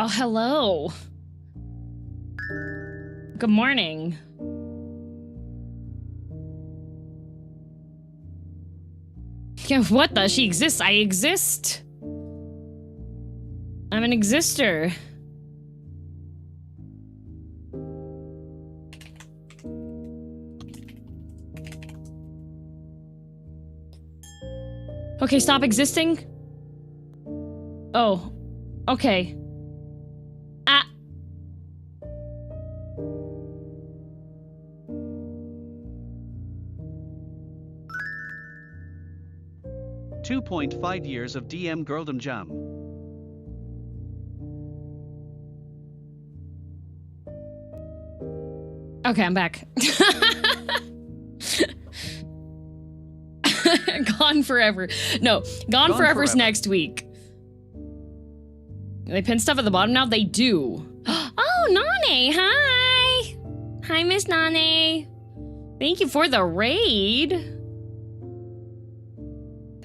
Oh, hello. Good morning. Yeah, what the? She exists. I exist. I'm an exister. Okay, stop existing. Oh, okay. Ah. 2.5 years of DM girldom jam. Okay, I'm back. Gone forever. No, Gone Forever's next week. They pin stuff at the bottom now? They do. Oh, Nane, hi! Hi, Miss Nane. Thank you for the raid.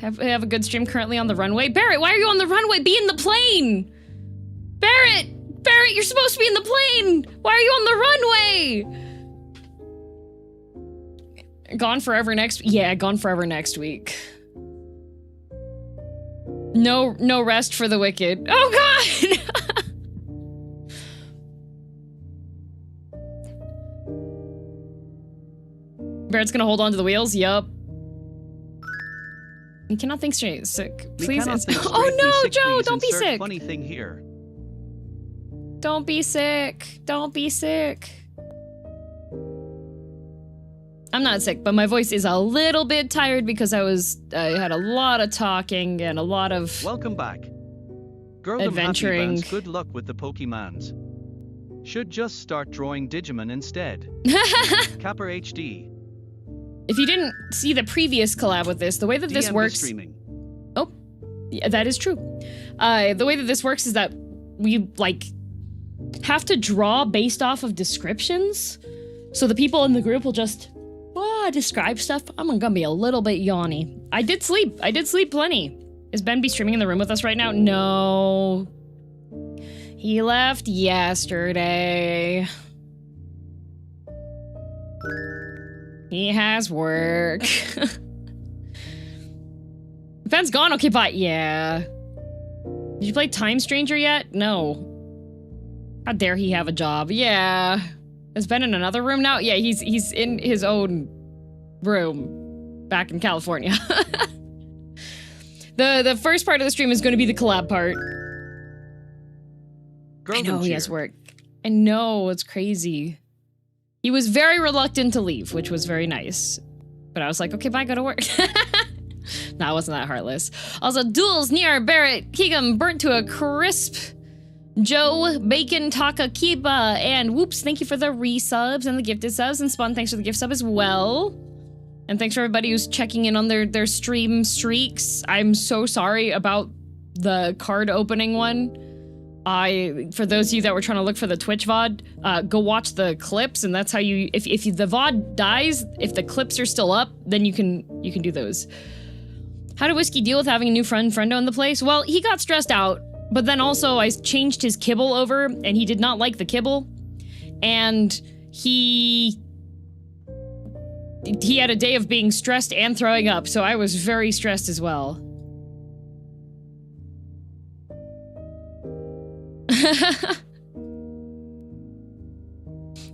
Have a good stream currently on the runway. Barrett, why are you on the runway? Be in the plane! Barrett! Barrett, you're supposed to be in the plane! Why are you on the runway? Gone Forever next... Yeah, Gone Forever next week. No rest for the wicked. Oh, God! Barrett's gonna hold on to the wheels. Yup. You cannot think straight. Sick. Please. Oh no, Joe! Don't be sick. Funny thing here. Don't be sick. Don't be sick. I'm not sick, but my voice is a little bit tired because I had a lot of talking and a lot of Welcome back. Girldom adventuring. Happy good luck with the Pokemons. Should just start drawing Digimon instead. Capper HD. If you didn't see the previous collab with this, the way that this works... streaming. Oh, yeah, that is true. The way that this works is that we, like, have to draw based off of descriptions. So the people in the group will just describe stuff. I'm gonna be a little bit yawny. I did sleep plenty. Is Ben be streaming in the room with us right now? No. He left yesterday. He has work. Ben's gone? Okay, bye. Yeah. Did you play Time Stranger yet? No. How dare he have a job? Yeah. Is Ben in another room now? Yeah, he's in his own room back in California. The first part of the stream is going to be the collab part. I know he has work. I know, it's crazy. He was very reluctant to leave, which was very nice. But I was like, okay, bye, go to work. Nah, it wasn't that heartless. Also, duels near Barrett, Keegum burnt to a crisp. Joe, Bacon, Taka, Kiba, and Whoops, thank you for the resubs and the gifted subs. And Spawn, thanks for the gift sub as well. And thanks for everybody who's checking in on their stream streaks. I'm so sorry about the card opening one. For those of you that were trying to look for the Twitch VOD, go watch the clips, and that's how you, if the VOD dies, if the clips are still up, then you can do those. How did Whiskey deal with having a new friendo in the place? Well, he got stressed out, but then also I changed his kibble over, and he did not like the kibble, and he had a day of being stressed and throwing up, so I was very stressed as well.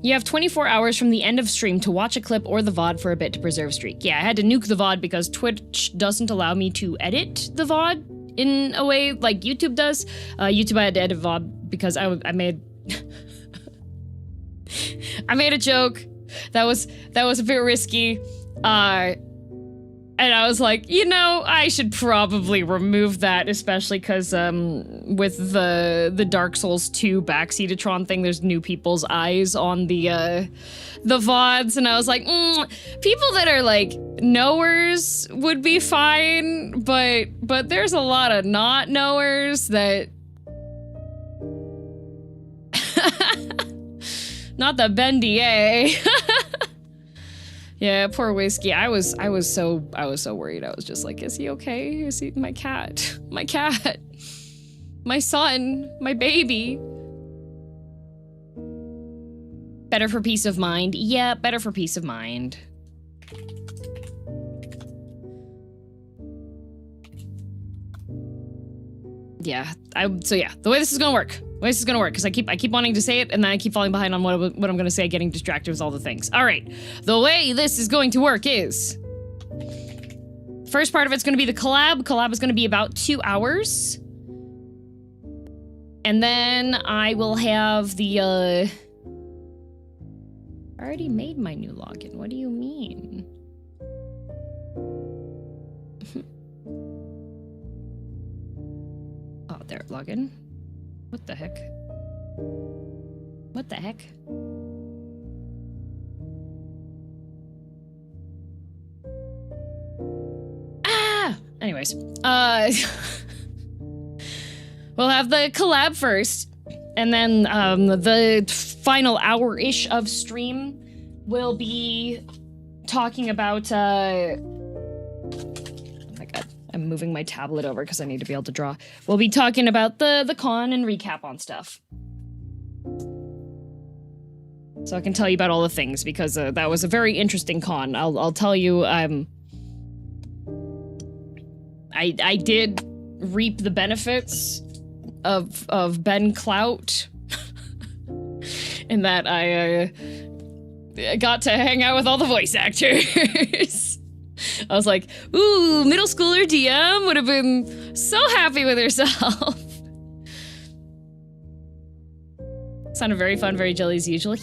You have 24 hours from the end of stream to watch a clip or the VOD for a bit to preserve streak. Yeah, I had to nuke the VOD because Twitch doesn't allow me to edit the VOD in a way like YouTube does. YouTube, I had to edit VOD because I made... I made a joke that was a bit risky. And I was like, you know, I should probably remove that, especially because with the Dark Souls 2 backseatatron thing, there's new people's eyes on the VODs, and I was like, people that are like knowers would be fine, but there's a lot of not knowers that not the bendy, eh? Yeah, poor Whiskey. I was so worried. I was just like, is he okay? Is he my cat? My cat. My son. My baby. Better for peace of mind. Yeah, better for peace of mind. Yeah, so yeah, the way this is gonna work. Because I keep wanting to say it, and then I keep falling behind on what I'm gonna say, getting distracted with all the things. All right, the way this is going to work is... First part of it's gonna be the collab. Collab is gonna be about 2 hours. And then I will have the, I already made my new login. What do you mean? Oh, there, login. What the heck? What the heck? Ah! Anyways, we'll have the collab first, and then the final hour-ish of stream will be talking about, oh my god. I'm moving my tablet over because I need to be able to draw. We'll be talking about the con and recap on stuff. So I can tell you about all the things because that was a very interesting con. I'll tell you, I did reap the benefits of Ben Clout in that I got to hang out with all the voice actors. I was like, ooh, middle schooler DM would have been so happy with herself. Sounded very fun, very jelly as usual.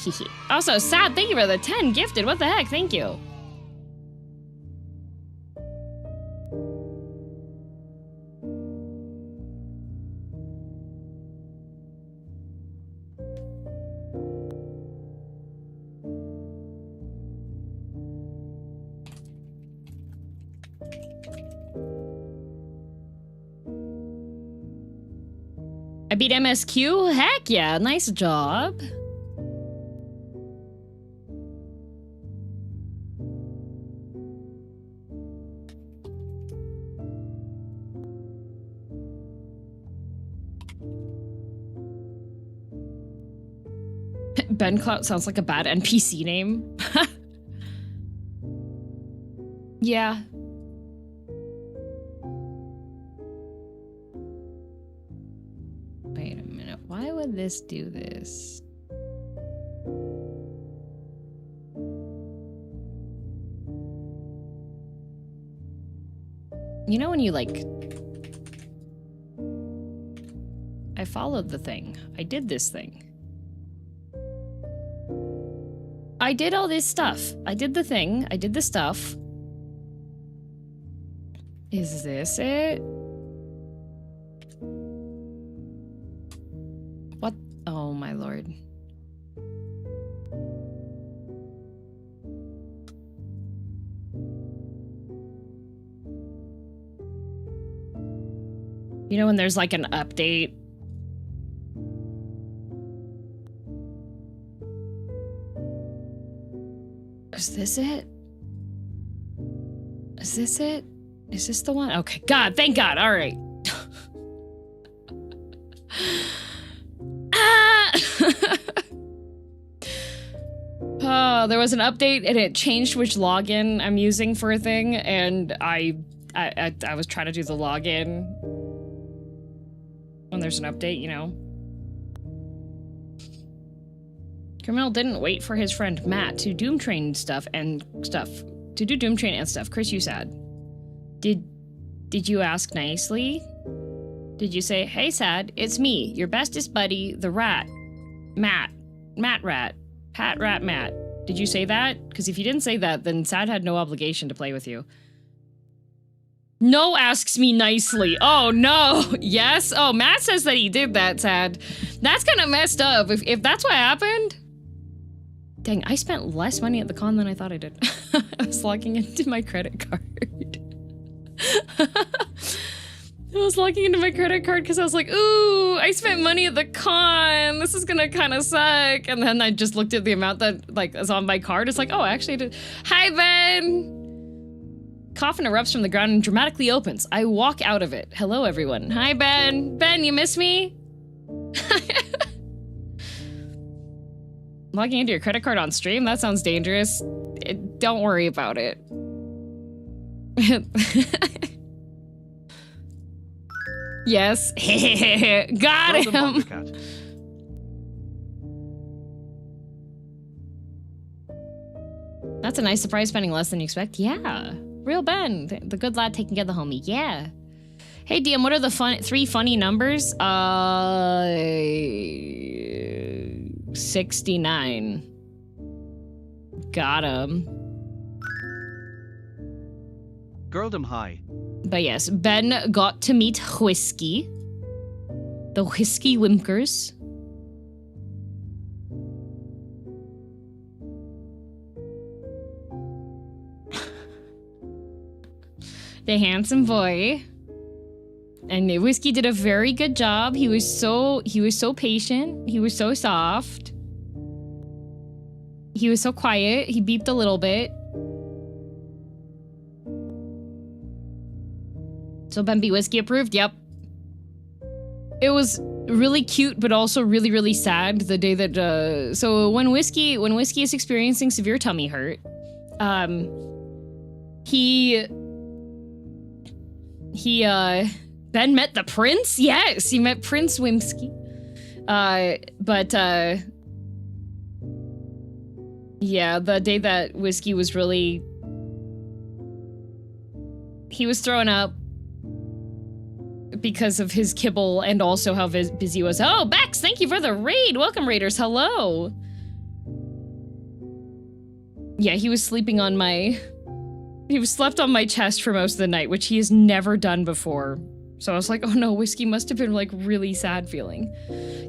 Also, Sad, thank you for the 10 gifted. What the heck? Thank you. I beat MSQ? Heck yeah, nice job. Ben Clout sounds like a bad NPC name. Yeah. Wait a minute, why would this do this? You know when you like... I followed the thing. I did this thing. I did all this stuff. I did the thing. I did the stuff. Is this it? What? Oh my lord. You know when there's like an update? Is this it? Is this it? Is this the one? Okay, God, thank God, all right. Oh, there was an update and it changed which login I'm using for a thing, and I was trying to do the login when there's an update, you know. Criminal didn't wait for his friend Matt to Doom Train stuff. To do Doom Train and stuff. Chris, you sad. Did you ask nicely? Did you say, hey Sad, it's me, your bestest buddy, the rat. Matt Rat. Pat Rat Matt. Did you say that? Because if you didn't say that, then Sad had no obligation to play with you. No asks me nicely. Oh no. Yes? Oh, Matt says that he did that, Sad. That's kind of messed up. If that's what happened. Dang, I spent less money at the con than I thought I did. I was logging into my credit card. I was logging into my credit card because I was like, ooh, I spent money at the con. This is gonna kind of suck. And then I just looked at the amount that like is on my card. It's like, oh, actually I did. Hi, Ben. Coffin erupts from the ground and dramatically opens. I walk out of it. Hello, everyone. Hi, Ben. Ben, you miss me? Logging into your credit card on stream? That sounds dangerous. Don't worry about it. Yes. Got him. That's a nice surprise, spending less than you expect. Yeah. Real Ben. The good lad taking care of the homie. Yeah. Hey, DM, what are the three funny numbers? 69. Got him. Girldom high. But yes, Ben got to meet Whiskey. The Whiskey Wimpers. The handsome boy. And Whiskey did a very good job. He was so patient. He was so soft. He was so quiet. He beeped a little bit. So Ben B. Whiskey approved? Yep. It was really cute, but also really, really sad the day that, so when Whiskey is experiencing severe tummy hurt, Ben met the prince? Yes, he met Prince Whimsky. Yeah, the day that Whiskey was really... He was throwing up because of his kibble and also how busy he was. Oh, Bex, thank you for the raid. Welcome, raiders. Hello. Yeah, he was sleeping on my... He was slept on my chest for most of the night, which he has never done before. So I was like, oh no, Whiskey must have been like really sad feeling.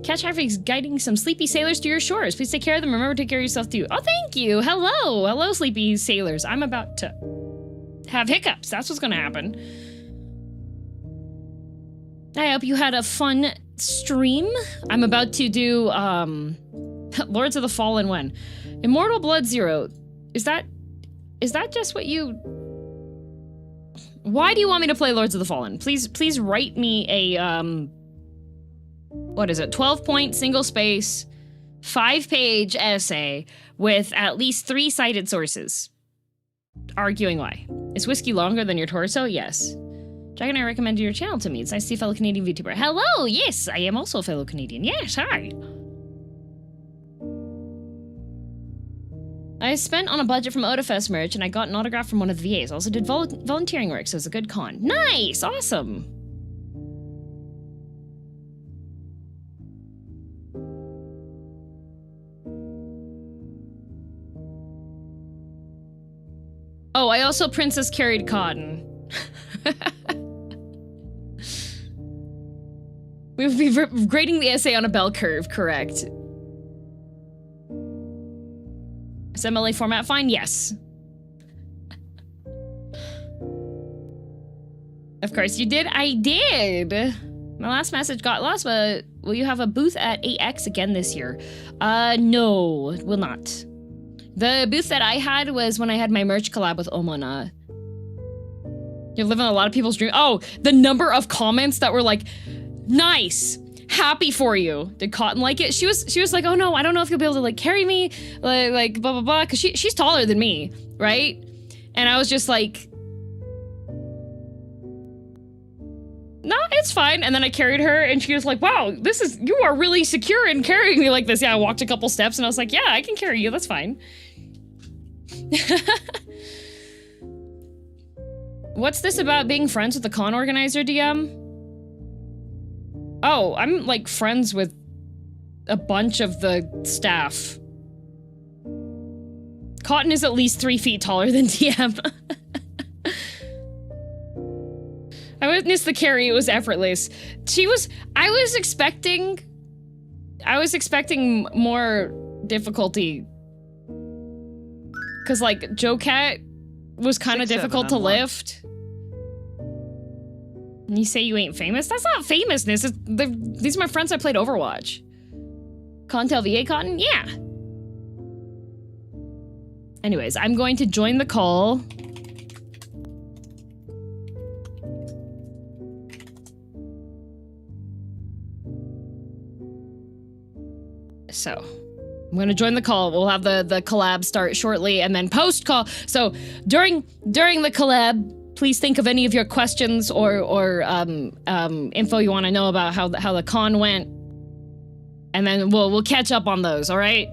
Catch Harvey's guiding some sleepy sailors to your shores. Please take care of them. Remember to take care of yourself too. Oh, thank you. Hello. Hello, sleepy sailors. I'm about to have hiccups. That's what's gonna happen. I hope you had a fun stream. I'm about to do, Lords of the Fallen when? Immortal Blood Zero. Is that just what you... Why do you want me to play Lords of the Fallen? Please write me a, what is it? 12-point single-space, 5-page essay with at least 3 cited sources. Arguing why. Is Whiskey longer than your torso? Yes. Jack and I recommended your channel to me. It's nice to see a fellow Canadian VTuber. Hello! Yes, I am also a fellow Canadian. Yes, hi. I spent on a budget from Odafest merch, and I got an autograph from one of the VAs. Also did volunteering work, so it was a good con. Nice! Awesome! Oh, I also Princess carried cotton. We would be grading the essay on a bell curve, correct? Is MLA format fine? Yes. Of course you did. I did. My last message got lost, but will you have a booth at 8X again this year? No, will not. The booth that I had was when I had my merch collab with Omona. You're living a lot of people's dream. Oh, the number of comments that were like, nice. Happy for you. Did Cotton like it? She was like, oh no, I don't know if you'll be able to like carry me, like blah blah blah, because she's taller than me, right? And I was just like, no, it's fine. And then I carried her, and she was like, wow, you are really secure in carrying me like this. Yeah, I walked a couple steps, and I was like, yeah, I can carry you. That's fine. What's this about being friends with the con organizer, DM? Oh, I'm, like, friends with a bunch of the staff. Cotton is at least 3 feet taller than DM. I witnessed the carry, it was effortless. I was expecting more difficulty. Cause, like, Joe Cat was kind of difficult to lift. And you say you ain't famous? That's not famousness. These are my friends I played Overwatch. Contel VA Cotton? Yeah. Anyways, I'm going to join the call. So, I'm going to join the call. We'll have the collab start shortly, and then post-call. So, during the collab, please think of any of your questions or info you want to know about how the con went, and then we'll catch up on those. All right.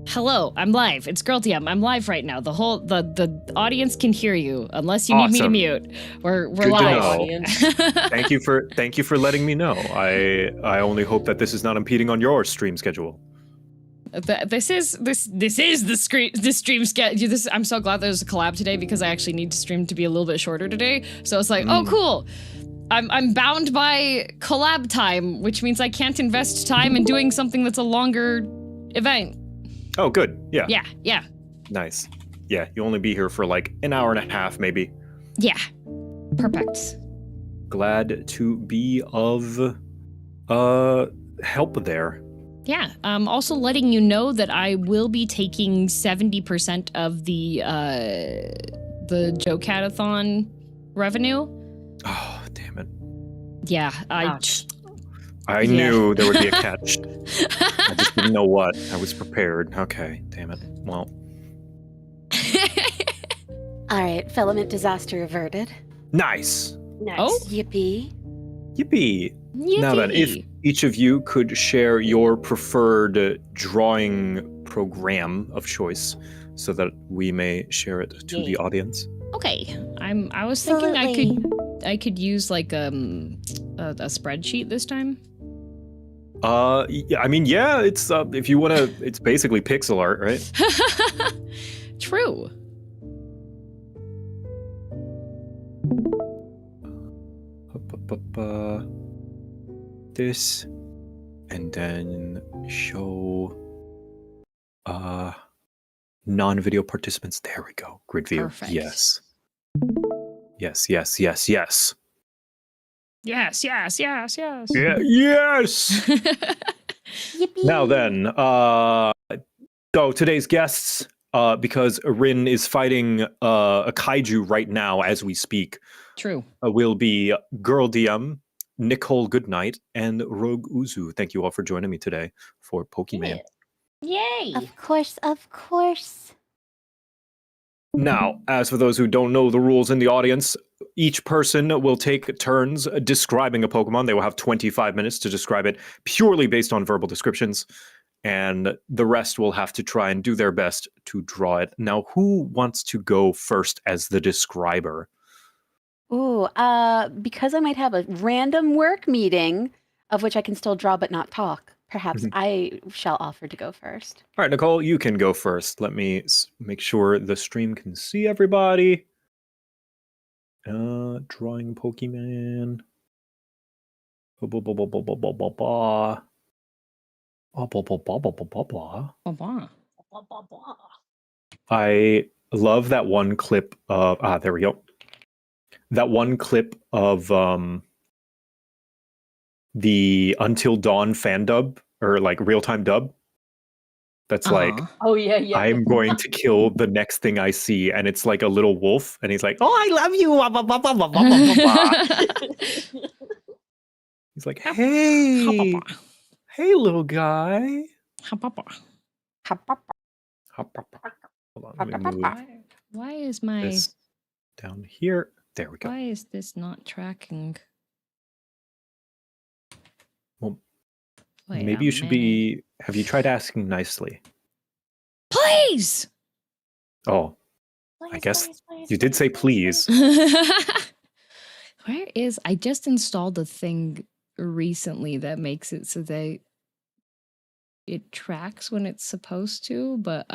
Hello, I'm live. It's girldm. I'm live right now. The audience can hear you unless you need me to mute. We're Good live. Audience. Thank you for letting me know. I only hope that this is not impeding on your stream schedule. This is the stream schedule. I'm so glad there's a collab today because I actually need to stream to be a little bit shorter today. So it's like, oh cool. I'm bound by collab time, which means I can't invest time in doing something that's a longer event. Oh, good. Yeah. Yeah. Nice. Yeah, you'll only be here for like an hour and a half, maybe. Yeah. Perfect. Glad to be of help there. Yeah. Also letting you know that I will be taking 70% of the Joe Catathon revenue. Oh, damn it. Yeah. I knew there would be a catch. I just didn't know what. I was prepared. Okay, damn it. Well. All right, filament disaster averted. Nice. Next. Oh. Yippee. Yippee. Now then, if Yippee. each of you could share your preferred drawing program of choice so that we may share it to the audience. Okay, I was thinking Absolutely. I could use like a spreadsheet this time. Yeah, I mean, yeah, it's if you want to, it's basically pixel art, right? True. This, and then show non-video participants. There we go. Grid view. Perfect. Yes. Yes, yes, yes, yes. Yes, yes, yes, yes. Yeah, yes. Yippee. Now then, so today's guests, because Rin is fighting a kaiju right now as we speak, True. will be girldm, Nicole Goodnight, and Rogue Uzu. Thank you all for joining me today for Pokemon. Yay! Of course, of course. Now, as for those who don't know the rules in the audience, each person will take turns describing a Pokemon. They will have 25 minutes to describe it purely based on verbal descriptions, and the rest will have to try and do their best to draw it. Now, who wants to go first as the describer? Ooh, because I might have a random work meeting of which I can still draw but not talk, perhaps I shall offer to go first. All right, Nicole, you can go first. Let me make sure the stream can see everybody. Drawing Pokemon. I love that one clip of there we go. That one clip of the Until Dawn fan dub or like real-time dub. That's like, oh yeah. I'm going to kill the next thing I see, and it's like a little wolf, and he's like, "Oh, I love you." He's like, "Hey, hey, little guy." Hold on, let me move Why is my this down here. There we go. why is this not tracking? Well, Wait maybe a you should be. Have you tried asking nicely? Please. Oh, I guess you did say please. Where is I just installed a thing recently that makes it so that it tracks when it's supposed to, but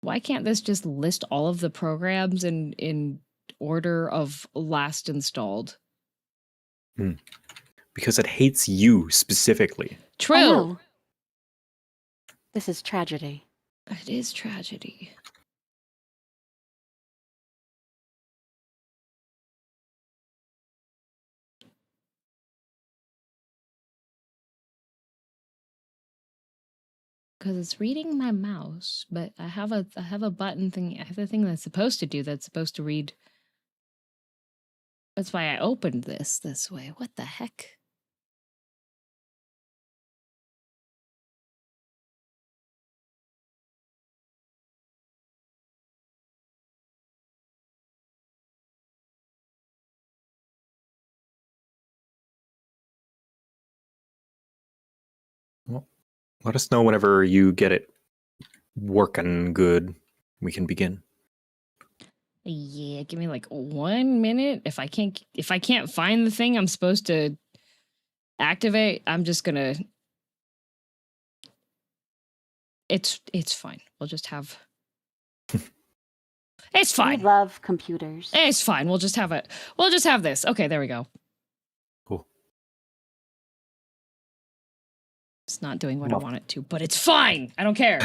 why can't this just list all of the programs in order of last installed? Because it hates you specifically. True. I know. This is tragedy. It is tragedy. Because it's reading my mouse, but I have a button thing. I have the thing that's supposed to do that's supposed to read. That's why I opened this way. What the heck? Well, let us know whenever you get it working good. We can begin. Yeah, give me like 1 minute. If I can't find the thing I'm supposed to activate, I'm just gonna. It's fine. We'll just have. It's I fine. love computers. It's fine. We'll just have it. We'll just have this. Okay, there we go. Cool. It's not doing what I want it to, but it's fine. I don't care.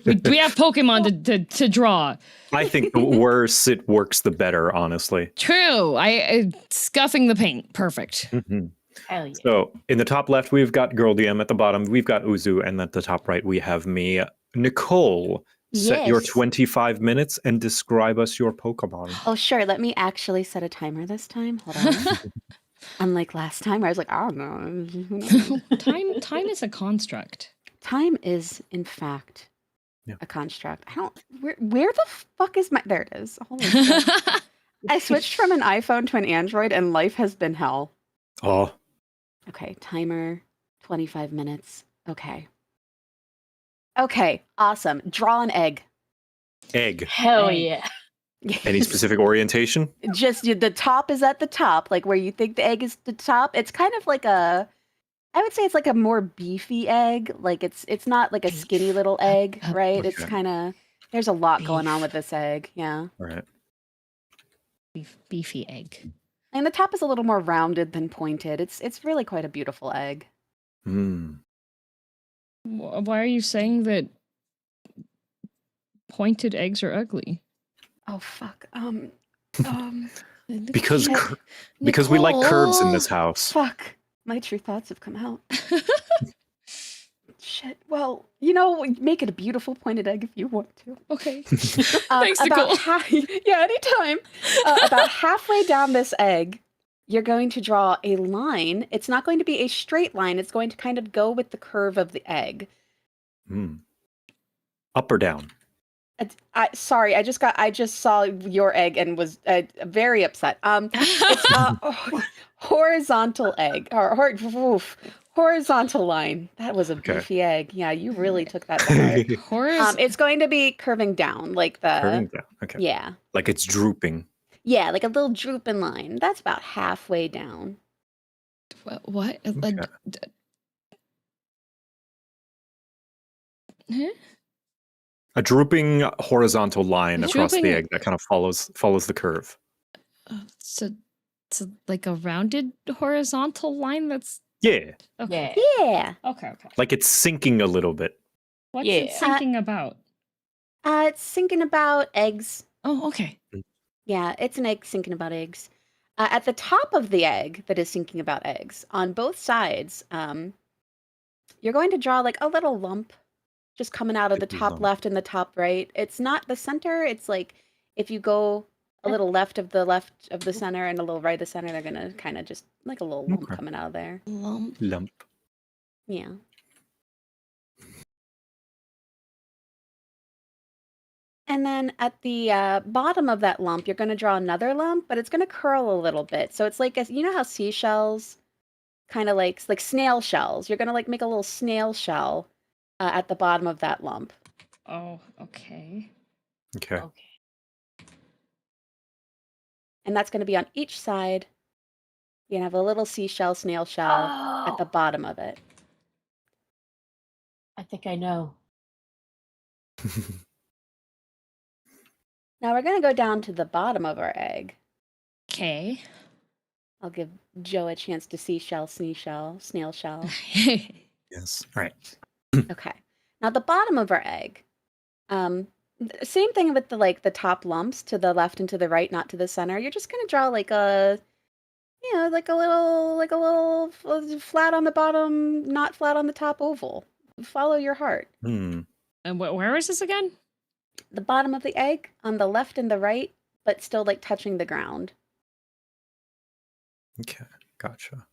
we have Pokemon to draw. I think the worse it works, the better, honestly. True. I scuffing the paint. Perfect. Hell yeah. So in the top left, we've got girldm. At the bottom, we've got Uzu. And at the top right, we have me. Nicole, set your Yes. 25 minutes and describe us your Pokemon. Oh, sure. Let me actually set a timer this time. Hold on. Unlike last time, where I was like, I don't know. Time is a construct. Time is, in fact, a construct. I don't. Where the fuck is my? There it is. Holy shit! I switched from an iPhone to an Android, and life has been hell. Oh, Okay, timer, 25 minutes. Okay. Okay, awesome. Draw an egg. egg. Hell Egg. yeah. Any specific orientation? Just the top is at the top, like where you think the egg is the top. It's kind of like I would say it's like a more beefy egg. Like it's not like a skinny little egg, right? It's Okay. kind of there's a lot going on Beef. with this egg. Yeah. All right. Beefy egg. And the top is a little more rounded than pointed. It's really quite a beautiful egg. Mm. Why are you saying that pointed eggs are ugly? Oh fuck. Because Shit. because we like curves in Nicole. this house. Fuck. My true thoughts have come out. Shit. Well, make it a beautiful pointed egg if you want to. Okay. Thanks, about Nicole. yeah, anytime. About halfway down this egg, you're going to draw a line. It's not going to be a straight line. It's going to kind of go with the curve of the egg. Mm. Up or down? Sorry, I just saw your egg and was very upset. It's horizontal egg or horizontal line. That was a Okay. beefy egg. Yeah, you really took that to heart. Horace. It's going to be curving down, like the Curving down. Okay. yeah, Like it's drooping. yeah, like a little drooping line. That's about halfway down. What? Okay. Huh? A drooping horizontal line across the Drooping- egg that kind of follows the curve. So like a rounded horizontal line that's Yeah. okay. Yeah. Yeah. Okay. Like it's sinking a little bit. What's it Yeah. thinking about? It's thinking about eggs. Oh, okay. Yeah, it's an egg thinking about eggs. At the top of the egg that is thinking about eggs, on both sides, you're going to draw like a little lump just coming out of the Little top lump. left and the top right. It's not the center. It's like if you go a little left of the center and a little right of the center, they're going to kind of just like a little lump Okay. coming out of there. Lump. Lump. Yeah. And then at the bottom of that lump, you're going to draw another lump, but it's going to curl a little bit. So it's like, you know how seashells kind of like snail shells? You're going to like make a little snail shell at the bottom of that lump. Oh, okay. Okay. Okay. And that's going to be on each side. You're going to have a little seashell, snail shell at the Oh, bottom of it. I think I know. Now we're going to go down to the bottom of our egg. Okay. I'll give Joe a chance to seashell, snail shell. Yes. All right. Okay. Now the bottom of our egg. Same thing with the top lumps to the left and to the right, not to the center. You're just gonna draw like a little flat on the bottom, not flat on the top oval. Follow your heart. Hmm. And where is this again? The bottom of the egg on the left and the right, but still like touching the ground. Okay. Gotcha.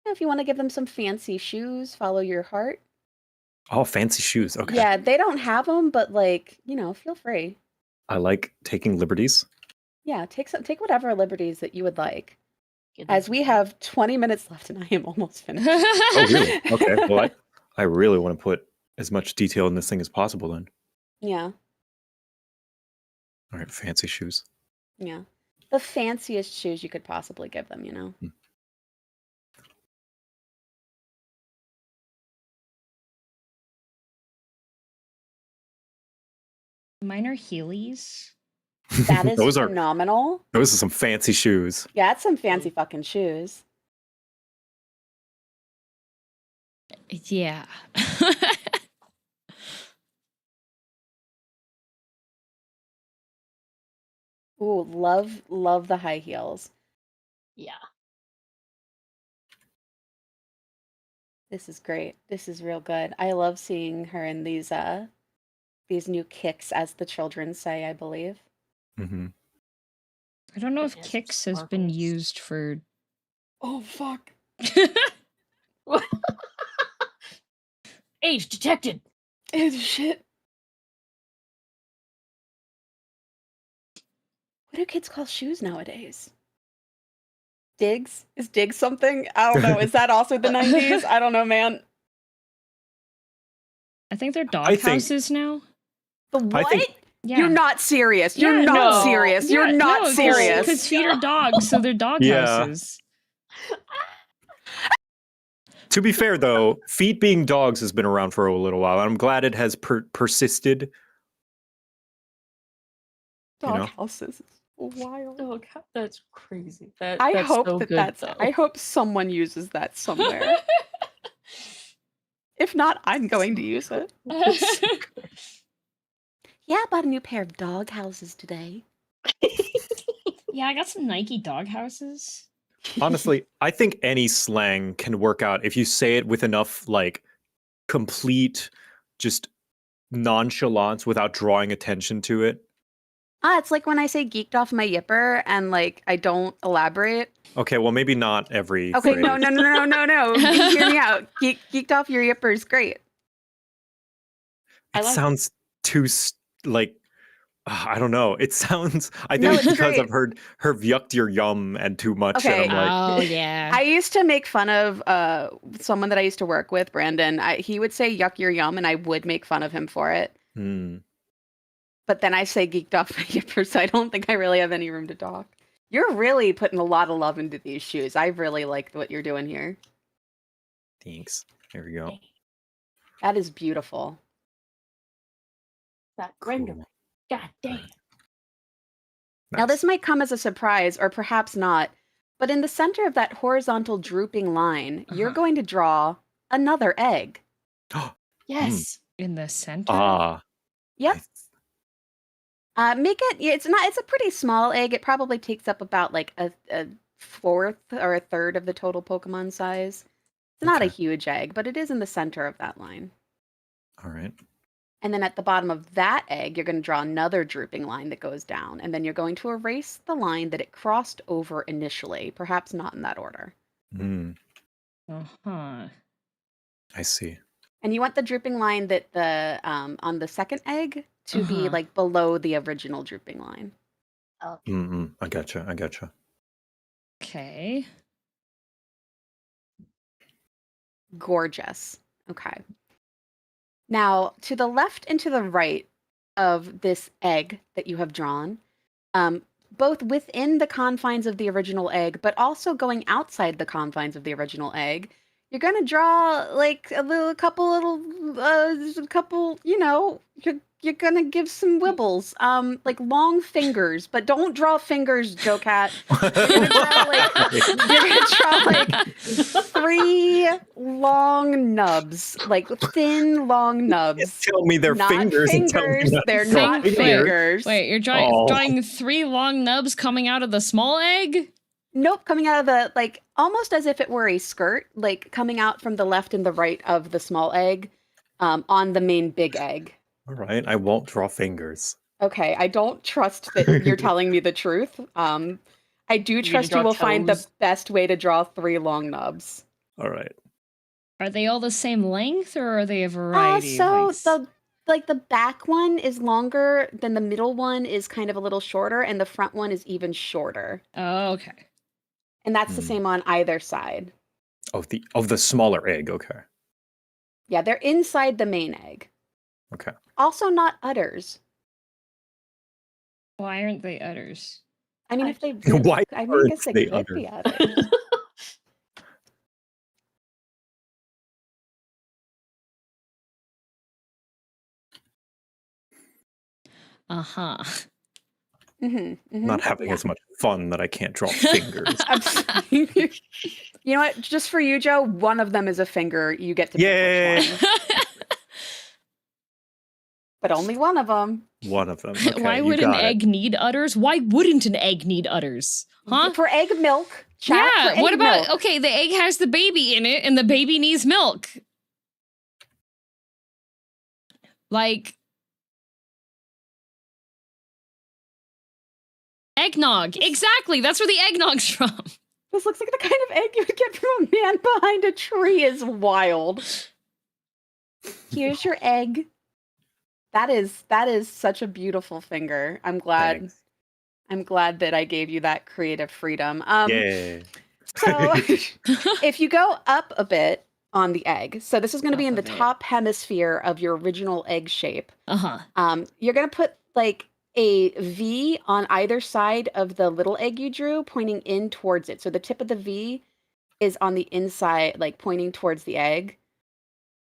If you want to give them some fancy shoes, follow your heart. Oh, fancy shoes. Okay. Yeah, they don't have them, but feel free. I like taking liberties. Yeah, take whatever liberties that you would like. Give them As we some- have 20 minutes left and I am almost finished. Oh, really? Okay. Well, I really want to put as much detail in this thing as possible then. Yeah, All right. Fancy shoes. yeah. The fanciest shoes you could possibly give them, Minor Heelys. That is those are phenomenal. some fancy shoes. Yeah, it's some fancy fucking shoes. Yeah. Ooh, love the high heels. Yeah. This is great. This is real good. I love seeing her in these new kicks, as the children say, I believe. Mm-hmm. I don't know if It has Kix has been sparkles. used for. Oh fuck. Age detected. Shit. What do kids call shoes nowadays? Digs? Is Digs something? I don't know. Is that also the 90s? I don't know, man. I think they're dog I think- houses now. The I what? think- Yeah. You're not serious. You're Yeah, not no. serious. You're not serious. Because feet are dogs, so they're dog Yeah. houses. To be fair, though, feet being dogs has been around for a little while. I'm glad it has persisted. Dog know? houses. Wild. Oh god, that's crazy. I That's hope so that good, that's. though. I hope someone uses that somewhere. If not, I'm going to use it. Yeah, I bought a new pair of dog houses today. Yeah, I got some Nike dog houses. Honestly, I think any slang can work out if you say it with enough, like, complete, just nonchalance without drawing attention to it. It's like when I say geeked off my yipper and like I don't elaborate. Okay, well, maybe not every Okay, phrase. no. Hear me out. Geeked off your yipper is great. I It like- sounds too, like, I don't know. It sounds, I No, think it's it's because great. I've heard her yucked your yum and too much. Okay. And I'm like, Oh yeah. I used to make fun of someone that I used to work with, Brandon. He would say yuck your yum and I would make fun of him for it. hmm. But then I say geeked off my yipper, so I don't think I really have any room to talk. You're really putting a lot of love into these shoes. I really like what you're doing here. Thanks. There we go. That is beautiful. That render. Cool. God damn. Now, Nice. this might come as a surprise, or perhaps not, but in the center of that horizontal drooping line, you're Uh-huh. going to draw another egg. Yes. In the center. Ah. Yep. I- Make it. It's a pretty small egg. It probably takes up about like a fourth or a third of the total Pokemon size. It's not a Okay. huge egg, but it is in the center of that line. All right. And then at the bottom of that egg, you're going to draw another drooping line that goes down. And then you're going to erase the line that it crossed over initially, perhaps not in that order. Mm, Uh-huh. I see. And you want the drooping line that the on the second egg to be Uh-huh. like below the original drooping line. I gotcha. I gotcha. Okay. Gorgeous. Okay. Now, to the left and to the right of this egg that you have drawn, both within the confines of the original egg, but also going outside the confines of the original egg, you're going to draw like a couple, you know, you're going to give some wibbles, like long fingers, but don't draw fingers, Joe Cat. You're going to draw like 3 long nubs, like thin, long nubs. Tell me they're Not fingers. And tell me fingers. not They're drawing not fingers. fingers. Wait, you're Oh. drawing 3 long nubs coming out of the small egg? Nope, coming out of the, like, almost as if it were a skirt, like coming out from the left and the right of the small egg on the main big egg. All right. I won't draw fingers. Okay, I don't trust that you're telling me the truth. I do gonna trust you draw will find the toes? best way to draw 3 long nubs. All right. Are they all the same length, or are they a variety? of So lengths? the back one is longer, then the middle one is kind of a little shorter, and the front one is even shorter. Oh, okay. And that's the Hmm. same on either side. Of the smaller egg. Okay. Yeah, they're inside the main egg. Okay. Also not udders. Why aren't they udders? I mean, I- if they Why I mean, I aren't guess they they could be udders? udders. Uh-huh. Not having yeah. as much fun that I can't draw fingers. You know what? Just for you, Joe, one of them is a finger. You get to pick Yay! which one. But only one of them. One of them. Okay, Why you would an got it. egg need udders? Why wouldn't an egg need udders? Huh? For egg milk. Chat, for Yeah, what egg about, milk. okay, the egg has the baby in it, and the baby needs milk. Like, eggnog. Exactly, that's where the eggnog's from. This looks like the kind of egg you would get from a man behind a tree is wild. Here's your egg. That is such a beautiful finger. I'm glad. Thanks. I'm glad that I gave you that creative freedom. Yeah. So if you go up a bit on the egg, so this is going to be Up in a the bit. top hemisphere of your original egg shape. Uh-huh. You're going to put like a V on either side of the little egg you drew, pointing in towards it. So the tip of the V is on the inside, like pointing towards the egg.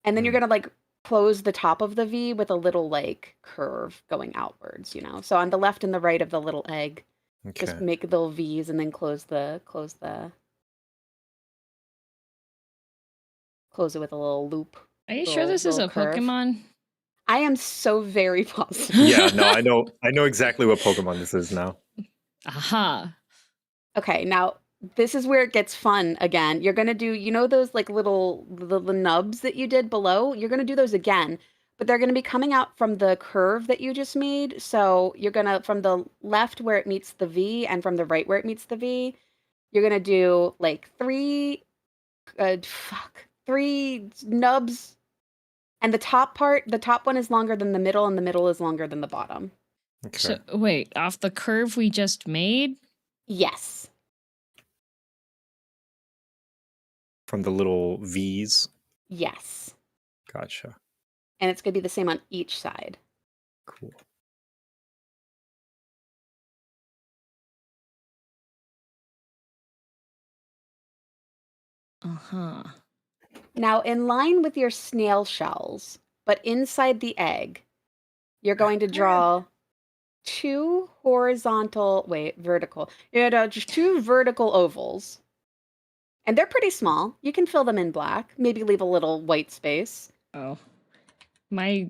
And then you're going to like close the top of the V with a little like curve going outwards, you know? So on the left and the right of the little egg, Okay. just make little V's and then close it with a little loop. Are you sure this is a little curve. Pokemon? I am so very positive. Yeah, no, I know exactly what Pokemon this is now. Aha. Okay, now this is where it gets fun again. You're gonna do, you know, those like little the nubs that you did below? You're gonna do those again, but they're gonna be coming out from the curve that you just made. So you're gonna, from the left where it meets the V and from the right where it meets the V, you're gonna do like three nubs. And the top one is longer than the middle, and the middle is longer than the bottom. Okay. So wait, off the curve we just made? Yes. From the little V's. Yes. Gotcha. And it's going to be the same on each side. Cool. Uh-huh. Now, in line with your snail shells, but inside the egg, you're going to draw vertical. Just two vertical ovals. And they're pretty small. You can fill them in black. Maybe leave a little white space. Oh. My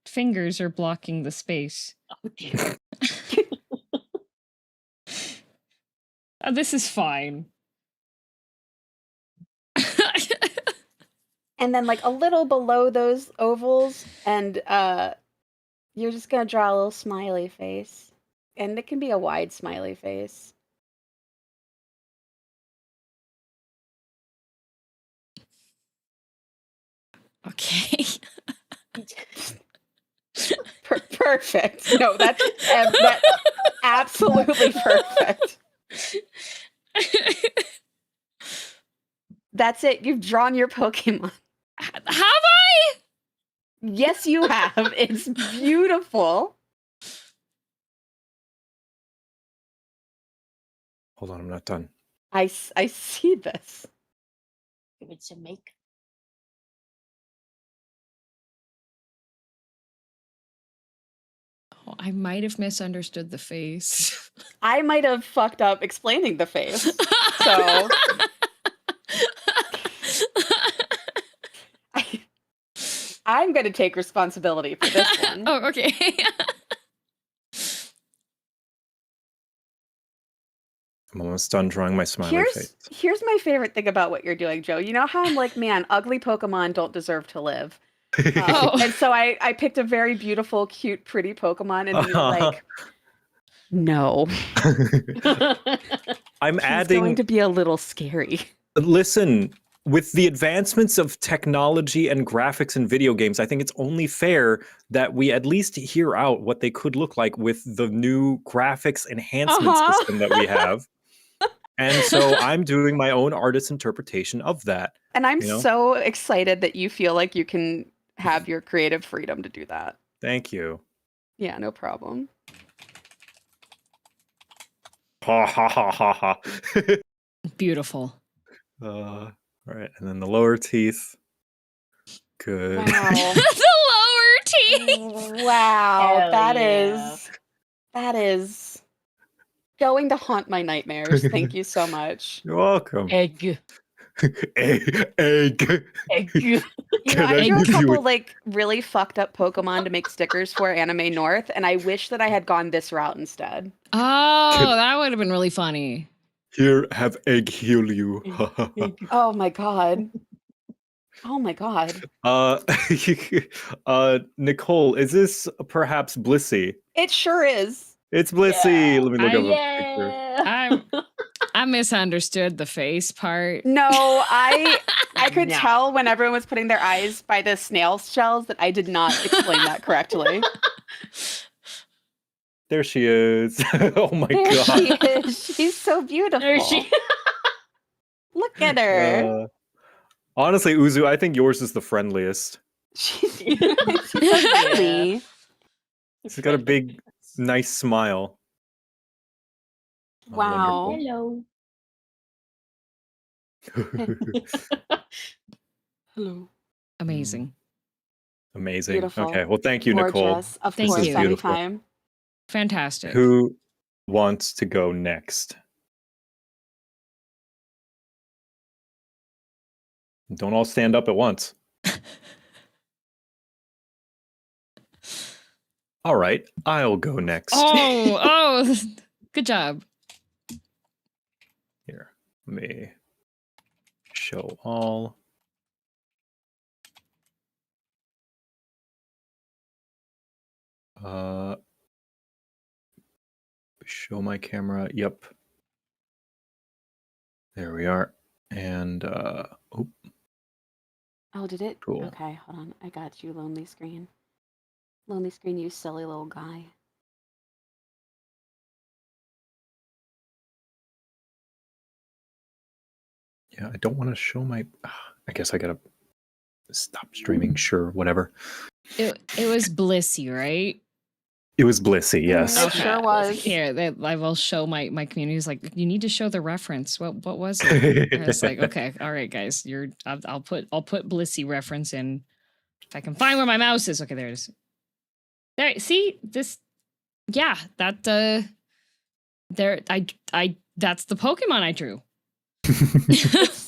fingers are blocking the space. Oh dear. This is fine. And then like a little below those ovals, and you're just gonna draw a little smiley face. And it can be a wide smiley face. Okay. Perfect. No, that's absolutely perfect. That's it. You've drawn your Pokemon. Have I? Yes, you have. It's beautiful. Hold on, I'm not done. I see this. Give it some make. Oh, I might have misunderstood the face. I might have fucked up explaining the face. So I'm going to take responsibility for this one. Oh, okay. I'm almost done drawing my smiley face. Here's my favorite thing about what you're doing, Joe. You know how I'm like, man, ugly Pokemon don't deserve to live. Oh. And so I picked a very beautiful, cute, pretty Pokemon, and you're like, no. I'm He's adding. going to be a little scary. Listen, with the advancements of technology and graphics in video games, I think it's only fair that we at least hear out what they could look like with the new graphics enhancement system that we have. And so I'm doing my own artist's interpretation of that. And I'm You know? so excited that you feel like you can have your creative freedom to do that. Thank you. Yeah, no problem. Ha ha ha ha ha. Beautiful. All right, and then the lower teeth. Good. Wow. The lower teeth. Wow, Hell yeah. that is going to haunt my nightmares. Thank you so much. You're welcome. Egg. Egg. Egg. You know, Can I I drew a give you couple a- like really fucked up Pokemon to make stickers for Anime North, and I wish that I had gone this route instead. Oh, that would have been really funny. Here, have egg heal you. Egg. Oh my god. Oh my god. Nicole, is this perhaps Blissey? It sure is. It's Blissey. Yeah. Let me look up a picture. Yeah. I misunderstood the face part. No, I could No. tell when everyone was putting their eyes by the snail shells that I did not explain that correctly. There she is. Oh my There god. she is. She's so beautiful. There she. Look at her. Honestly, Uzu, I think yours is the friendliest. She's so friendly. She's got a big, nice smile. Oh, Wow. Hello. wonderful. Hello. Amazing. Amazing. Beautiful. Okay, well, thank you, Nicole. Gorgeous. Of Thank course, you. Beautiful. anytime. Fantastic. Who wants to go next? Don't all stand up at once. All right, I'll go next. Oh, good job. Here, let me show all. Show my camera. Yep. There we are. And oh, Oh, did it? Cool. Okay, hold on. I got you, Lonely Screen. Lonely Screen, you silly little guy. yeah, I don't want to show my. I guess I gotta stop streaming. Sure, whatever. It was Blissey, right? It was Blissey, yes. It sure was. Here, I will show my community. Is like, you need to show the reference. What was it? And it's like, okay, all right, guys. I'll put Blissey reference in if I can find where my mouse is. Okay, there it is. There, see this? Yeah, that there. I that's the Pokemon I drew.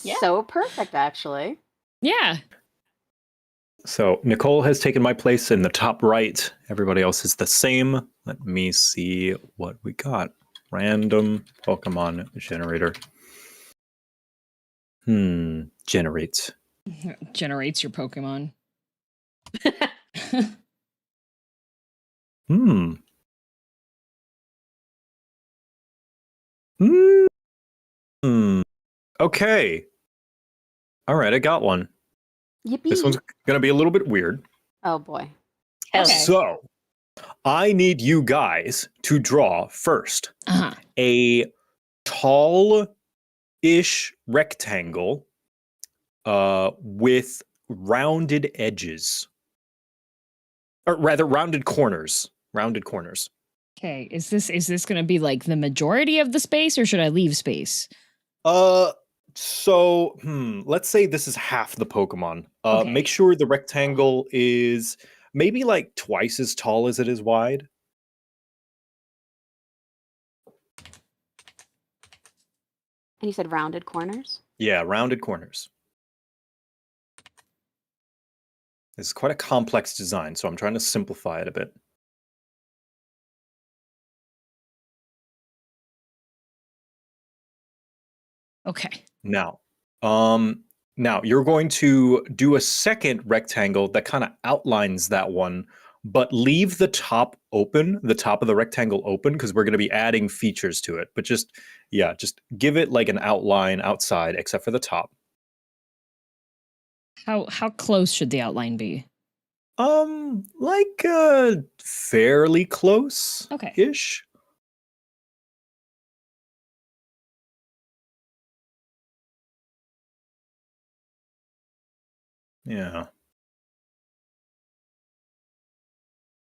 Yeah. So perfect, actually. Yeah. So Nicole has taken my place in the top right. Everybody else is the same. Let me see what we got. Random Pokemon generator. Generates. Generates your Pokemon. Hmm. Okay. All right, I got one. Yippee. This one's going to be a little bit weird. Oh, boy. Okay. So, I need you guys to draw first Uh-huh. a tall-ish rectangle with rounded edges. Or rather, rounded corners. Rounded corners. Okay, is this going to be like the majority of the space, or should I leave space? So, let's say this is half the Pokemon. Okay. Make sure the rectangle is maybe like twice as tall as it is wide. And you said rounded corners? Yeah, rounded corners. This is quite a complex design, so I'm trying to simplify it a bit. Okay. Now, you're going to do a second rectangle that kind of outlines that one, but leave the top open, the top of the rectangle open, because we're going to be adding features to it. But just give it like an outline outside, except for the top. How close should the outline be? Like fairly close. Okay. Ish. Yeah.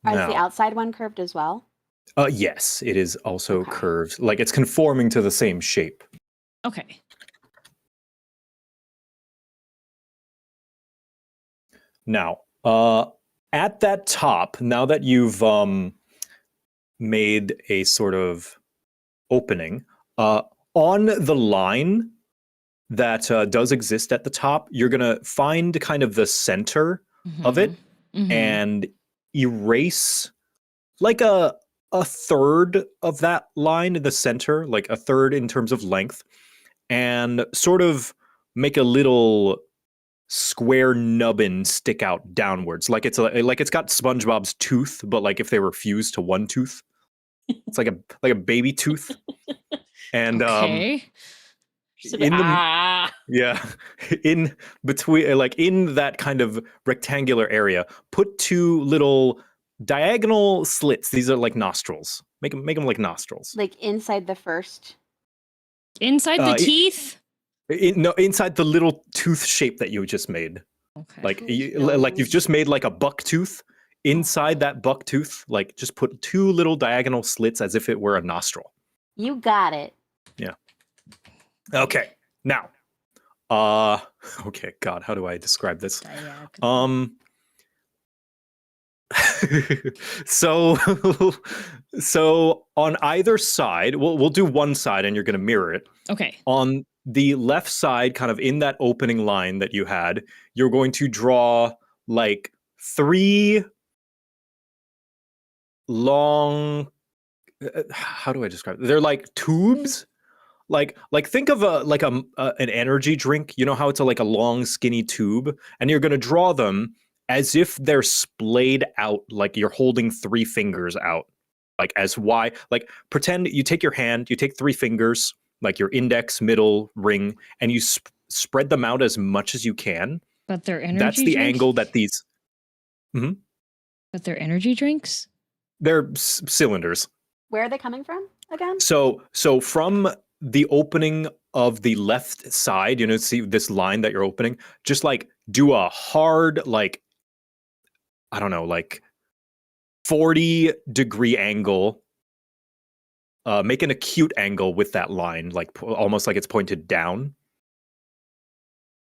Is the Now, outside one curved as well? yes, it is also Okay. curved. Like it's conforming to the same shape. Okay. Now, at that top, now that you've made a sort of opening, on the line that does exist at the top, you're gonna find kind of the center of it Mhm. and erase like a third of that line in the center, like a third in terms of length, and sort of make a little square nubbin stick out downwards, like it's got SpongeBob's tooth, but like if they were fused to one tooth. It's like a baby tooth. And Okay. in the yeah, in between, like in that kind of rectangular area, put two little diagonal slits. These are like nostrils. Make them like nostrils. Like inside the first. Inside the Uh, teeth? No, inside the little tooth shape that you just made. Okay. Like Whose like you've nose? just made like a buck tooth. Inside that buck tooth, like just put two little diagonal slits as if it were a nostril. You got it. Yeah. Okay. Now, okay, God, how do I describe this? Diagonal. So so on either side, we'll do one side and you're going to mirror it. Okay. On the left side, kind of in that opening line that you had, you're going to draw like three long, how do I describe it? They're like tubes. Like think of an energy drink. You know how it's like a long skinny tube, and you're going to draw them as if they're splayed out, like you're holding three fingers out, like as wide. Like pretend you take your hand, you take three fingers, like your index, middle, ring, and you spread them out as much as you can. But they're energy That's the drinks? angle that these. Mhm. But they're energy drinks? They're cylinders. Where are they coming from again? So from the opening of the left side, see this line that you're opening, just like do a hard, like, I don't know, like 40-degree angle. Make an acute angle with that line, like almost like it's pointed down.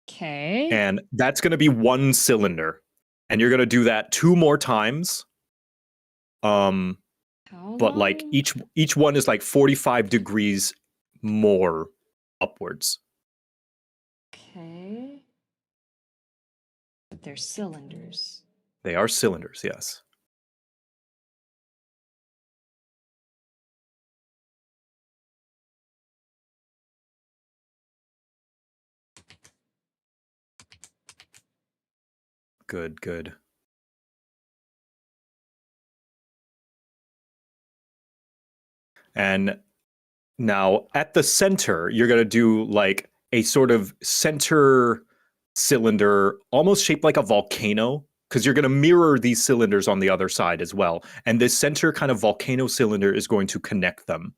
Okay. And that's going to be one cylinder. And you're going to do that 2 more times. How But like long? each one is like 45 degrees more upwards. Okay. But they're cylinders. They are cylinders, yes. Good, good. And now at the center, you're going to do like a sort of center cylinder, almost shaped like a volcano, because you're going to mirror these cylinders on the other side as well. And this center kind of volcano cylinder is going to connect them.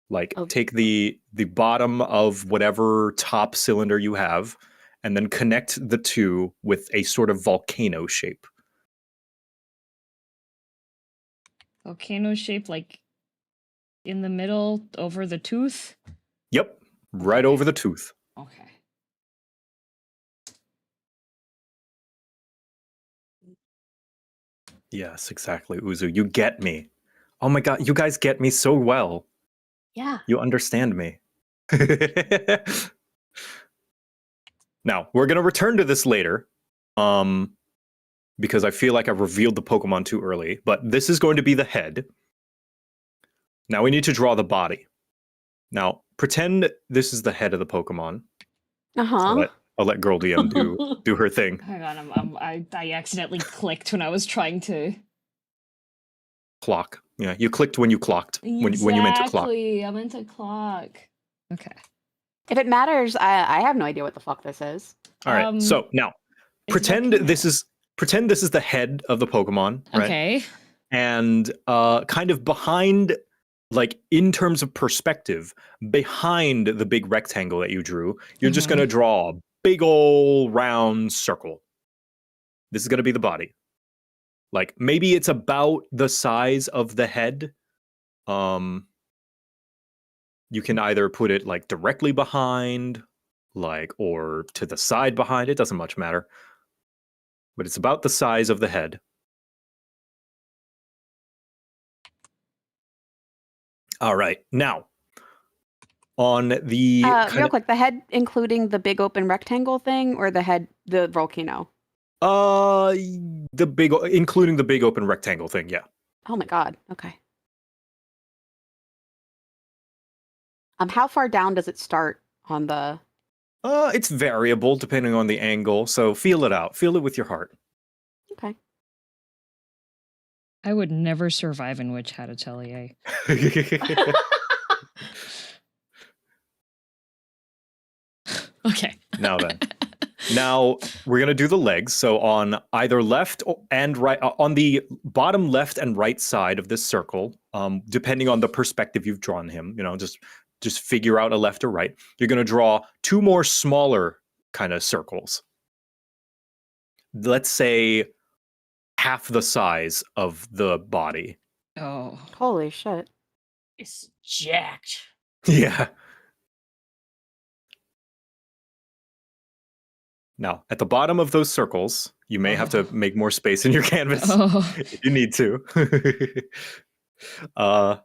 Like take the bottom of whatever top cylinder you have, and then connect the two with a sort of volcano shape. Volcano shape, like in the middle over the tooth? Yep, right Okay. over the tooth. Okay. Yes, exactly, Uzu. You get me. Oh my God, you guys get me so well. Yeah. You understand me. Now, we're going to return to this later, because I feel like I revealed the Pokemon too early, but this is going to be the head. Now we need to draw the body. Now, pretend this is the head of the Pokemon. Uh-huh. I'll let girldm do her thing. Hang on, I accidentally clicked when I was trying to. Clock. Yeah, you clicked when you clocked. When you meant to clock. Exactly, I meant to clock. Okay. If it matters, I have no idea what the fuck this is. All right. So now, it's pretend volcano. this is the head of the Pokemon, right? Okay. And kind of behind, like in terms of perspective, behind the big rectangle that you drew, you're just going to draw a big ol' round circle. This is going to be the body. Like maybe it's about the size of the head. You can either put it like directly behind, like, or to the side behind. It doesn't much matter. But it's about the size of the head. All right. Now, on the Real quick, the head including the big open rectangle thing, or the volcano? including the big open rectangle thing, yeah. Oh my God. Okay. How far down does it start on the? It's variable depending on the angle, so feel it out. Feel it with your heart. Okay. I would never survive in Witch Hat Atelier. Okay. Now then. Now we're going to do the legs. So on either left and right, on the bottom left and right side of this circle, depending on the perspective you've drawn him, you know, just figure out a left or right. You're going to draw two more smaller kind of circles. Let's say half the size of the body. Oh. Holy shit. It's jacked. Yeah. Now, at the bottom of those circles, you may have to make more space in your canvas if you need to. At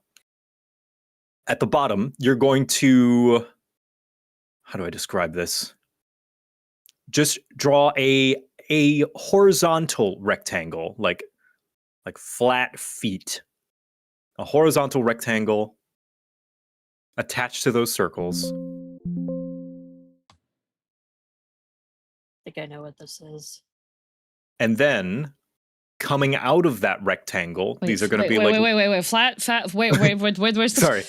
the bottom, you're going to, how do I describe this? Just draw a horizontal rectangle, like flat feet. A horizontal rectangle attached to those circles. I think I know what this is. And then coming out of that rectangle, these are going to be like wait, flat, wait, sorry,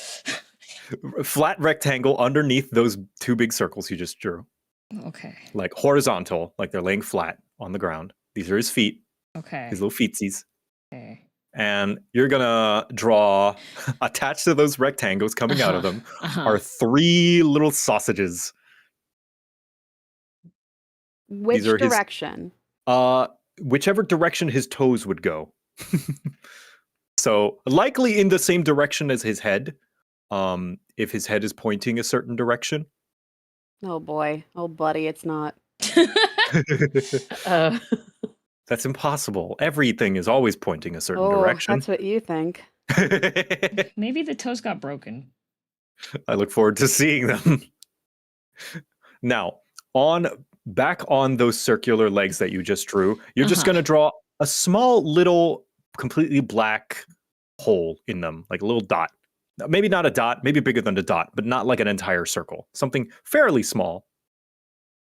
flat rectangle underneath those two big circles you just drew. Okay. Like horizontal, like they're laying flat on the ground. These are his feet. Okay. His little feetsies. Okay. And you're gonna draw, attached to those rectangles coming out of them, are three little sausages. Which direction? Whichever direction his toes would go. So likely in the same direction as his head, if his head is pointing a certain direction. Oh boy. Oh buddy, it's not. That's impossible. Everything is always pointing a certain direction. That's what you think. Maybe the toes got broken. I look forward to seeing them. Now, back on those circular legs that you just drew, you're just going to draw a small little completely black hole in them, like a little dot. Maybe not a dot, maybe bigger than a dot, but not like an entire circle. Something fairly small.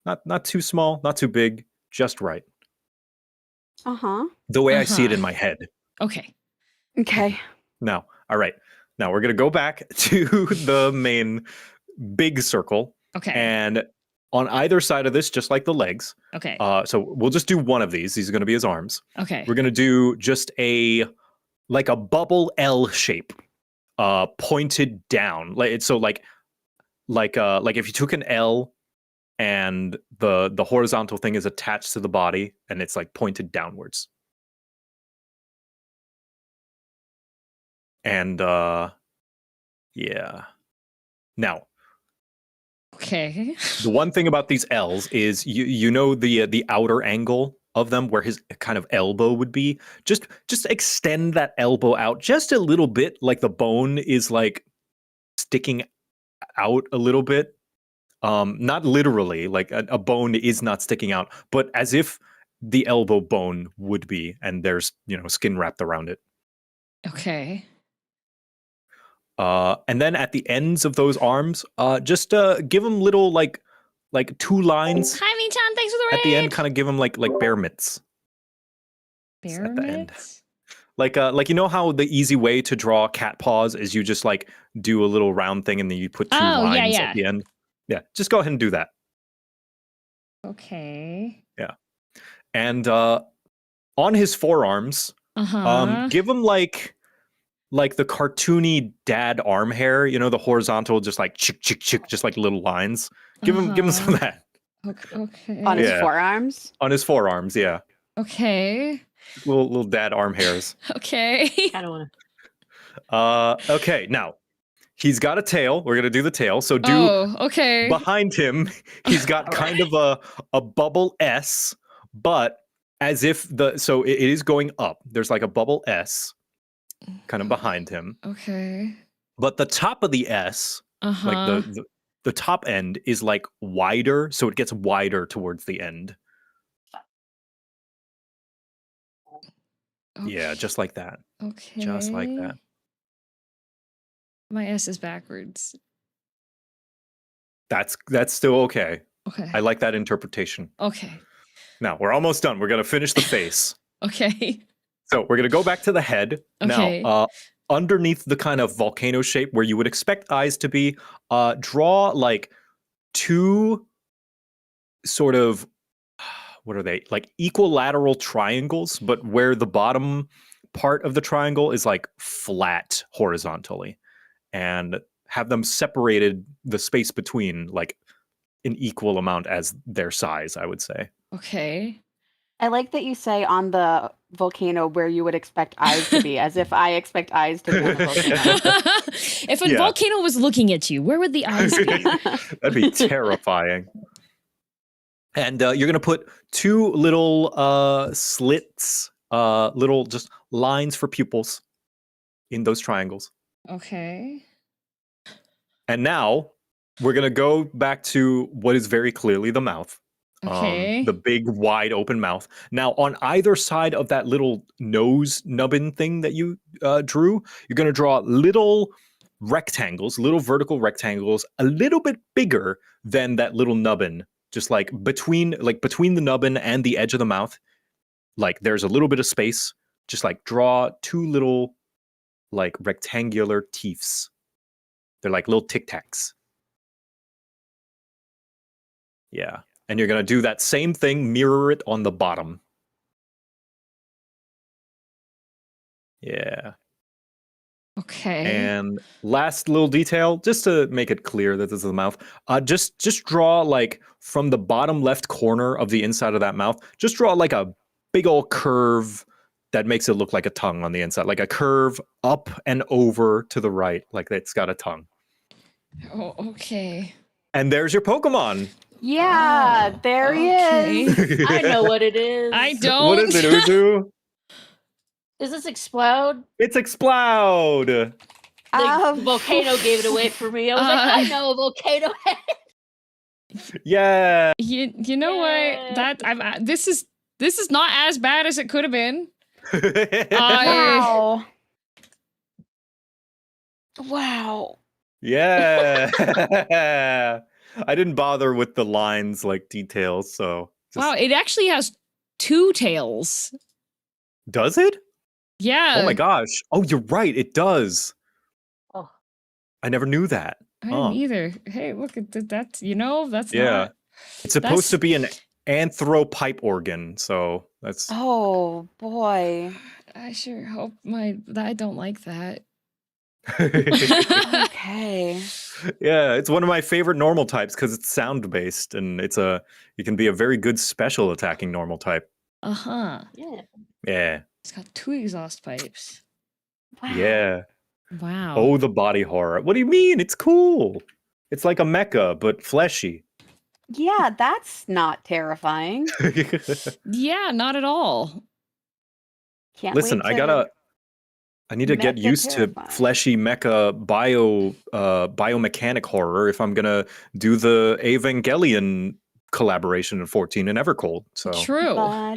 Not too small, not too big, just right. The way I see it in my head. Okay. Okay. Now, all right. Now we're going to go back to the main big circle. Okay. And on either side of this, just like the legs. Okay. So we'll just do one of these. These are going to be his arms. Okay. We're going to do just like a bubble L shape, pointed down. Like if you took an L and the horizontal thing is attached to the body and it's like pointed downwards. And yeah. Now, okay. The one thing about these L's is you know the outer angle of them where his kind of elbow would be. Just extend that elbow out just a little bit, like the bone is like sticking out a little bit. Not literally, like a bone is not sticking out, but as if the elbow bone would be, and there's, skin wrapped around it. Okay. And then at the ends of those arms, just give them little like 2 lines. Hi, Michan, thanks for the raid. At the end, kind of give them like bear mitts. Bear at the mitts? End. Like you know how the easy way to draw cat paws is you just like do a little round thing and then you put 2 lines at the end. Yeah, just go ahead and do that. Okay. Yeah. And on his forearms, give him like the cartoony dad arm hair, the horizontal, just like chick, chick, chick, just like little lines. Give him some of that. Okay. On his forearms? On his forearms, yeah. Okay. Little dad arm hairs. Okay. I don't want to. Okay, now he's got a tail. We're gonna do the tail. So okay. Behind him, he's got kind of a bubble S, but as if so it is going up. There's like a bubble S kind of behind him. Okay. But the top of the S, like the top end is like wider, so it gets wider towards the end. Okay. Yeah, just like that. Okay. Just like that. My S is backwards. That's still okay. Okay. I like that interpretation. Okay. Now, we're almost done. We're going to finish the face. Okay. So we're gonna go back to the head Okay. now. Underneath the kind of volcano shape where you would expect eyes to be, draw like two sort of what are they, like equilateral triangles, but where the bottom part of the triangle is like flat horizontally, and have them separated, the space between like an equal amount as their size, I would say. Okay. I like that you say on the volcano where you would expect eyes to be, as if I expect eyes to be on the volcano. If a Yeah. volcano was looking at you, where would the eyes be? That'd be terrifying. And you're gonna put two little slits, little just lines for pupils in those triangles. Okay. And now we're gonna go back to what is very clearly the mouth. Okay. The big wide open mouth. Now on either side of that little nose nubbin thing that you drew, you're gonna draw little rectangles, little vertical rectangles, a little bit bigger than that little nubbin. Just like between the nubbin and the edge of the mouth, like there's a little bit of space. Just like draw two little like rectangular teeths. They're like little tic tacs. Yeah. And you're gonna do that same thing, mirror it on the bottom. Yeah. Okay. And last little detail, just to make it clear that this is the mouth, just draw like from the bottom left corner of the inside of that mouth, just draw like a big old curve that makes it look like a tongue on the inside, like a curve up and over to the right, like it's got a tongue. Oh, okay. And there's your Pokemon. Yeah, there he is. I know what it is. I don't. What is it, Uzu? Is this Exploud? It's Exploud. The volcano gave it away for me. I was like, I know a volcano head. Yeah. You know Yeah. what? That this is not as bad as it could have been. Wow. Wow. Yeah. I didn't bother with the lines like details, so Wow, it actually has two tails. Does it? Yeah. Oh my gosh. Oh, you're right. It does. Oh. I never knew that. I didn't either. Hey, look at that. That's that's Yeah. not. It's supposed to That's- be an anthropipe organ, so that's Oh boy. I sure hope I don't like that. Okay. Yeah, it's one of my favorite normal types because it's sound based, and it can be a very good special attacking normal type. Uh-huh. Yeah. Yeah. It's got two exhaust pipes. Wow. Yeah. Wow. Oh, the body horror. What do you mean? It's cool. It's like a mecha, but fleshy. Yeah, that's not terrifying. Yeah, not at all. Can't Listen, wait I need to get Mecha used terrifying. to fleshy mecha biomechanic horror if I'm gonna do the Evangelion collaboration in 14 and Evercold. So True. well,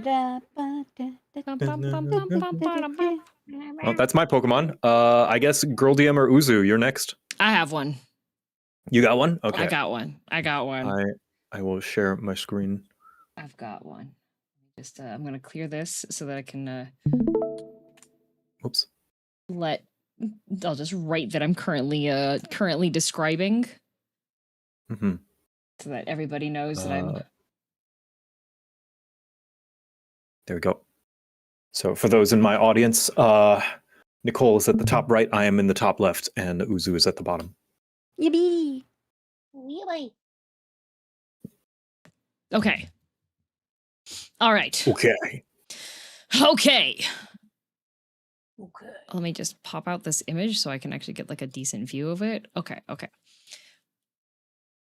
that's my Pokemon. I guess girldm or Uzu, you're next. I have one. You got one? Okay. I got one. I will share my screen. I've got one. Just I'm gonna clear this so that I can Oops. I'll just write that I'm currently describing Mm-hmm. so that everybody knows that I'm There we go. So for those in my audience, Nicole is at the top right, I am in the top left, and Uzu is at the bottom. Yippee. Really? okay. All right. Okay. Okay. Okay. Let me just pop out this image so I can actually get like a decent view of it. Okay.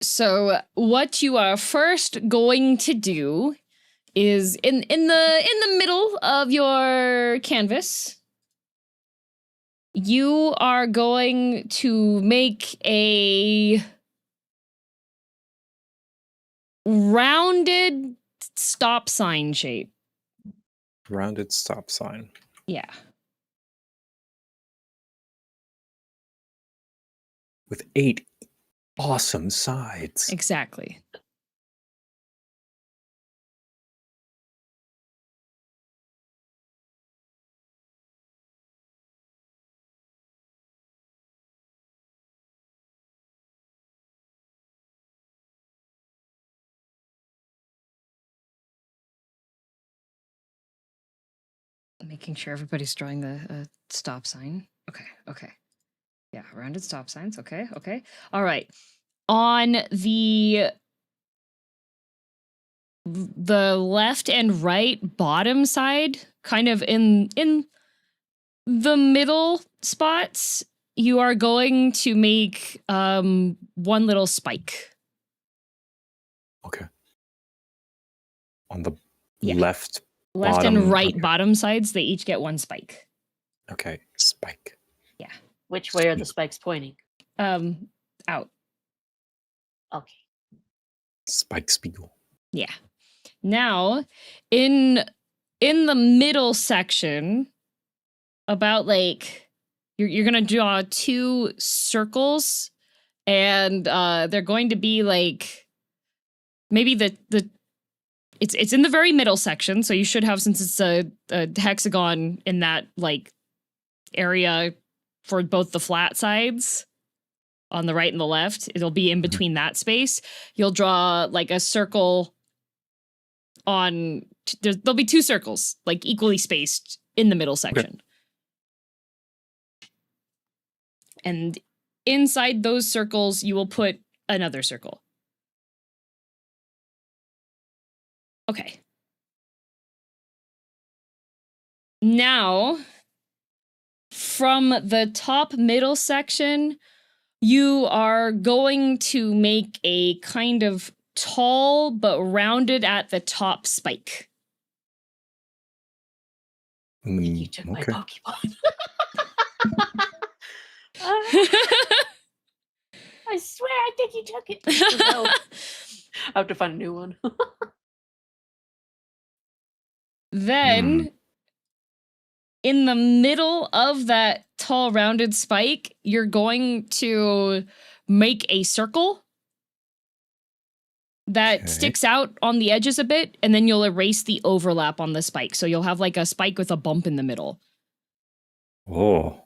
So what you are first going to do is in the middle of your canvas, you are going to make a rounded stop sign shape. Rounded stop sign. Yeah. With 8 awesome sides. Exactly. making sure everybody's drawing the stop sign. Okay. Yeah, rounded stop signs. Okay. All right. On the left and right bottom side, kind of in the middle spots, you are going to make one little spike. Okay. On the Yeah. left and bottom, right okay. bottom sides, they each get one spike. Okay, spike. Yeah. Which way are the spikes pointing? Out. Okay. Spike Spiegel. Yeah. Now, in the middle section, about like you're gonna draw 2 circles, and they're going to be like maybe it's in the very middle section, so you should have, since it's a hexagon in that like area for both the flat sides on the right and the left, it'll be in between that space. You'll draw like a circle on there'll be 2 circles like equally spaced in the middle section. Okay. And inside those circles you will put another circle. Okay. Now, from the top middle section, you are going to make a kind of tall but rounded at the top spike. You took my Okay. Pokemon. I swear, I think you took it. No. I have to find a new one. Then, in the middle of that tall rounded spike, you're going to make a circle that sticks out on the edges a bit, and then you'll erase the overlap on the spike. So you'll have like a spike with a bump in the middle. Oh.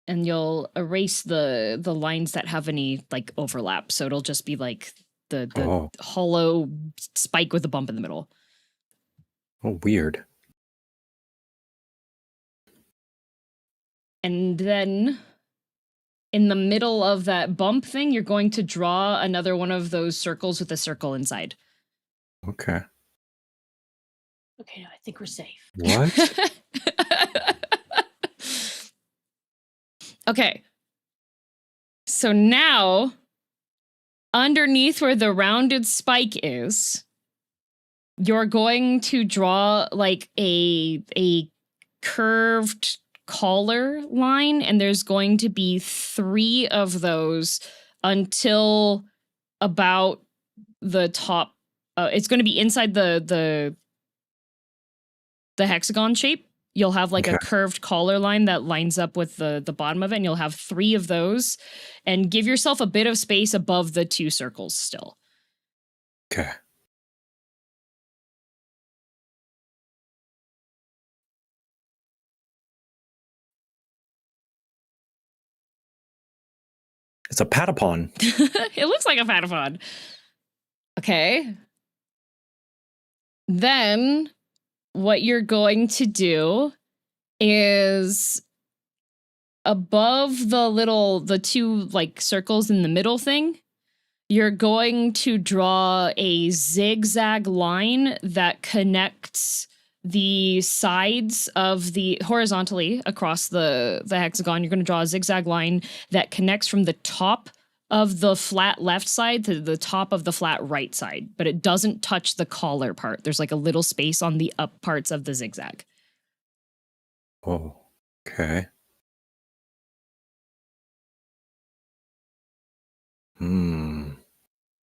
And you'll erase the lines that have any like overlap. So it'll just be like the hollow spike with a bump in the middle. Oh, weird. And then in the middle of that bump thing, you're going to draw another one of those circles with a circle inside. Okay. Okay, I think we're safe. What? Okay. So now, underneath where the rounded spike is, you're going to draw like a curved collar line, and there's going to be 3 of those until about the top. It's going to be inside the hexagon shape. You'll have like a curved collar line that lines up with the bottom of it, and you'll have 3 of those, and give yourself a bit of space above the 2 circles still. Okay. It's a Patapon. It looks like a Patapon. Okay. Then what you're going to do is above the 2 like circles in the middle thing, you're going to draw a zigzag line that connects the sides of the horizontally across the hexagon. You're going to draw a zigzag line that connects from the top of the flat left side to the top of the flat right side, but it doesn't touch the collar part. There's like a little space on the up parts of the zigzag. Oh, okay.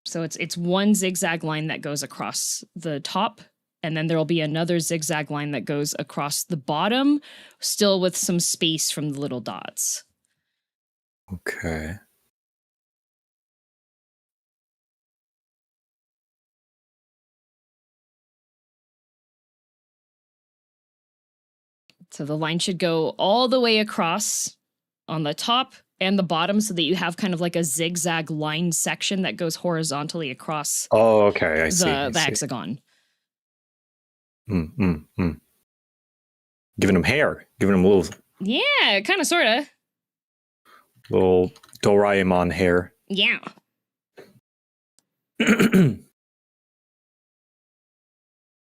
So it's one zigzag line that goes across the top, and then there will be another zigzag line that goes across the bottom, still with some space from the little dots. Okay. So the line should go all the way across on the top, and the bottom so that you have kind of like a zigzag line section that goes horizontally across Oh, okay. I see. the hexagon. Giving him hair. Giving him a little Yeah, kind of, sort of. Doraemon hair. Yeah.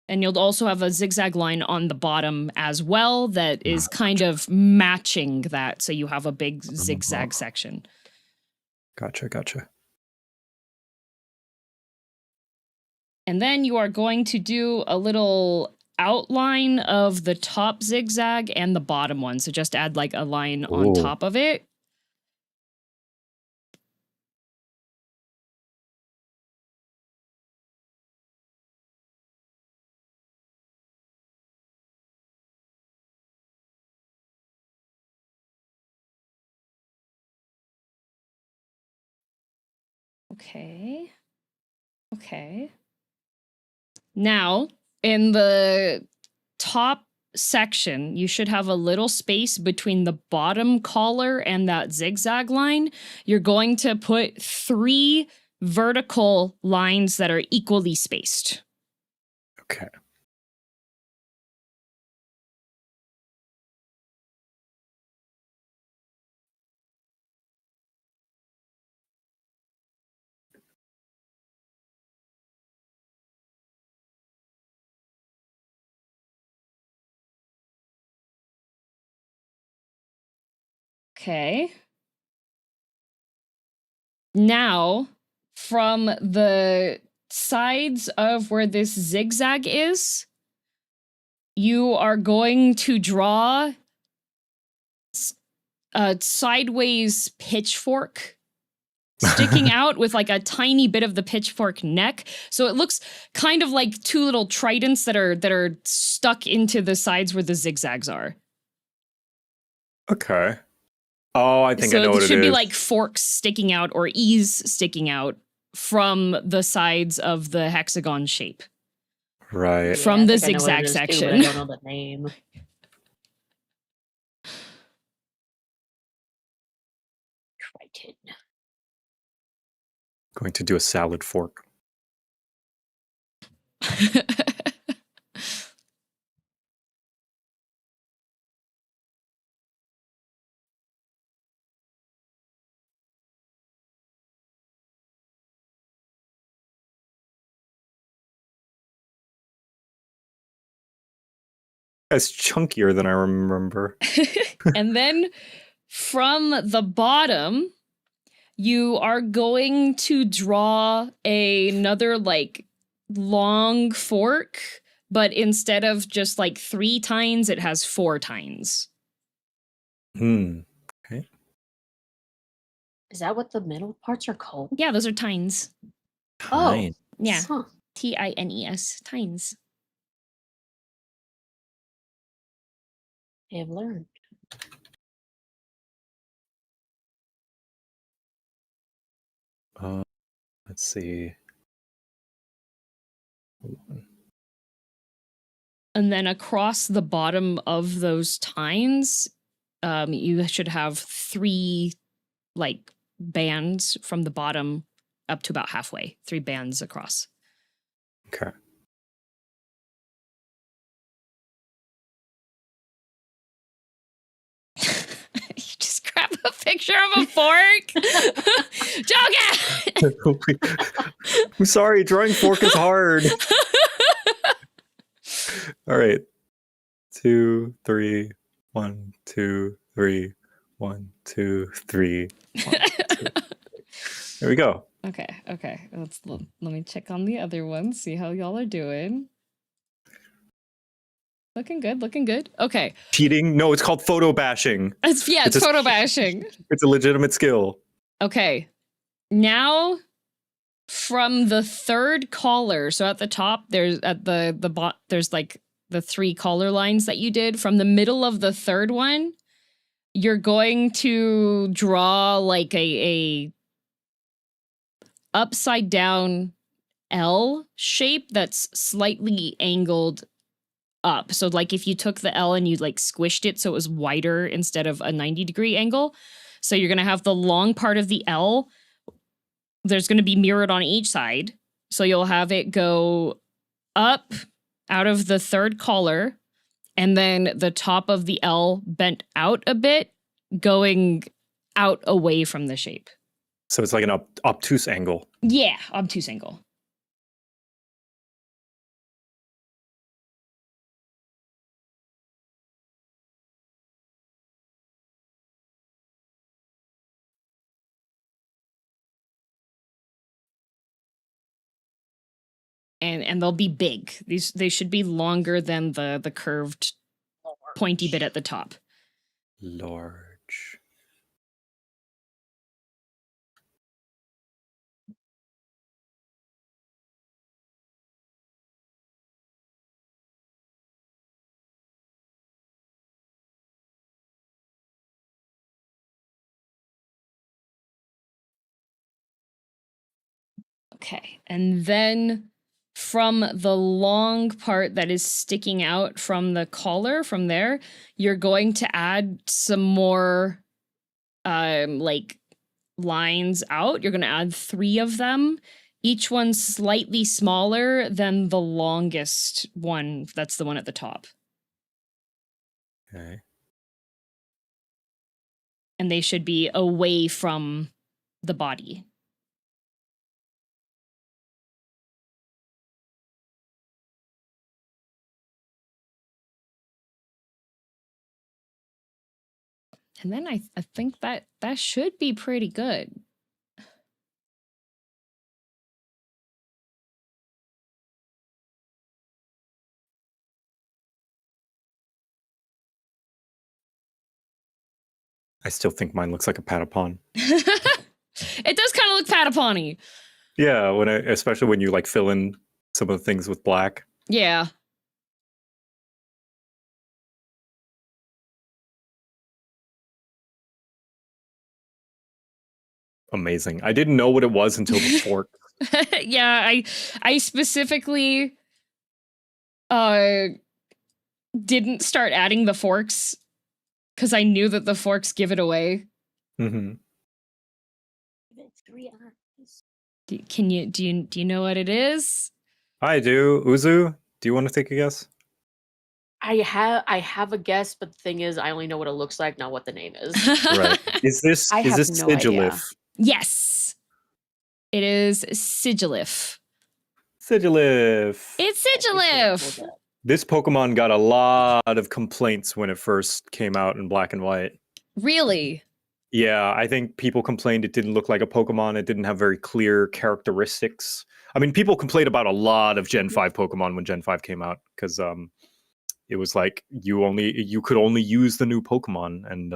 And you'll also have a zigzag line on the bottom as well that is kind of matching that. So you have a big zigzag section. Gotcha. And then you are going to do a little outline of the top zigzag and the bottom one. So just add like a line on top of it. Okay. Now, in the top section, you should have a little space between the bottom collar and that zigzag line. You're going to put 3 vertical lines that are equally spaced. Okay. Okay. Now, from the sides of where this zigzag is, you are going to draw a sideways pitchfork sticking out with like a tiny bit of the pitchfork neck. So it looks kind of like 2 little tridents that are stuck into the sides where the zigzags are. Okay. Oh, I think I know what it is. So it should be like forks sticking out or E's sticking out from the sides of the hexagon shape. Right. From the zigzag section. I don't know the name. Triton. Going to do a salad fork. It's chunkier than I remember. And then from the bottom, you are going to draw another like long fork, but instead of just like 3 tines, it has 4 tines. Okay. Is that what the middle parts are called? Yeah, those are tines. Oh. Yeah. Huh. Tines. Tines. I have learned. Let's see. And then across the bottom of those tines, you should have 3 like bands from the bottom up to about halfway. 3 bands across. Okay. You just grab a picture of a fork. Joke! I'm sorry, drawing fork is hard. All right. 2, 3, 1, 2, 3, 1, 2, 3. 1, 2, 3. There we go. Okay. Let me check on the other one, see how y'all are doing. Looking good. Okay. Cheating? No, it's called photo bashing. It's photo bashing. It's a legitimate skill. Okay. Now from the 3rd collar, so at the top there's at the there's like the 3 collar lines that you did. From the middle of the 3rd one, you're going to draw like a upside down L shape that's slightly angled up. So like if you took the L and you like squished it so it was wider instead of a 90-degree angle. So you're going to have the long part of the L. There's going to be mirrored on each side. So you'll have it go up out of the third collar, and then the top of the L bent out a bit, going out away from the shape. So it's like an obtuse angle. Yeah, obtuse angle. And they'll be big. They should be longer than the curved pointy bit at the top. Large. Okay, and then from the long part that is sticking out from the collar, from there, you're going to add some more like lines out. You're going to add 3 of them, each one slightly smaller than the longest one. That's the one at the top. Okay. And they should be away from the body. And then I think that should be pretty good. I still think mine looks like a Patapon. It does kind of look Patapon-y. Yeah, especially when you like fill in some of the things with black. Yeah. Amazing. I didn't know what it was until the fork. Yeah, I specifically didn't start adding the forks because I knew that the forks give it away. Mm-hmm. Do you know what it is? I do. Uzu, do you want to take a guess? I have a guess, but the thing is, I only know what it looks like, not what the name is. Right. Is this I have no Sigilyph? idea. Yes. It is Sigilyph. Sigilyph. It's Sigilyph. This Pokemon got a lot of complaints when it first came out in black and white. Really? Yeah, I think people complained it didn't look like a Pokemon. It didn't have very clear characteristics. I mean, people complained about a lot of Gen 5 Pokemon when Gen 5 came out because it was like you could only use the new Pokemon, and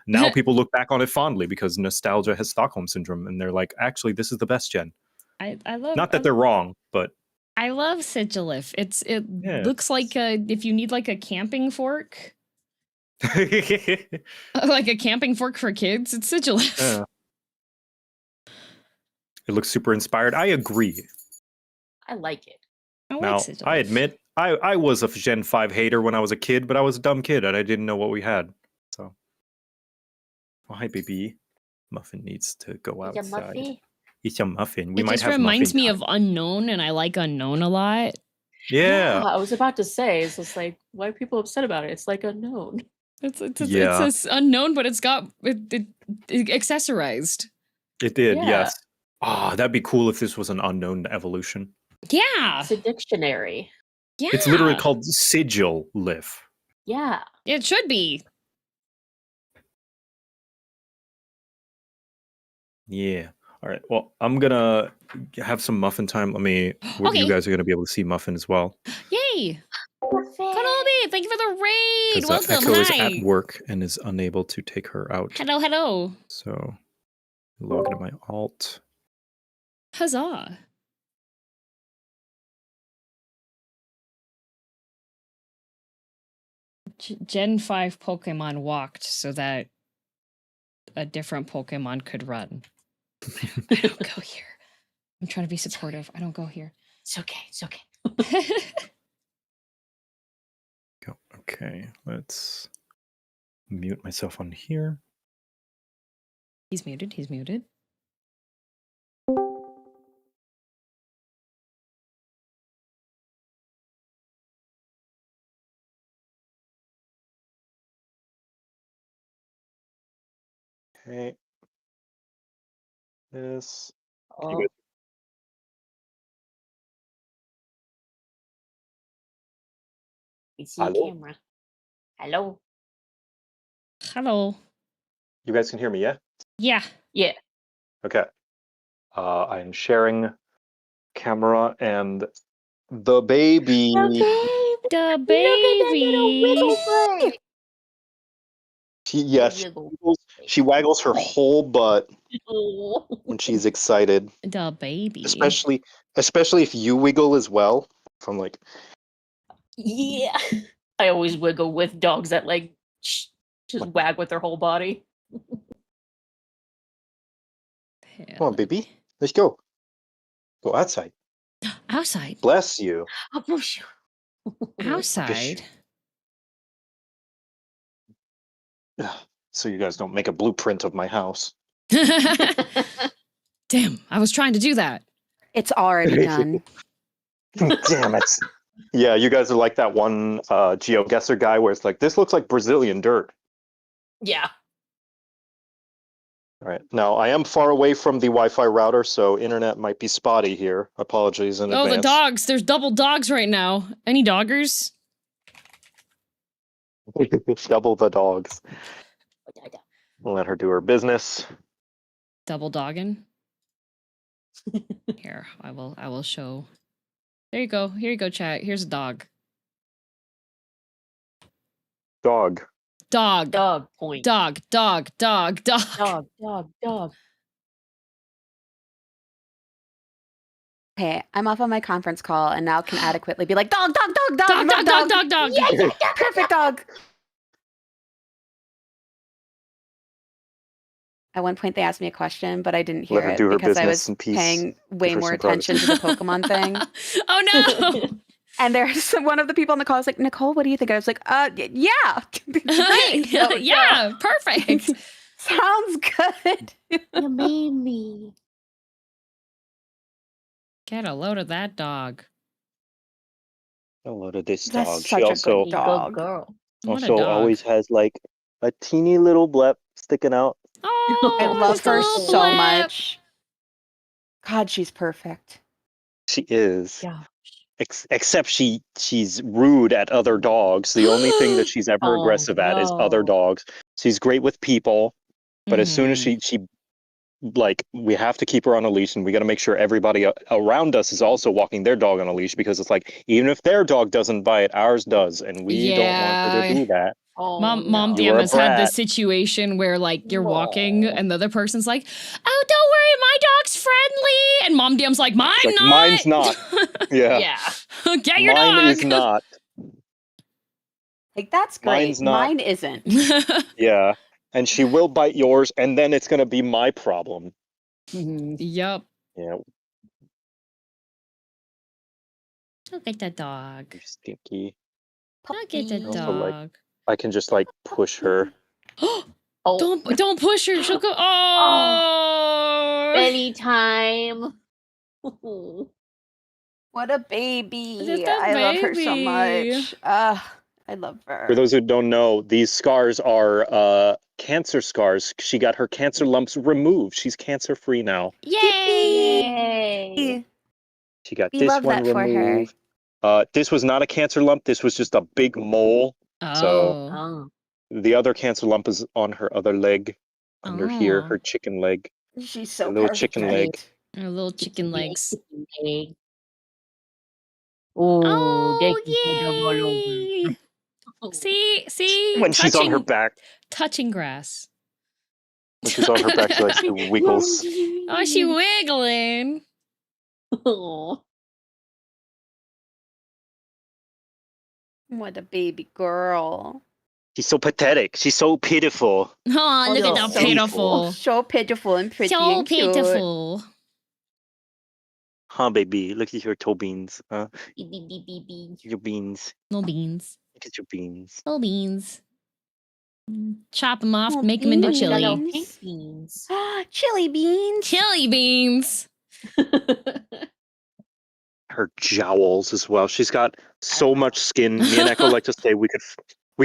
now people look back on it fondly because nostalgia has Stockholm syndrome, and they're like, actually, this is the best gen. I love. Not that they're wrong, but I love Sigilyph. It looks like if you need like a camping fork, like a camping fork for kids, it's Sigilyph. Yeah. It looks super inspired. I agree. I like it. Now, I admit, I was a Gen 5 hater when I was a kid, but I was a dumb kid and I didn't know what we had. So, oh, hi, baby. Muffin needs to go outside. It's a muffin. We might have. It just reminds me of Unknown, and I like Unknown a lot. Yeah. I was about to say, it's just like, why are people upset about it? It's like Unknown. It's Unknown, but it's got it accessorized. It did, yes. Ah, that'd be cool if this was an Unknown evolution. Yeah. It's a dictionary. Yeah. It's literally called Sigilyph. Yeah. It should be. Yeah. All right. Well, I'm gonna have some muffin time. Let me. Okay. You guys are gonna be able to see Muffin as well. Yay! Konobi, thank you for the raid. Welcome. Echo is Hi. at work and is unable to take her out. Hello. So, log into my alt. Huzzah! Gen 5 Pokemon walked so that a different Pokemon could run. I don't go here. I'm trying to be supportive. I don't go here. It's okay. It's okay. Go. Okay, let's mute myself on here. He's muted. He's muted. Okay. This. Oh, we see Hello? camera. Hello. Hello. You guys can hear me, yeah? Yeah. Yeah. Okay. I am sharing camera and the baby. The Look at that little wiggle baby. butt. Yes, Wiggle. she waggles her whole butt Oh. when she's excited. The baby. Especially if you wiggle as well. From like, Yeah. I always wiggle with dogs that like just wag with their whole body. come on, baby, let's go. Go outside. Outside. Bless you. I'll push you. Outside. Ugh, so you guys don't make a blueprint of my house. Damn, I was trying to do that. It's already done. Damn it. Yeah, you guys are like that one GeoGuessr guy where it's like, this looks like Brazilian dirt. Yeah. All right. Now, I am far away from the Wi-Fi router, so internet might be spotty here. Apologies in Oh, advance. the dogs. There's double dogs right now. Any doggers? Double the dogs. Let her do her business. Double dogging. Here, I will show. There you go. Here you go, chat. Here's a dog. Dog. Dog. Dog point. Dog. Dog. Dog. Dog. Dog. Dog. Dog. Okay, I'm off on my conference call and now can adequately be like, dog, dog, dog, dog, Dog. Dog. Dog. Dog. Dog. Yeah. Perfect dog. At one point, they asked me a question, but I didn't hear Let her it do her because I business was in peace. paying way Give her more some privacy. attention to the Pokemon thing. Oh no. And there's one of the people on the call was like, Nicole, what do you think? I was like, yeah. Great. Yeah. Perfect. Sounds good. You made me. Get a load of that dog. A load of this That's dog. such She a also good dog. Good girl. What a also dog. always has like a teeny little blep sticking out. Oh, I love her little so blip. much. God, she's perfect. She is. Yeah. Except she's rude at other dogs. The only thing that she's ever Oh, aggressive at is other no. dogs. She's great with people, but as soon as Mhm. she like, we have to keep her on a leash, and we got to make sure everybody around us is also walking their dog on a leash, because it's like, even if their dog doesn't bite, ours does, and we don't want her to Yeah. do that. Oh, Mom no. You are DM a has had this brat. situation where like you're walking No. and the other person's like, "Oh, don't worry, my dog's friendly," and Mom DM's like, "Mine Like, not." mine's not. Yeah. Yeah. Get your Mine dog. is not. Like, that's great. Mine's not. Mine isn't. Yeah. And she will bite yours, and then it's going to be my problem. Mhm. Yup. Yeah, Look at the dog. you're stinky. Look at the Also, like, dog. I can just, like, push her. Oh, Don't push her. She'll go. Oh. anytime. What a baby. Just a I love her so baby. much. I love her. For those who don't know, these scars are cancer scars. She got her cancer lumps removed. She's cancer-free now. Yay! Yay. She got We this love one that for her. removed. This was not a cancer lump. This was just a big mole. So Oh. Oh. the other cancer lump is on her other leg, under here, Oh. her chicken leg. She's so A little perfect. chicken leg. Her little chicken legs. Oh, they Oh, can put them all over. yay! See? When she's on her back. Touching grass. When she's on her back, she likes to wiggles. Oh, she wiggling. Oh. What a baby girl. She's so pathetic. She's so pitiful. Oh, look at no. that So pitiful. So pitiful and pretty So and cute. pitiful. Huh, baby? Look at your toe beans. Huh? Beep, beep, beep, beep, beep. Your beans. No beans. Look at your beans. No beans. Chop them off, Oh, make them into beans. No, no, chili. pink beans. Chili beans. Chili beans. Her jowls as well. She's got so much skin. Me and Echo like to say we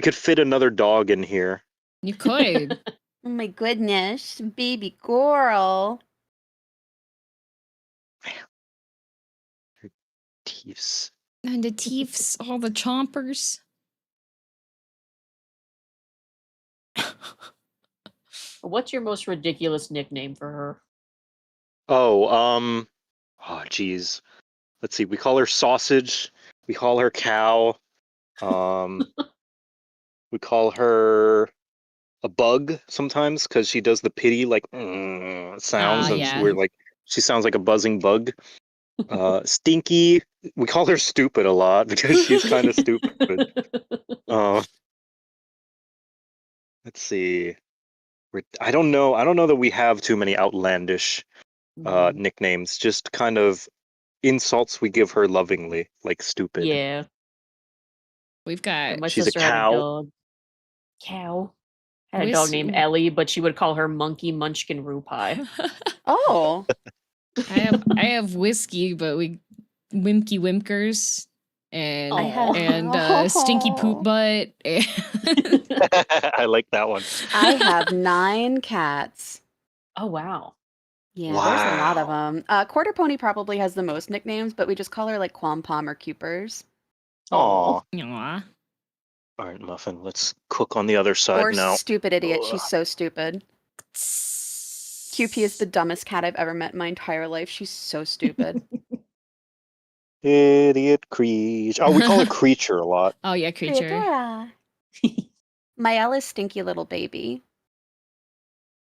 could fit another dog in here. You could. Oh my goodness, baby girl. Teeths. And the teeths, all the chompers. What's your most ridiculous nickname for her? Oh, geez. Let's see. We call her Sausage. We call her Cow. We call her a bug sometimes because she does the pity like sounds, and yeah. we're like she sounds like a buzzing bug. Stinky. We call her Stupid a lot because she's kind of stupid. Let's see. I don't know. I don't know that we have too many outlandish nicknames. Just kind of insults we give her lovingly, like stupid. Yeah. We've got. My She's a sister had cow. a dog. Cow. Had a dog named Ellie, but she would call her Monkey Munchkin Roo Pie. Oh. I have whiskey, but we Wimpky Wimkers and Stinky Poop Butt. I like that one. I have 9 cats. Oh wow. Yeah, there's a lot of them. Quarter Pony probably has the most nicknames, but we just call her like Quam Pom or Cupers. Aw. Aw. All right, Muffin. Let's cook on the other side Or now. Stupid Idiot. She's so stupid. QP is the dumbest cat I've ever met in my entire life. She's so stupid. Idiot creature. Oh, we call her Creature a lot. Oh yeah, creature. Maelle is Stinky Little Baby.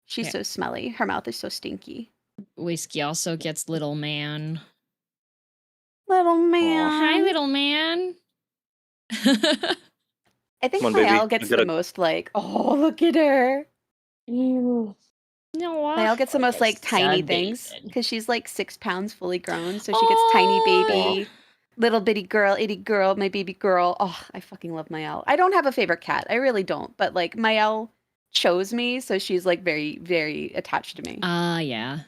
She's Yeah. so smelly. Her mouth is so stinky. Whiskey also gets little man. Little man. Hi, little man. I think Come on, baby. Maelle gets the most like, oh, look at her. Ew. No, Maelle gets the most like tiny Sunbathing. things because she's like 6 pounds fully grown. So she gets tiny baby, little bitty girl, itty girl, my baby girl. Oh, I fucking love Maelle. I don't have a favorite cat. I really don't. But like Maelle chose me. So she's like very, very attached to me. Yeah.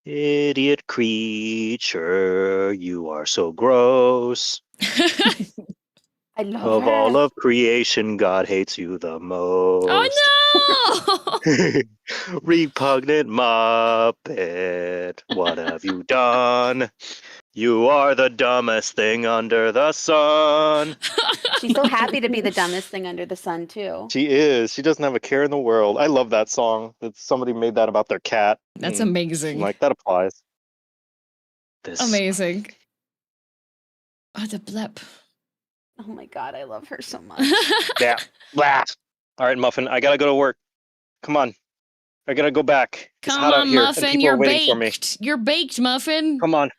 Idiot creature, you are so gross. I love Of her. all of creation, God hates you the most. Oh no! Repugnant Muppet, what have you done? You are the dumbest thing under the sun. She's so happy to be the dumbest thing under the sun, too. She is. She doesn't have a care in the world. I love that song. That somebody made that about their cat. That's I'm amazing. like, that applies. This. Amazing. Oh, the blep. Oh my god, I love her so much. Yeah. Blah. All right, Muffin, I gotta go to work. Come on. I gotta go back. It's Come hot out on, here, and Muffin. people You're are waiting for me. baked. You're baked, Muffin. Come on.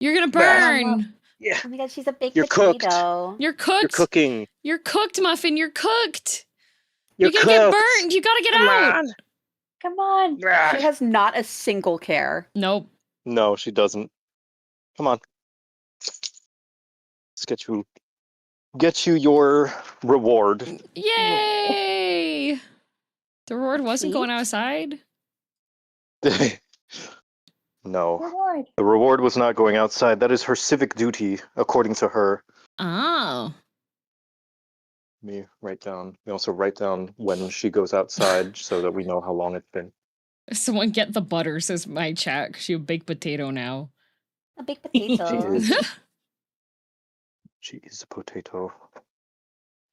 You're gonna Blah. burn. Yeah. Oh my god, she's a baked You're cooked. potato. You're cooked. You're cooking. You're cooked, Muffin. You're cooked. You're gonna get cooked. burned. You gotta get Come out. on. Come on. Blah. She has not a single care. Nope. No, she doesn't. Come on. Let's get you your reward. Yay! The reward wasn't going Sweet. outside? No. Reward. The reward was not going outside. That is her civic duty, according to her. Oh. We also write down when she goes outside so that we know how long it's been. Someone get the butter, says my chat. She a baked potato now. A baked potato. She is a potato.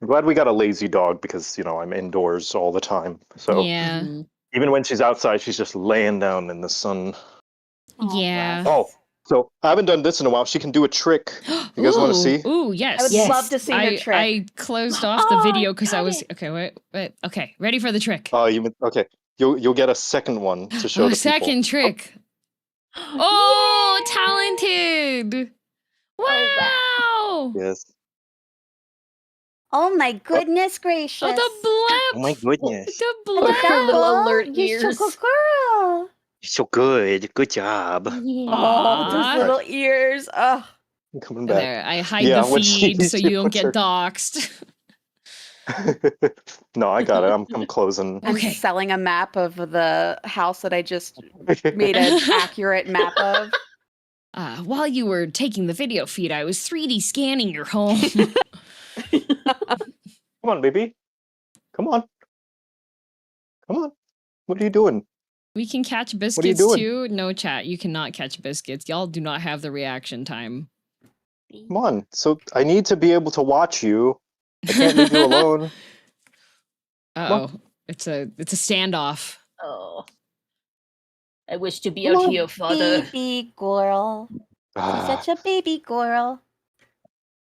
I'm glad we got a lazy dog because, I'm indoors all the time. So Yeah. Mhm. even when she's outside, she's just laying down in the sun. Yeah. Oh, so I haven't done this in a while. She can do a trick. You guys want to see? Ooh, yes. I would Yes. love to see her trick. I closed off the video because I got was it. okay. Wait. Okay, ready for the trick. Oh, okay. You'll get a second one to show the second people. trick. Oh, talented! Wow! Yes. Oh my goodness gracious. Oh, the blep! Oh my goodness. The Look at her blep! little alert You're ears. so good girl. So good. Good job. Yeah. Oh, those Aw. little ears. Oh. I'm coming back. There, I hide Yeah, the when she- feed so she you don't puts get her- doxxed. No, I got it. I'm closing. I'm Okay. selling a map of the house that I just made an accurate map of. While you were taking the video feed, I was 3D scanning your home. Come on, baby. Come on. Come on. What are you doing? We can catch you biscuits doing? too. No chat, you cannot catch biscuits. Y'all do not have the reaction time. Come on. So I need to be able to watch you. I can't leave you alone. Uh-oh. It's a standoff. Oh. I wish to be Come out on. here, father. Baby girl. She's Ah. such a baby girl.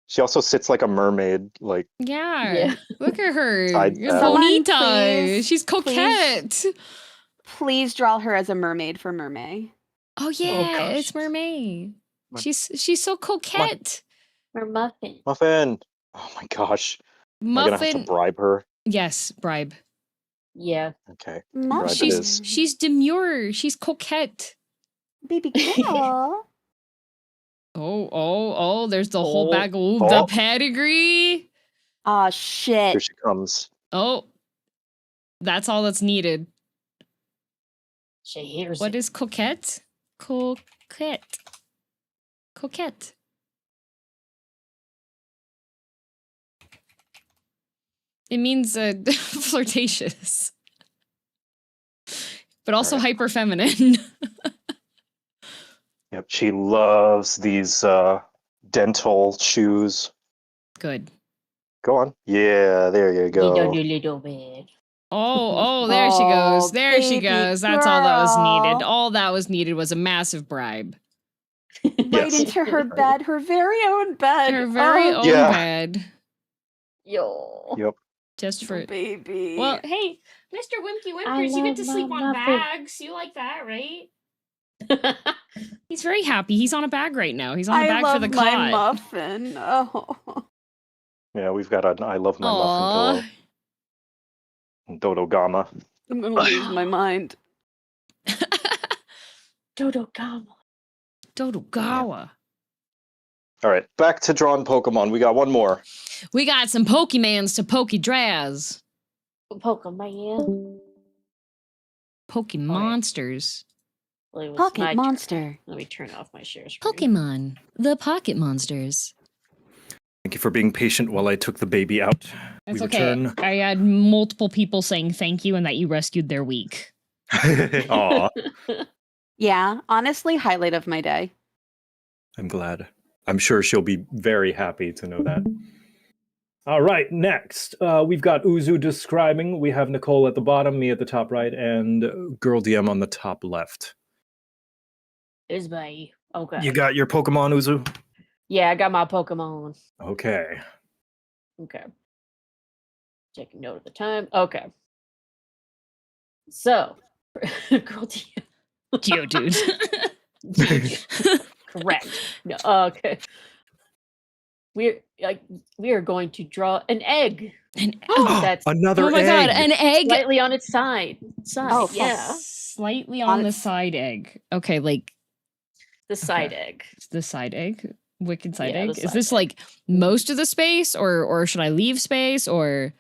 She also sits like a mermaid. Like, Yeah. Look at her. Side Your tab. Someone bonita. please- She's coquette. Please draw her as a mermaid for Mermaid. Oh yeah, gosh. it's mermaid. Come on. She's so coquette. Or muffin. Muffin. Oh my gosh. Am I gonna have to Muffin. bribe her? Yes, bribe. Yeah. Okay. Muffin. Bribe it is. She's demure. She's coquette. Baby girl. Oh, there's the whole Oh. bag of Oh. the pedigree. Aw, Here shit. she comes. Oh. That's all that's needed. She hears What it. is coquette? Coquette. Coquette. It means flirtatious. But also Alright. hyper feminine. Yep. She loves these dental shoes. Good. Go on. Yeah, there you go. Little bit. Oh, there she goes. Oh, There she baby goes. That's all that was needed. girl. All that was needed was a massive bribe. Right Yes. into her bed, her very own bed. Her very Oh, own Yeah. bed. Yo. Yep. Just for baby. well, hey, Mr. Wimpy I Whimpers, you get to love sleep my on muffin. bags. You like that, right? He's very happy. He's on a bag right now. He's on a I bag love for the my cot. muffin. Oh. Yeah, we've got an I love my Aw. muffin pillow. Dodo Gama. I'm gonna lose my mind. Dodo Gama. Dodogawa. All right, back to drawn Pokemon. We got one more. We got some Pokemans to Pokedraz. Pokemon. Pokemonsters. Well, it was Pocket my turn. monster. Let me turn off my share screen. Pokemon. The Pocket Monsters. Thank you for being patient while I took the baby out. That's we okay. return. I had multiple people saying thank you and that you rescued their week. Aw, Yeah, honestly, highlight of my day. I'm glad. I'm sure she'll be very happy to know that. All right, next, we've got Uzu describing. We have Nicole at the bottom, me at the top right, and Girl DM on the top left. Is my okay. You got your Pokemon, Uzu? Yeah, I got my Pokemon. Okay. Okay. Taking note of the time. Okay. So, girl, Geodude. correct. No, okay. We are going to draw an egg. That's Another oh my god, egg. an egg! slightly on its side. Oh, fuck. yeah, Slightly On on the its- side egg. Okay, like the side Okay. egg. the side egg? Wicked side Yeah, egg? the Is side this egg. like most of the space or should I leave space or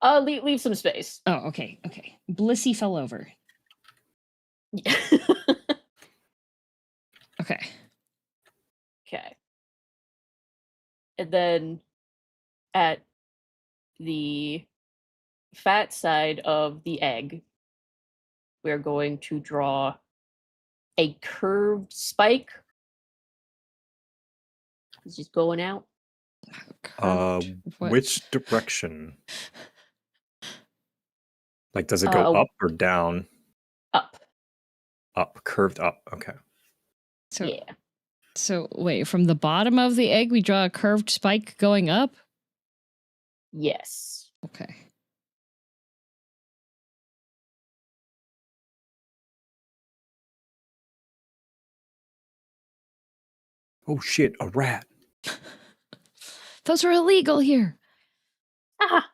Leave some space. oh okay. Blissey fell over. Okay. Okay. And then at the fat side of the egg, we're going to draw a curved spike. It's just going out. Curved what? Which direction? Like, does it go up or down? Up. Up, curved up. Okay. So Yeah. so wait, from the bottom of the egg we draw a curved spike going up? Yes. Okay. Oh shit, a rat. Those are illegal here. Ah.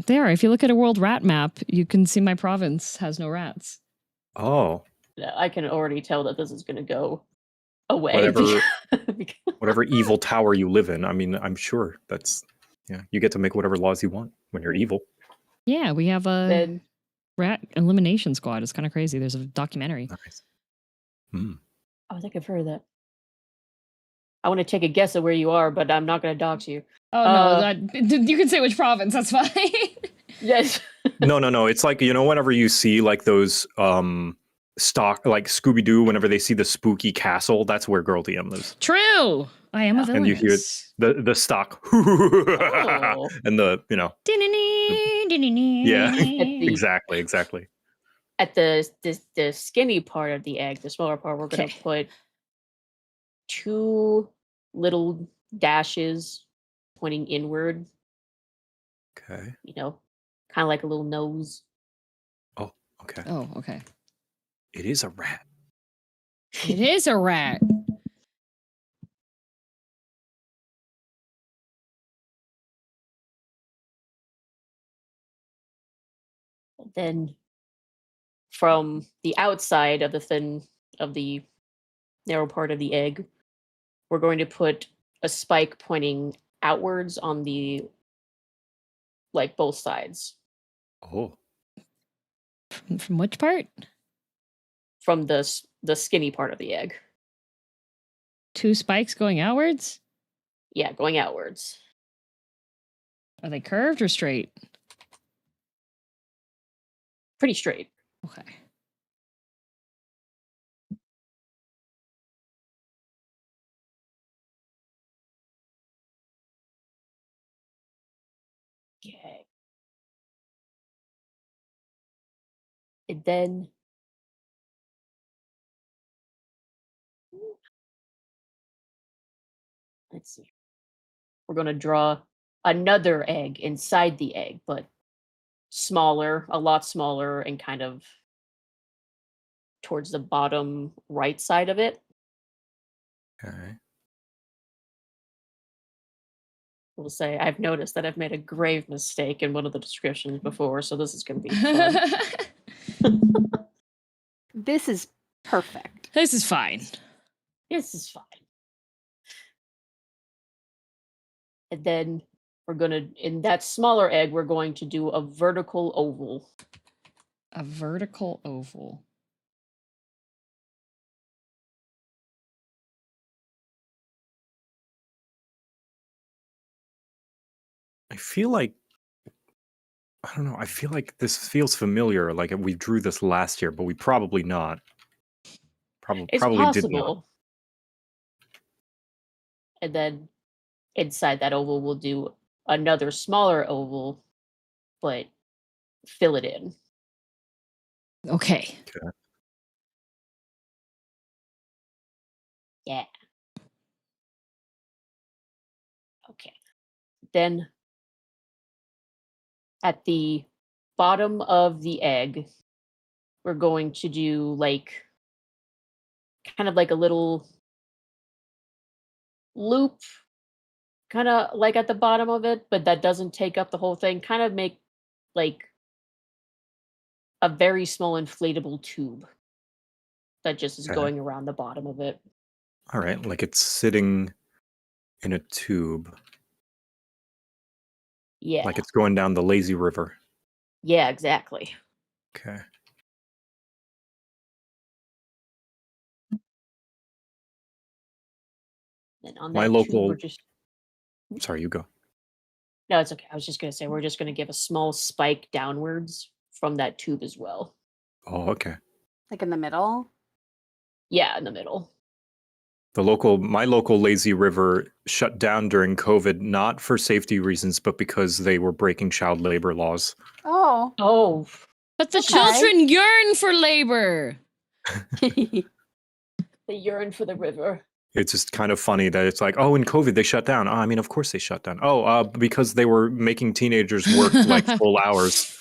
There, if you look at a world rat map, you can see my province has no rats. Oh. I can already tell that this is going to go away. Whatever evil tower you live in. I mean, I'm sure that's you get to make whatever laws you want when you're evil. Yeah, we have a Then rat elimination squad. It's kind of crazy. There's a documentary. Nice. Hmm. I think I've heard of that. I want to take a guess at where you are, but I'm not going to dox you. Oh no, you can say which province. That's fine. Yes. No. It's like, whenever you see like those stock, like Scooby-Doo, whenever they see the spooky castle, that's where girldm lives. True. I am a villain. And you hear the stock. Oh. And the, yeah, exactly. At the skinny part of the egg, the smaller part, we're going to put 2 little dashes pointing inward. Okay. Kind of like a little nose. Oh, okay. Oh, okay. It is a rat. It is a rat. Then from the outside of the narrow part of the egg, we're going to put a spike pointing outwards on the both sides. Oh. From which part? From the skinny part of the egg. 2 spikes going outwards? Yeah, going outwards. Are they curved or straight? Pretty straight. Okay. Okay. And then let's see. We're going to draw another egg inside the egg, but smaller, a lot smaller, and kind of towards the bottom right side of it. Okay. We'll say I've noticed that I've made a grave mistake in one of the descriptions before, so this is going to be fun. This is perfect. This is fine. This is fine. And then we're going to, in that smaller egg, we're going to do a vertical oval. A vertical oval. I feel like this feels familiar. Like we drew this last year, but we probably not. It's probably possible. did not. And then inside that oval, we'll do another smaller oval, but fill it in. Okay. Yeah. Okay. Then at the bottom of the egg, we're going to do kind of like a little loop, kind of like at the bottom of it, but that doesn't take up the whole thing. Kind of make like a very small inflatable tube that just is going around the bottom of it. All right, like it's sitting in a tube. Yeah. Like it's going down the lazy river. Yeah, exactly. Okay. And on My that local. tube, we're just... Sorry, you go. No, it's okay. I was just going to say, we're just going to give a small spike downwards from that tube as well. Oh, okay. Like in the middle? Yeah, in the middle. My local lazy river shut down during COVID, not for safety reasons, but because they were breaking child labor laws. Oh. Oh. But the children yearn for labor. They yearn for the river. It's just kind of funny that it's like, oh, in COVID, they shut down. Oh, I mean, of course they shut down. Oh, because they were making teenagers work like full hours.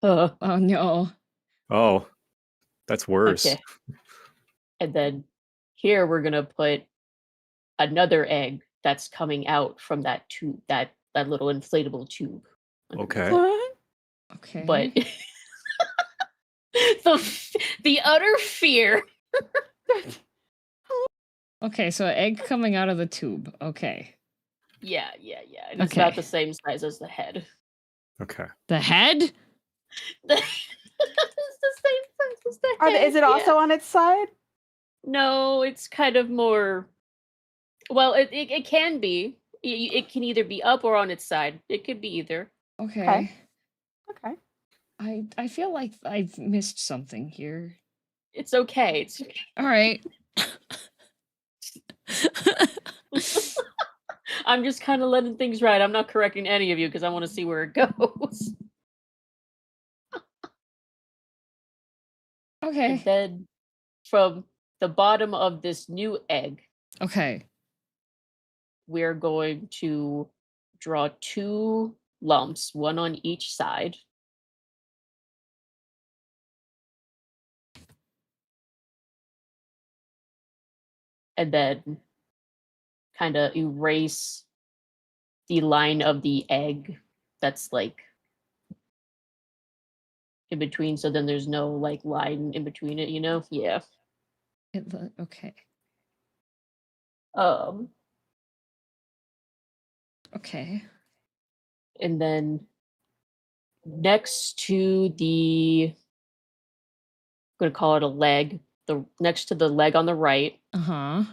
Oh, no. Oh, that's worse. Okay. And then here we're going to put another egg that's coming out from that tube, that little inflatable tube. Okay. What? Okay. But the utter fear. Okay, so egg coming out of the tube. Okay. Yeah. And it's about Okay. the same size as the head. Okay. The head? It's the same size as the head. Is it also on its side? No, it's kind of more. Well, it can be. It can either be up or on its side. It could be either. Okay. Okay. I feel like I've missed something here. It's okay. It's okay. All right. I'm just kind of letting things ride. I'm not correcting any of you because I want to see where it goes. Okay. And then from the bottom of this new egg, Okay. we're going to draw 2 lumps, one on each side. And then kind of erase the line of the egg that's like in between, so then there's no like line in between it, Yeah. Okay. Okay. And then next to the, I'm gonna call it a leg, next to the leg on the right, Uh-huh.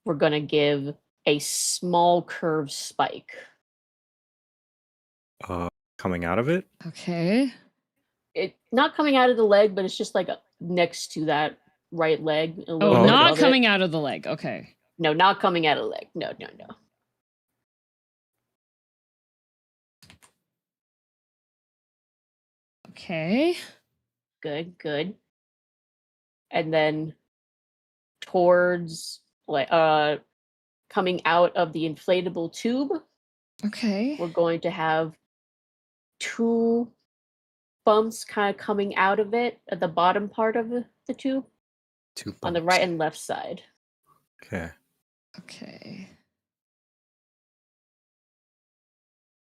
we're gonna give a small curved spike. Coming out of it? Okay. It not coming out of the leg, but it's just like next to that right leg. A little Oh, bit not above coming it. out of the leg. Okay. No, not coming out of the leg. No. Okay. Good. And then towards like coming out of the inflatable tube, Okay. we're going to have 2 bumps kind of coming out of it at the bottom part of the tube 2 on the bumps. right and left side. Okay. Okay.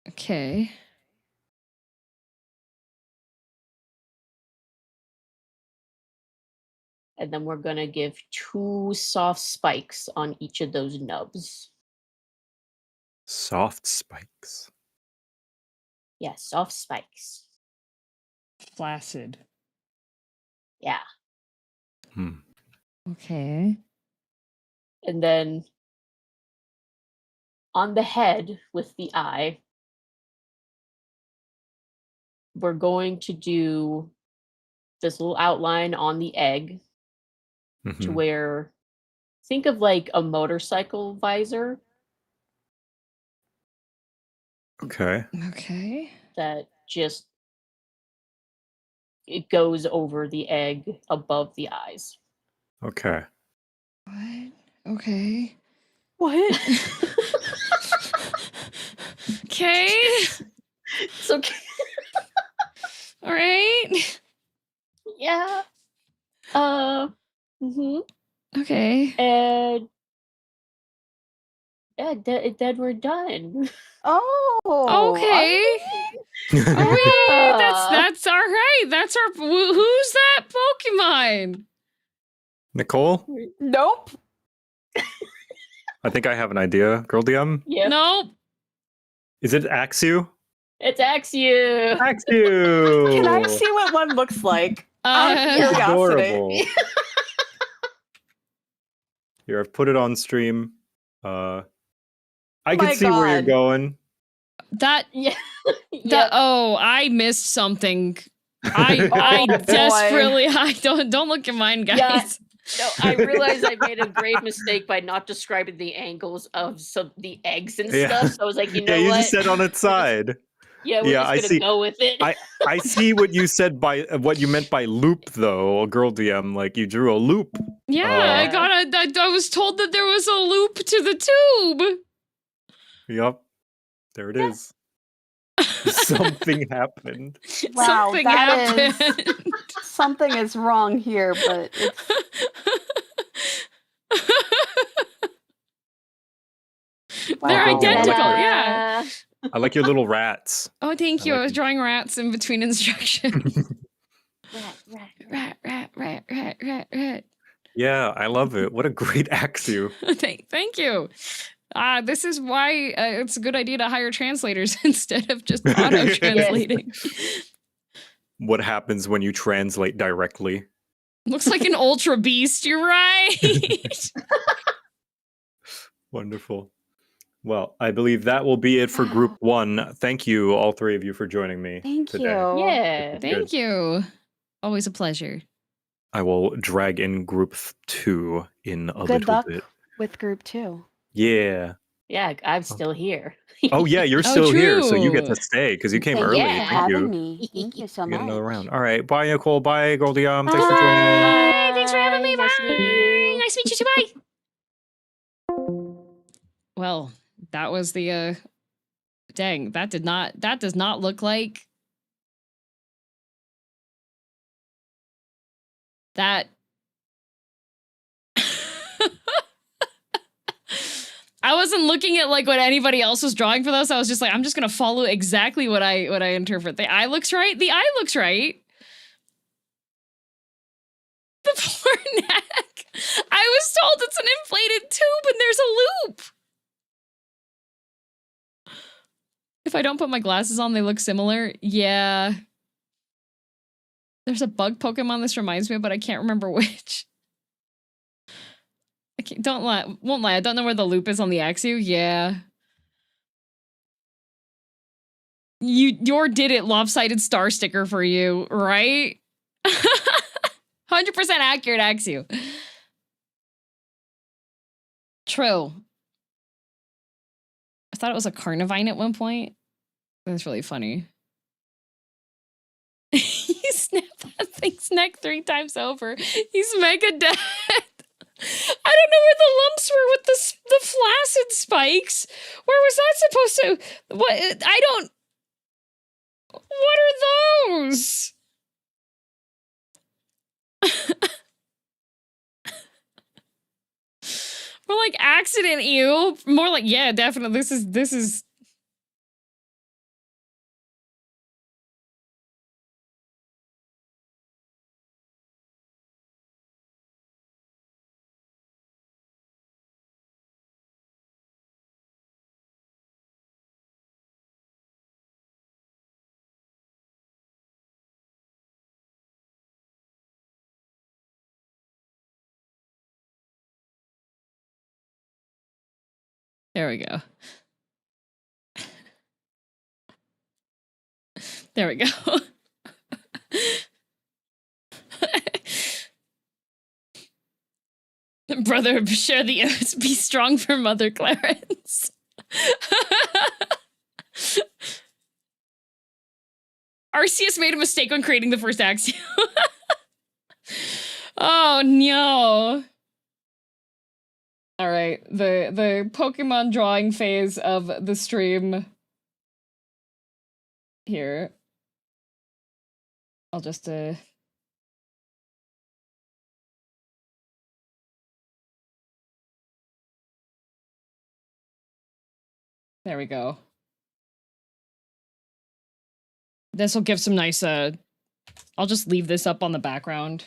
Okay. And then we're going to give 2 soft spikes on each of those nubs. Soft spikes. Yeah, soft spikes. Flaccid. Yeah. Okay. And then on the head with the eye, we're going to do this little outline on the egg to Mhm. where, think of like a motorcycle visor Okay. Okay. that just it goes over the egg above the eyes. Okay. What? Okay. What? Okay. It's okay. All right. Yeah. Okay. And yeah, then we're done. Oh. Okay. Are we? That's all right. That's our. Who's that Pokemon? Nicole, Nope. I think I have an idea. Girldm, Yeah. Nope. is it Axew? It's Axew. Axew! Can I see what one looks like? Out of Uh, It's curiosity. adorable. Here, I've put it on stream. I can my see where you're God. going. that. Yeah. That. Oh, I missed something. I Oh, boy. desperately. I don't look at mine, guys. Yeah. No, I realized I made a grave mistake by not describing the angles of the eggs and Yeah. stuff. So I was like, you know Yeah, you what? just said on its side. We're Yeah, just I gonna see. go with it. I see what you said by what you meant by loop, though. Girldm, like you drew a loop. Yeah, I was told that there was a loop to the tube. Yup, there it is. Something happened. Wow, Something that is- happened. Something is wrong here, but it's They're Wow. identical, Ta-da! yeah. I like your little rats. Oh, thank I you. like I was them. drawing rats in between instructions. Rat, rat, rat, rat, rat, rat, rat, rat. Yeah, I love it. What a great Axew. Thank you. This is why it's a good idea to hire translators instead of just auto translating. What happens when you translate directly? Looks like an ultra beast. You're right. Wonderful. Well, I believe that will be it for group 1. Thank you, all 3 of you, for joining me Thank today. you. Yeah. Thank you. Always a pleasure. I will drag in group 2 in a Good little luck bit. with group 2. Yeah. Yeah, I'm still here. Oh yeah, you're Oh, still here, so you get true. to stay because you came Thank early. you Yeah. for Thank you. having me. Thank you so You get another much. round. All right. Bye, Nicole. Bye, girldm. Thanks for joining. Bye. Thanks for having me. Nice to meet you. Nice to meet you too. Bye. Well, that was the dang, that does not look like that. I wasn't looking at like what anybody else was drawing for those. I was just like, I'm just gonna follow exactly what I interpret. The eye looks right. The eye looks right. The poor neck. I was told it's an inflated tube and there's a loop. If I don't put my glasses on, they look similar. Yeah. There's a bug Pokemon this reminds me of, but I can't remember which. I can't, won't lie, I don't know where the loop is on the Axew. Yeah. Your did it lopsided star sticker for you, right? 100% accurate Axew. True. I thought it was a Carnivine at one point. That's really funny. He snapped that thing's neck 3 times over. He's mega dead. I don't know where the lumps were with the flaccid spikes. Where was that supposed to? What? I don't. What are those? More like accident ew. More like, yeah, definitely. This is. There we go. There we go. Brother, share the oats. Be strong for Mother Clarence. Arceus made a mistake when creating the first Axiom. Oh no. All right, the Pokemon drawing phase of the stream here. I'll just there we go. This will give some nice I'll just leave this up on the background.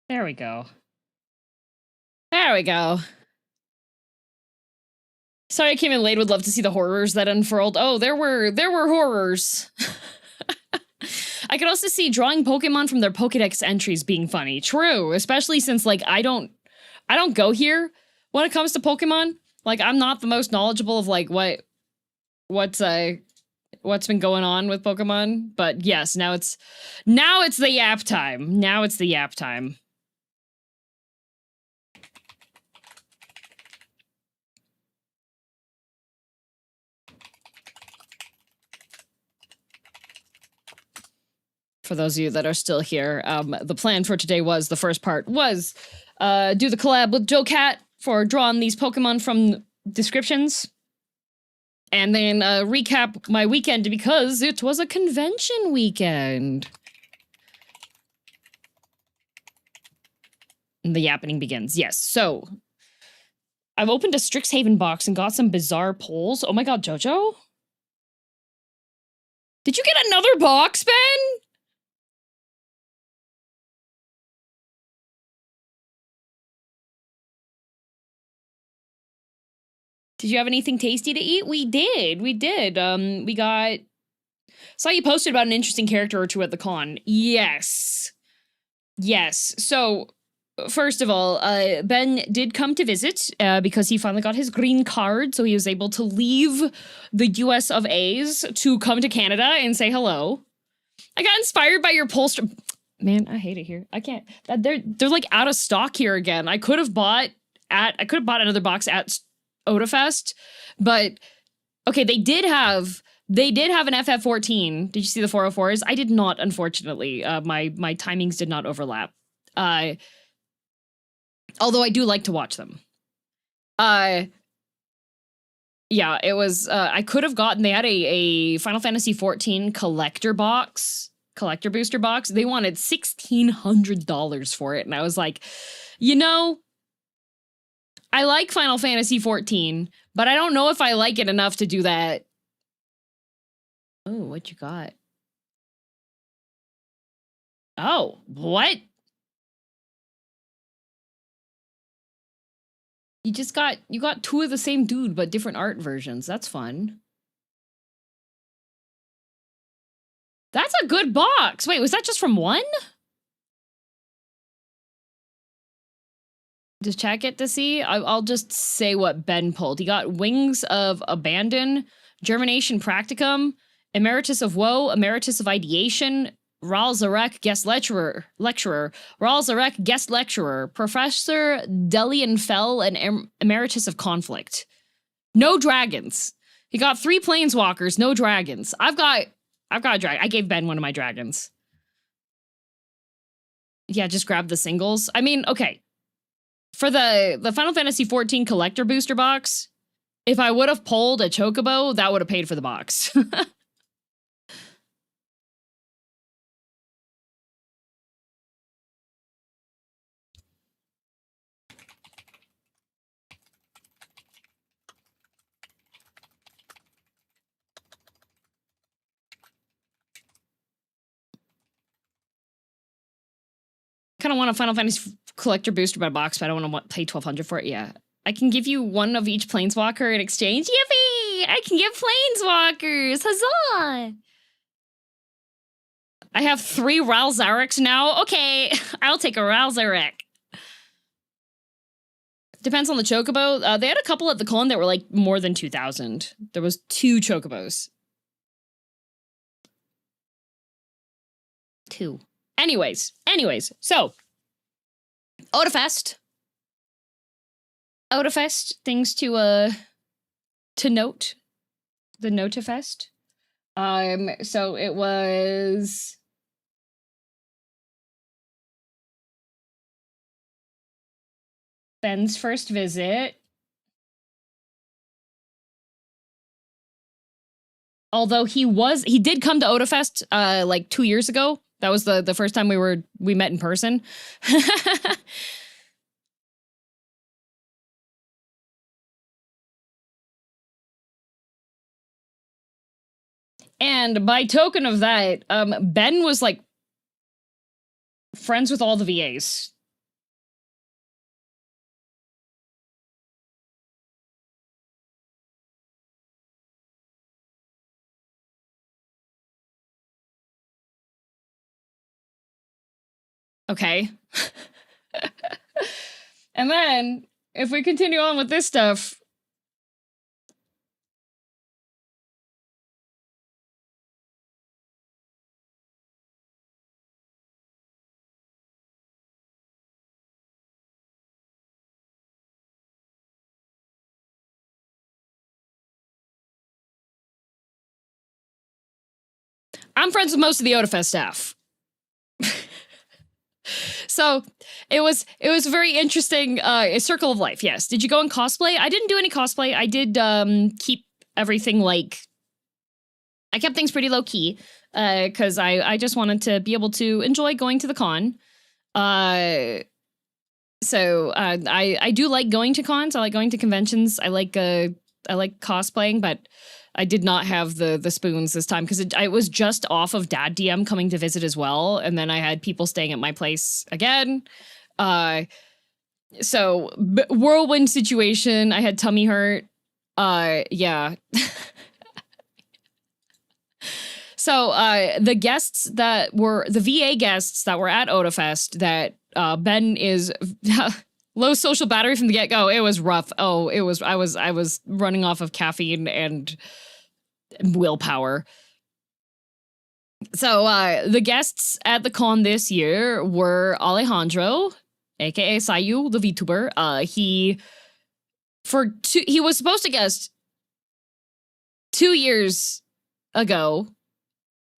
There we go. There we go. Sorry I came in late. Would love to see the horrors that unfurled. Oh, there were horrors. I could also see drawing Pokemon from their Pokedex entries being funny. True, especially since like I don't go here when it comes to Pokemon. Like I'm not the most knowledgeable of like what's been going on with Pokemon. But yes, now it's the yap time. Now it's the yap time. for those of you that are still here, the plan for today was, the first part was do the collab with Joe Cat for drawing these Pokemon from descriptions. And then recap my weekend because it was a convention weekend. And the yapping begins. Yes, so I've opened a Strixhaven box and got some bizarre polls. Oh my god, Jojo? Did you get another box, Ben? Did you have anything tasty to eat? We did. We got... Saw you posted about an interesting character or two at the con. Yes. Yes. So, first of all, Ben did come to visit because he finally got his green card, so he was able to leave the US of A's to come to Canada and say hello. I got inspired by your poster. Man, I hate it here. I can't. They're like out of stock here again. I could have bought another box at Otafest, but okay, they did have an FF14. Did you see the 404s? I did not, unfortunately. My timings did not overlap. Although I do like to watch them. Yeah, it was, I could have gotten, they had a Final Fantasy XIV collector booster box. They wanted $1,600 for it. And I was like, you know, I like Final Fantasy XIV, but I don't know if I like it enough to do that. Oh, what you got? Oh, what? You got two of the same dude, but different art versions. That's fun. That's a good box. Wait, was that just from one? Does chat get to see? I'll just say what Ben pulled. He got Wings of Abandon, Germination Practicum, Emeritus of Woe, Emeritus of Ideation, Ral Zarek, Guest Lecturer, Ral Zarek, Guest Lecturer, Professor Delian Fell, and Emeritus of Conflict. No dragons. He got 3 planeswalkers, no dragons. I've got a dragon. I gave Ben one of my dragons. Yeah, just grab the singles. I mean, okay. For the Final Fantasy XIV collector booster box, if I would have pulled a Chocobo, that would have paid for the box. Kind of want a Final Fantasy collector booster by box, but I don't want to pay $1,200 for it. Yeah, I can give you one of each planeswalker in exchange. Yippee! I can get planeswalkers. Huzzah! I have 3 Ral Zareks now. Okay, I'll take a Ral Zarek. Depends on the Chocobo. They had a couple at the con that were like more than 2,000. There was 2 Chocobos. 2. Anyways, so Otafest, things to note, the Notafest. So it was Ben's first visit. Although he did come to Otafest like 2 years ago. That was the first time we met in person. And by token of that, Ben was like friends with all the VAs. Okay. And then, if we continue on with this stuff... I'm friends with most of the Otafest staff. So it was very interesting. A circle of life. Yes. Did you go in cosplay? I didn't do any cosplay. I did keep everything like. I kept things pretty low key because I just wanted to be able to enjoy going to the con. So I do like going to cons. I like going to conventions. I like cosplaying, but I did not have the spoons this time because I was just off of Dad DM coming to visit as well, and then I had people staying at my place again. So whirlwind situation. I had tummy hurt. Yeah. So the guests that were the VA guests that were at Otafest that Ben is low social battery from the get-go. It was rough. Oh, it was I was running off of caffeine and willpower. So the guests at the con this year were Alejandro, aka Sayu, the VTuber. He was supposed to guest 2 years ago.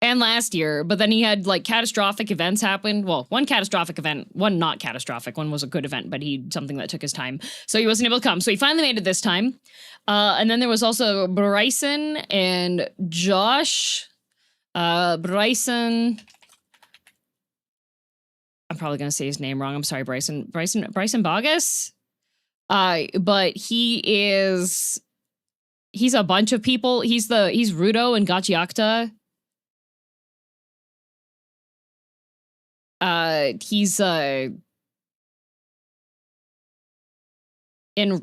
And last year, but then he had like catastrophic events happen. Well, one catastrophic event, one not catastrophic. One was a good event, but something that took his time. So he wasn't able to come. So he finally made it this time. And then there was also Bryson and Josh. Bryson. I'm probably going to say his name wrong. I'm sorry, Bryson Bogus. But he's a bunch of people. He's Rudo and Gachiakta. He's in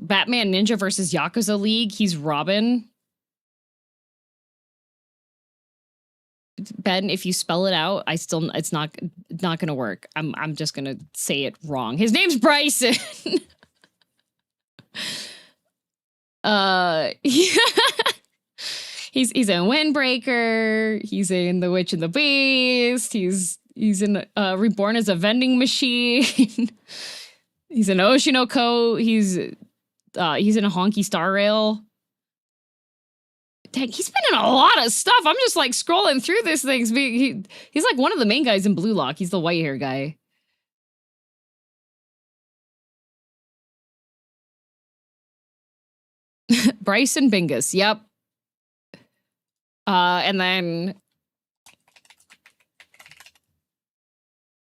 Batman Ninja versus Yakuza League. He's Robin. Ben, if you spell it out, it's not gonna work. I'm just gonna say it wrong. His name's Bryson. He's in Windbreaker. He's in The Witch and the Beast. He's in Reborn as a Vending Machine. He's in Oshinoko. He's in a Honky Star Rail. Dang, he's been in a lot of stuff. I'm just like scrolling through this thing. He's like one of the main guys in Blue Lock. He's the white hair guy. Bryson Bingus. Yep. And then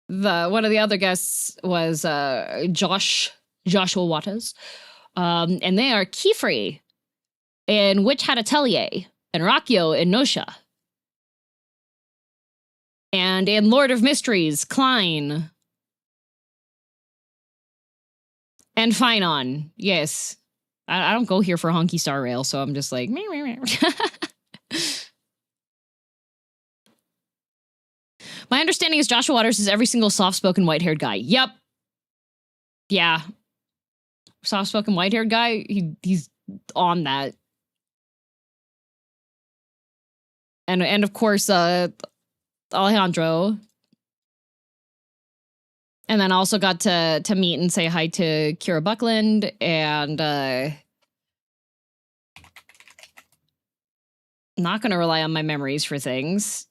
one of the other guests was Joshua Waters. And they are Keyfree and Witch Hat Atelier and Rakio and Nosha. And in Lord of Mysteries, Klein. And Finon. Yes. I don't go here for Honky Star Rail, so I'm just like, meh, meh, meh. My understanding is Joshua Waters is every single soft-spoken white-haired guy. Yep. Yeah. Soft-spoken white-haired guy, he's on that. And of course, Alejandro. And then also got to meet and say hi to Kira Buckland and not going to rely on my memories for things.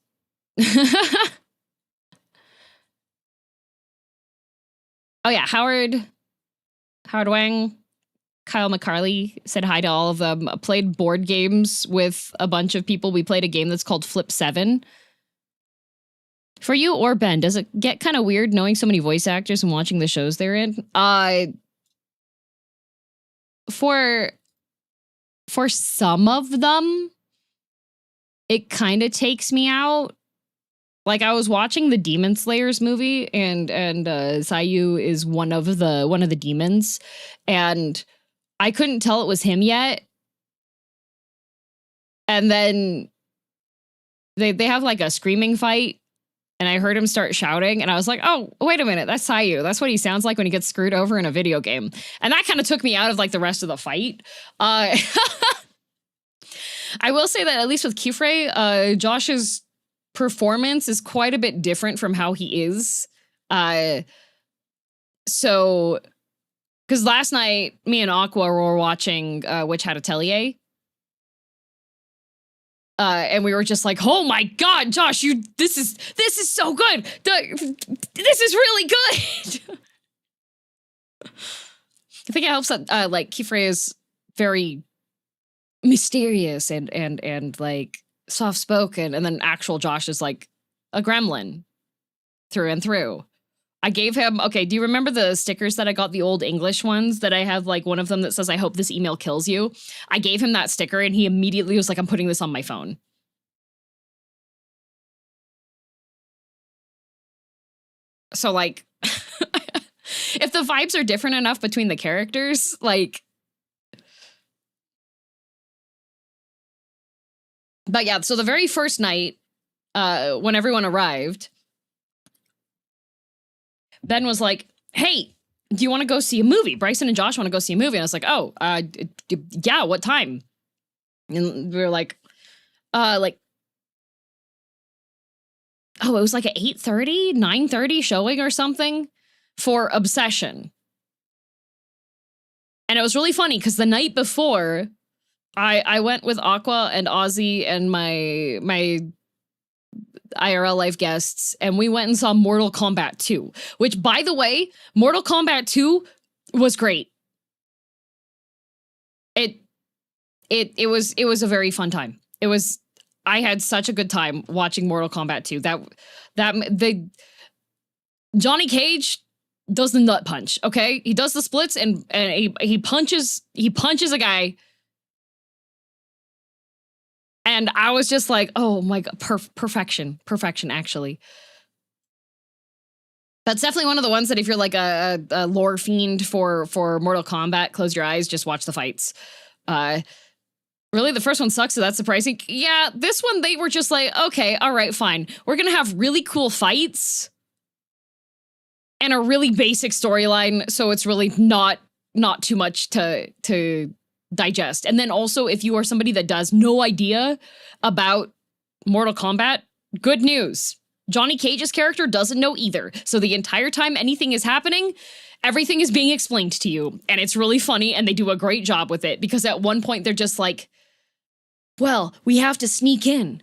Oh yeah, Howard Wang, Kyle McCarley said hi to all of them. Played board games with a bunch of people. We played a game that's called Flip 7. For you or Ben, does it get kind of weird knowing so many voice actors and watching the shows they're in? For some of them, it kind of takes me out. Like I was watching the Demon Slayers movie, and Sayu is one of the demons, and I couldn't tell it was him yet. And then they have like a screaming fight, and I heard him start shouting, and I was like, oh, wait a minute, that's Sayu. That's what he sounds like when he gets screwed over in a video game. And that kind of took me out of like the rest of the fight. I will say that at least with Kifre, Josh's performance is quite a bit different from how he is. So, because last night, me and Aqua were watching Witch Hat Atelier. And we were just like, oh my God, Josh, this is so good. This is really good. I think it helps that like Kifre is very mysterious and like soft spoken, and then actual Josh is like a gremlin through and through. I gave him, okay, do you remember the stickers that I got, the old English ones that I have, like one of them that says, I hope this email kills you? I gave him that sticker and he immediately was like, I'm putting this on my phone. So like, if the vibes are different enough between the characters, like, but yeah, so the very first night, when everyone arrived, Ben was like, hey, do you want to go see a movie? Bryson and Josh want to go see a movie. And I was like, oh, yeah, what time? And we were like, oh, it was like an 8:30, 9:30 showing or something for Obsession. And it was really funny because the night before, I went with Aqua and Ozzy and my IRL life guests, and we went and saw Mortal Kombat 2, which, by the way, Mortal Kombat 2 was great. It was a very fun time. I had such a good time watching Mortal Kombat 2. The Johnny Cage does the nut punch, okay? He does the splits and he punches a guy. And I was just like, oh my God, perfection, actually. That's definitely one of the ones that if you're like a lore fiend for Mortal Kombat, close your eyes, just watch the fights. Really, the first one sucks, so that's surprising. Yeah, this one, they were just like, okay, all right, fine. We're gonna have really cool fights and a really basic storyline, so it's really not too much to digest. And then also, if you are somebody that does no idea about Mortal Kombat, good news. Johnny Cage's character doesn't know either. So the entire time anything is happening, everything is being explained to you. And it's really funny, and they do a great job with it, because at one point they're just like, well, we have to sneak in.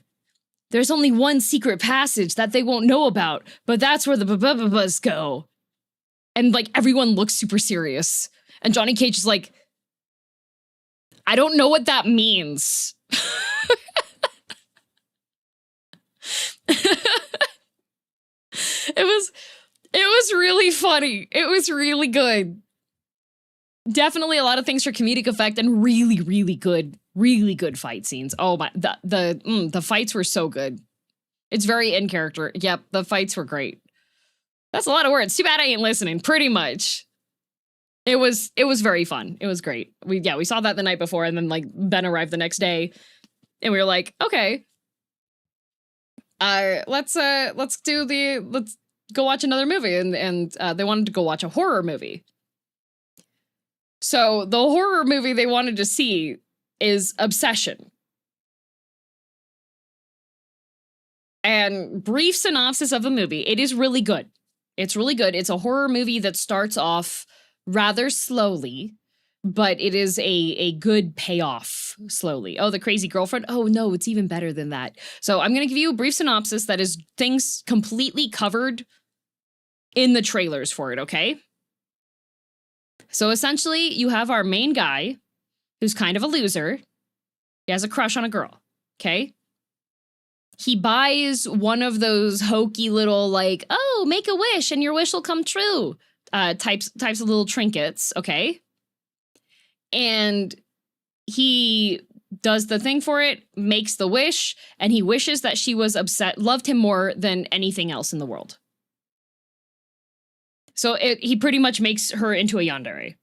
There's only one secret passage that they won't know about, but that's where the b-b-b-buzz go. And like everyone looks super serious. And Johnny Cage is like, I don't know what that means. It was really funny. It was really good. Definitely a lot of things for comedic effect and really good fight scenes. Oh my, the fights were so good. It's very in character. Yep, the fights were great. That's a lot of words. Too bad I ain't listening. Pretty much. It was very fun. It was great. We saw that the night before, and then like Ben arrived the next day, and we were like, okay, let's go watch another movie, and they wanted to go watch a horror movie. So the horror movie they wanted to see is Obsession. And brief synopsis of the movie, it is really good. It's really good. It's a horror movie that starts off rather slowly, but it is a good payoff slowly. Oh, the crazy girlfriend? Oh no, it's even better than that. So I'm going to give you a brief synopsis that is things completely covered in the trailers for it, okay? So essentially, you have our main guy, who's kind of a loser. He has a crush on a girl, okay? He buys one of those hokey little, like, oh, make a wish and your wish will come true types of little trinkets, okay? And he does the thing for it, makes the wish, and he wishes that she was loved him more than anything else in the world. So he pretty much makes her into a yandere.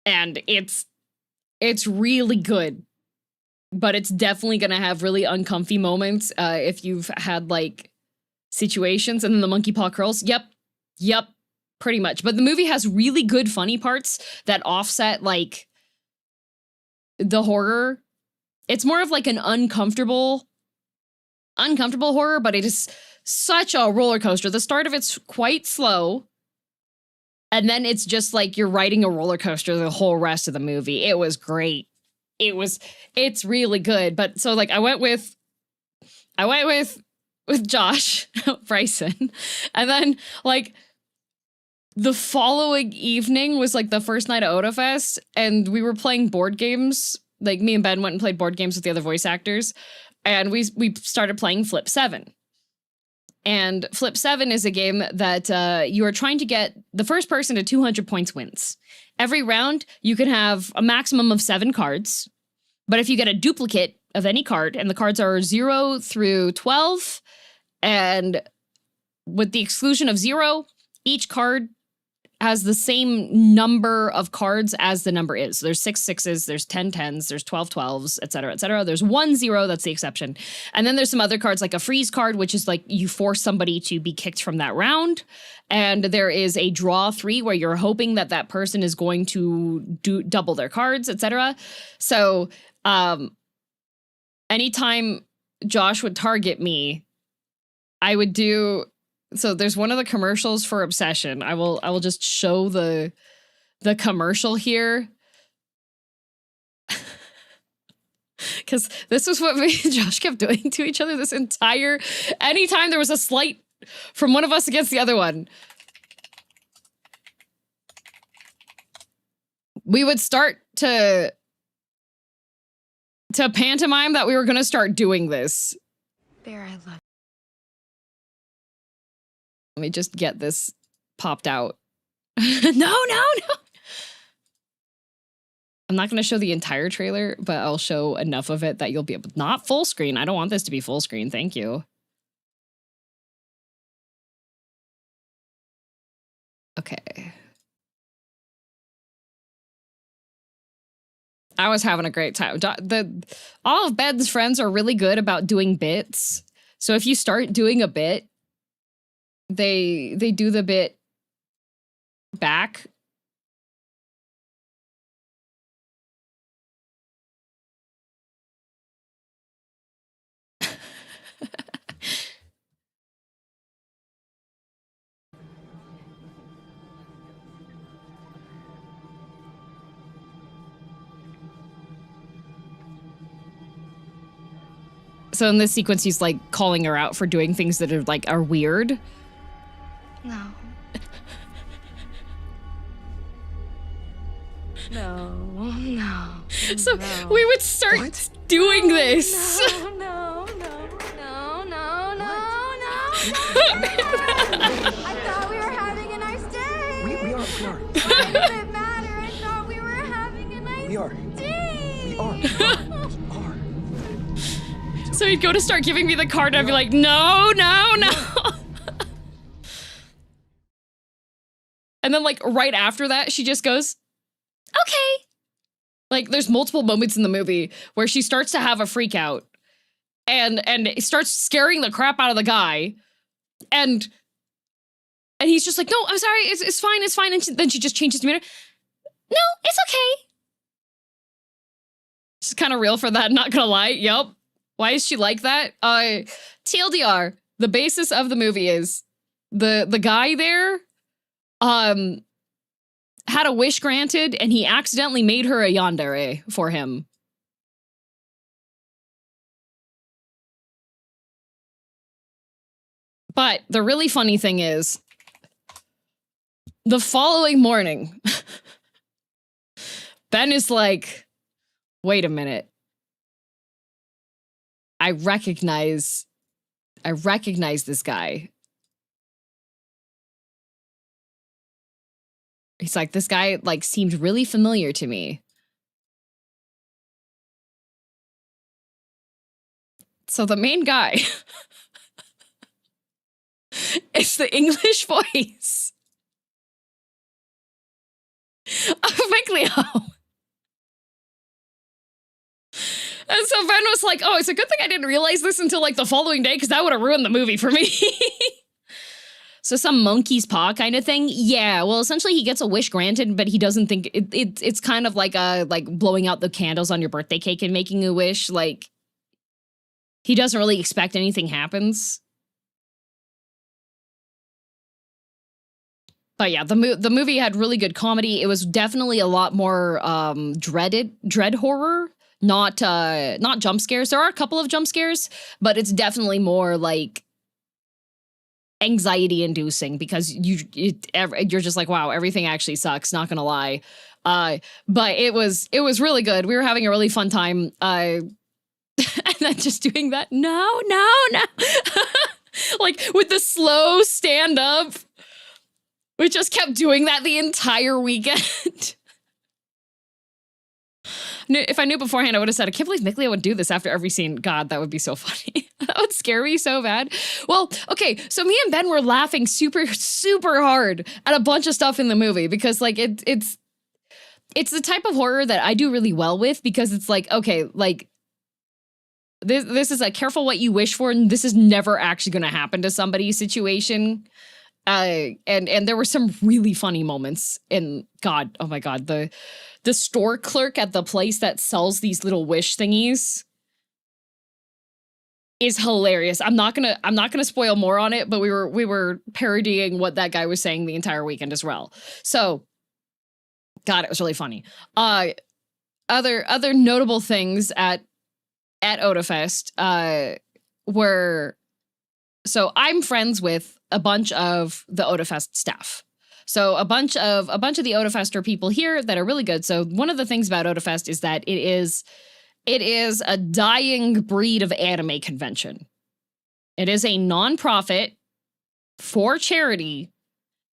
And it's really good, but it's definitely gonna have really uncomfy moments if you've had like situations. And then the monkey paw curls. Yep, pretty much. But the movie has really good funny parts that offset like the horror. It's more of like an uncomfortable horror, but it is such a roller coaster. The start of it's quite slow, And then it's just like you're riding a roller coaster the whole rest of the movie. It was great. It's really good. But so like I went with Josh, Bryson. And then like the following evening was like the first night at Otafest, and we were playing board games. Like me and Ben went and played board games with the other voice actors, and we started playing Flip 7. And Flip 7 is a game that you are trying to get the first person to 200 points wins. Every round, you can have a maximum of 7 cards. But if you get a duplicate of any card, and the cards are 0 through 12, and with the exclusion of 0, each card has the same number of cards as the number is. So there's 6 6s, there's 10 10s, there's 12 12s, et cetera, et cetera. There's 1 0, that's the exception. And then there's some other cards like a freeze card, which is like you force somebody to be kicked from that round. And there is a draw 3 where you're hoping that that person is going to double their cards, et cetera. So anytime Josh would target me, I would do... So there's one of the commercials for Obsession. I will just show the commercial here. Because this was what me and Josh kept doing to each other this entire... Anytime there was a slight from one of us against the other one, we would start to pantomime that we were going to start doing this. Bear, I love. Let me just get this popped out. No. I'm not going to show the entire trailer, but I'll show enough of it that you'll be able... Not full screen. I don't want this to be full screen. Thank you. Okay. I was having a great time. All of Ben's friends are really good about doing bits. So if you start doing a bit, they do the bit back. So in this sequence, he's like calling her out for doing things that are weird. No. No. So we would start doing this. No. I thought we were having a nice day. We are. Why does it matter? I thought we were having a nice day. We are. So he'd go to start giving me the card, and I'd be like, no. And then, like, right after that, she just goes, okay. Like, there's multiple moments in the movie where she starts to have a freak out and starts scaring the crap out of the guy. And he's just like, no, I'm sorry, it's fine. And then she just changes demeanor. No, it's okay. She's kind of real for that, not gonna lie. Yup. Why is she like that? TLDR, the basis of the movie is the guy there had a wish granted, and he accidentally made her a yandere for him. But the really funny thing is, the following morning, Ben is like, wait a minute. I recognize this guy. He's like, this guy, like, seemed really familiar to me. So the main guy is the English voice of Miglio. And so Ben was like, oh, it's a good thing I didn't realize this until, like, the following day, because that would have ruined the movie for me. So some monkey's paw kind of thing? Yeah, well, essentially he gets a wish granted, but he doesn't think... It's kind of like blowing out the candles on your birthday cake and making a wish. Like, he doesn't really expect anything happens. But yeah, the movie had really good comedy. It was definitely a lot more dread horror, not jump scares. There are a couple of jump scares, but it's definitely more like anxiety inducing because you're just like, wow, everything actually sucks, not gonna lie. But it was really good. We were having a really fun time. And then just doing that, no. Like with the slow stand up. We just kept doing that the entire weekend. If I knew beforehand, I would have said, I can't believe Mickley would do this after every scene. God, that would be so funny. That would scare me so bad. Well, okay, so me and Ben were laughing super, super hard at a bunch of stuff in the movie because like it's the type of horror that I do really well with because it's like, okay, like this is a careful what you wish for and this is never actually going to happen to somebody situation. And there were some really funny moments in God, oh my God, the store clerk at the place that sells these little wish thingies is hilarious. I'm not gonna spoil more on it, but we were parodying what that guy was saying the entire weekend as well. So God, it was really funny. Other notable things at Otafest were, so I'm friends with a bunch of the Otafest staff. So a bunch of the Otafest are people here that are really good. So one of the things about Otafest is that it is a dying breed of anime convention. It is a nonprofit for charity,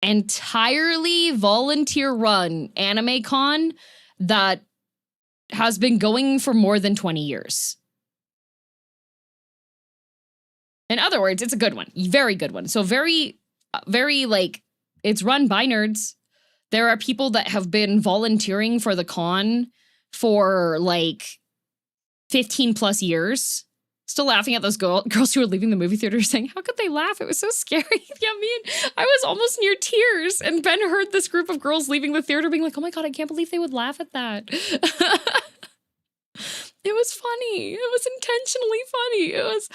entirely volunteer run anime con that has been going for more than 20 years. In other words, it's a good one. Very good one. So very, very, like, it's run by nerds. There are people that have been volunteering for the con for, like, 15 plus years. Still laughing at those girls who were leaving the movie theater saying, how could they laugh? It was so scary. Yeah, I was almost near tears. And Ben heard this group of girls leaving the theater being like, oh my God, I can't believe they would laugh at that. It was funny. It was intentionally funny. It was...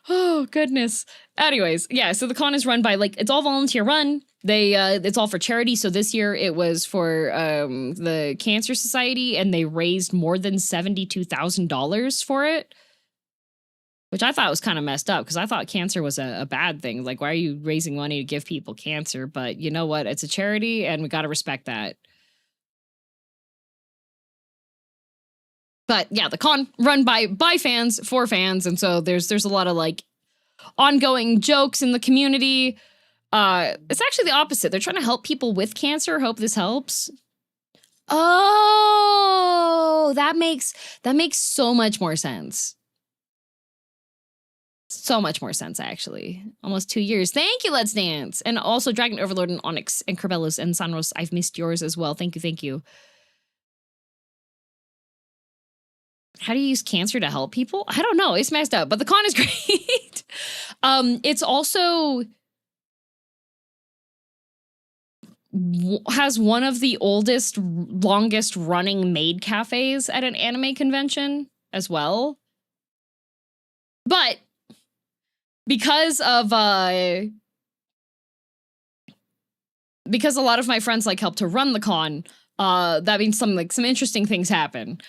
Oh, goodness. Anyways, yeah, so the con is run by, like, it's all volunteer run. It's all for charity. So this year it was for the Cancer Society, and they raised more than $72,000 for it, which I thought was kind of messed up because I thought cancer was a bad thing. Like, why are you raising money to give people cancer? But you know what? It's a charity, and we got to respect that. But yeah, the con run by fans for fans, and so there's a lot of like ongoing jokes in the community. It's actually the opposite. They're trying to help people with cancer. Hope this helps. Oh, that makes so much more sense. So much more sense, actually. Almost 2 years. Thank you, Let's Dance. And also Dragon Overlord and Onyx and Corbelos and Sanros. I've missed yours as well. Thank you. How do you use cancer to help people? I don't know. It's messed up, but the con is great. It's also has one of the longest running maid cafes at an anime convention as well. But because a lot of my friends like help to run the con, that means some interesting things happen.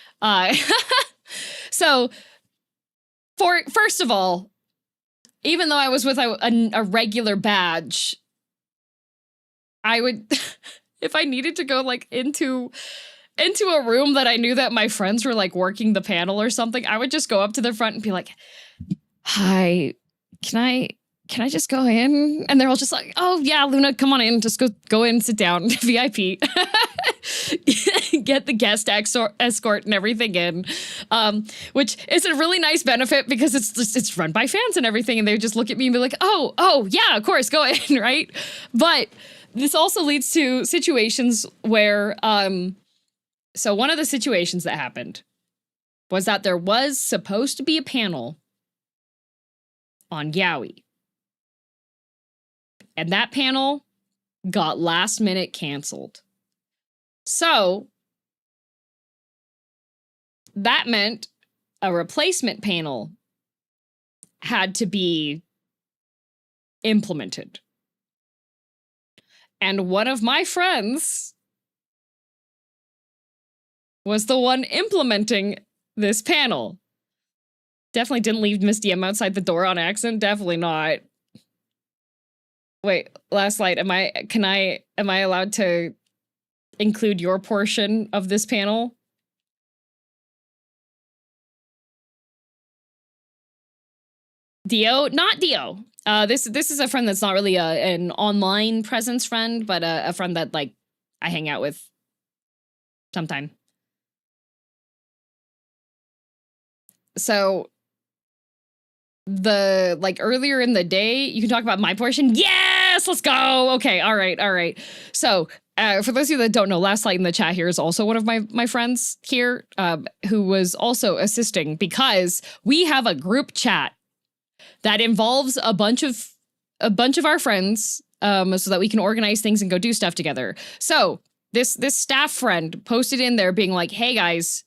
So, first of all, even though I was with a regular badge, I would, if I needed to go like into a room that I knew that my friends were like working the panel or something, I would just go up to the front and be like, "Hi, can I just go in?" And they're all just like, "Oh yeah, Luna, come on in, just go in, sit down, VIP." Get the guest escort and everything in, which is a really nice benefit because it's run by fans and everything, and they just look at me and be like, oh yeah, of course, go in, right? But this also leads to situations where, so one of the situations that happened was that there was supposed to be a panel on Yaoi, and that panel got last minute canceled. So that meant a replacement panel had to be implemented. And one of my friends was the one implementing this panel. Definitely didn't leave Miss DM outside the door on accident. Definitely not. Wait, last light. Am I allowed to include your portion of this panel? Dio? Not Dio. This is a friend that's not really an online presence friend, but a friend that, like, I hang out with sometime. So, earlier in the day, you can talk about my portion. Yes, let's go. Okay, all right. So, for those of you that don't know, Last Light in the chat here is also one of my friends here, who was also assisting because we have a group chat that involves a bunch of our friends, so that we can organize things and go do stuff together. So this staff friend posted in there being like, "Hey guys,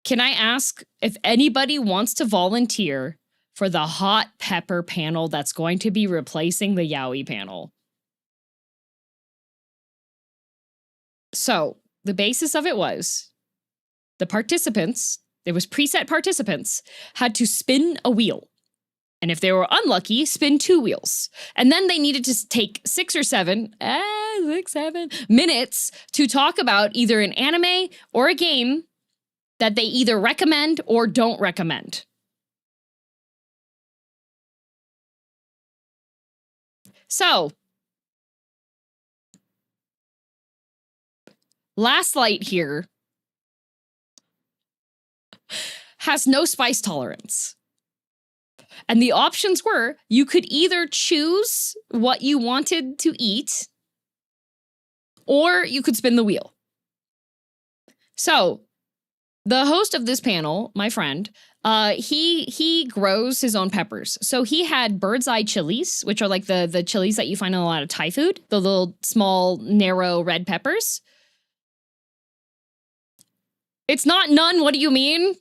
can I ask if anybody wants to volunteer for the hot pepper panel that's going to be replacing the yaoi panel?" So the basis of it was the participants, it was preset participants, had to spin a wheel. And if they were unlucky, spin 2 wheels. And then they needed to take 6 or 7 minutes to talk about either an anime or a game that they either recommend or don't recommend. So, Last Light here has no spice tolerance. And the options were, you could either choose what you wanted to eat, or you could spin the wheel. So, the host of this panel, my friend, he grows his own peppers. So he had bird's eye chilies, which are like the chilies that you find in a lot of Thai food, the little small, narrow red peppers. It's not none, what do you mean?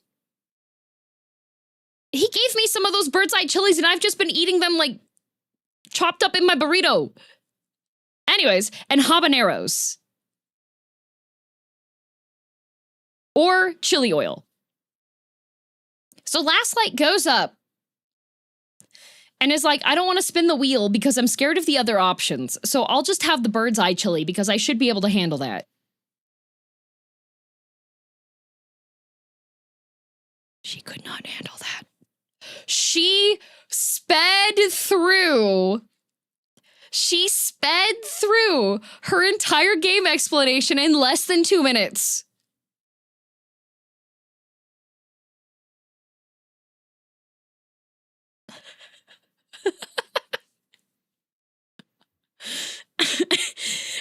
He gave me some of those bird's eye chilies and I've just been eating them like chopped up in my burrito. Anyways, and habaneros. Or chili oil. So Last Light goes up and is like, I don't want to spin the wheel because I'm scared of the other options. So I'll just have the bird's eye chili because I should be able to handle that. She could not handle that. She sped through her entire game explanation in less than 2 minutes.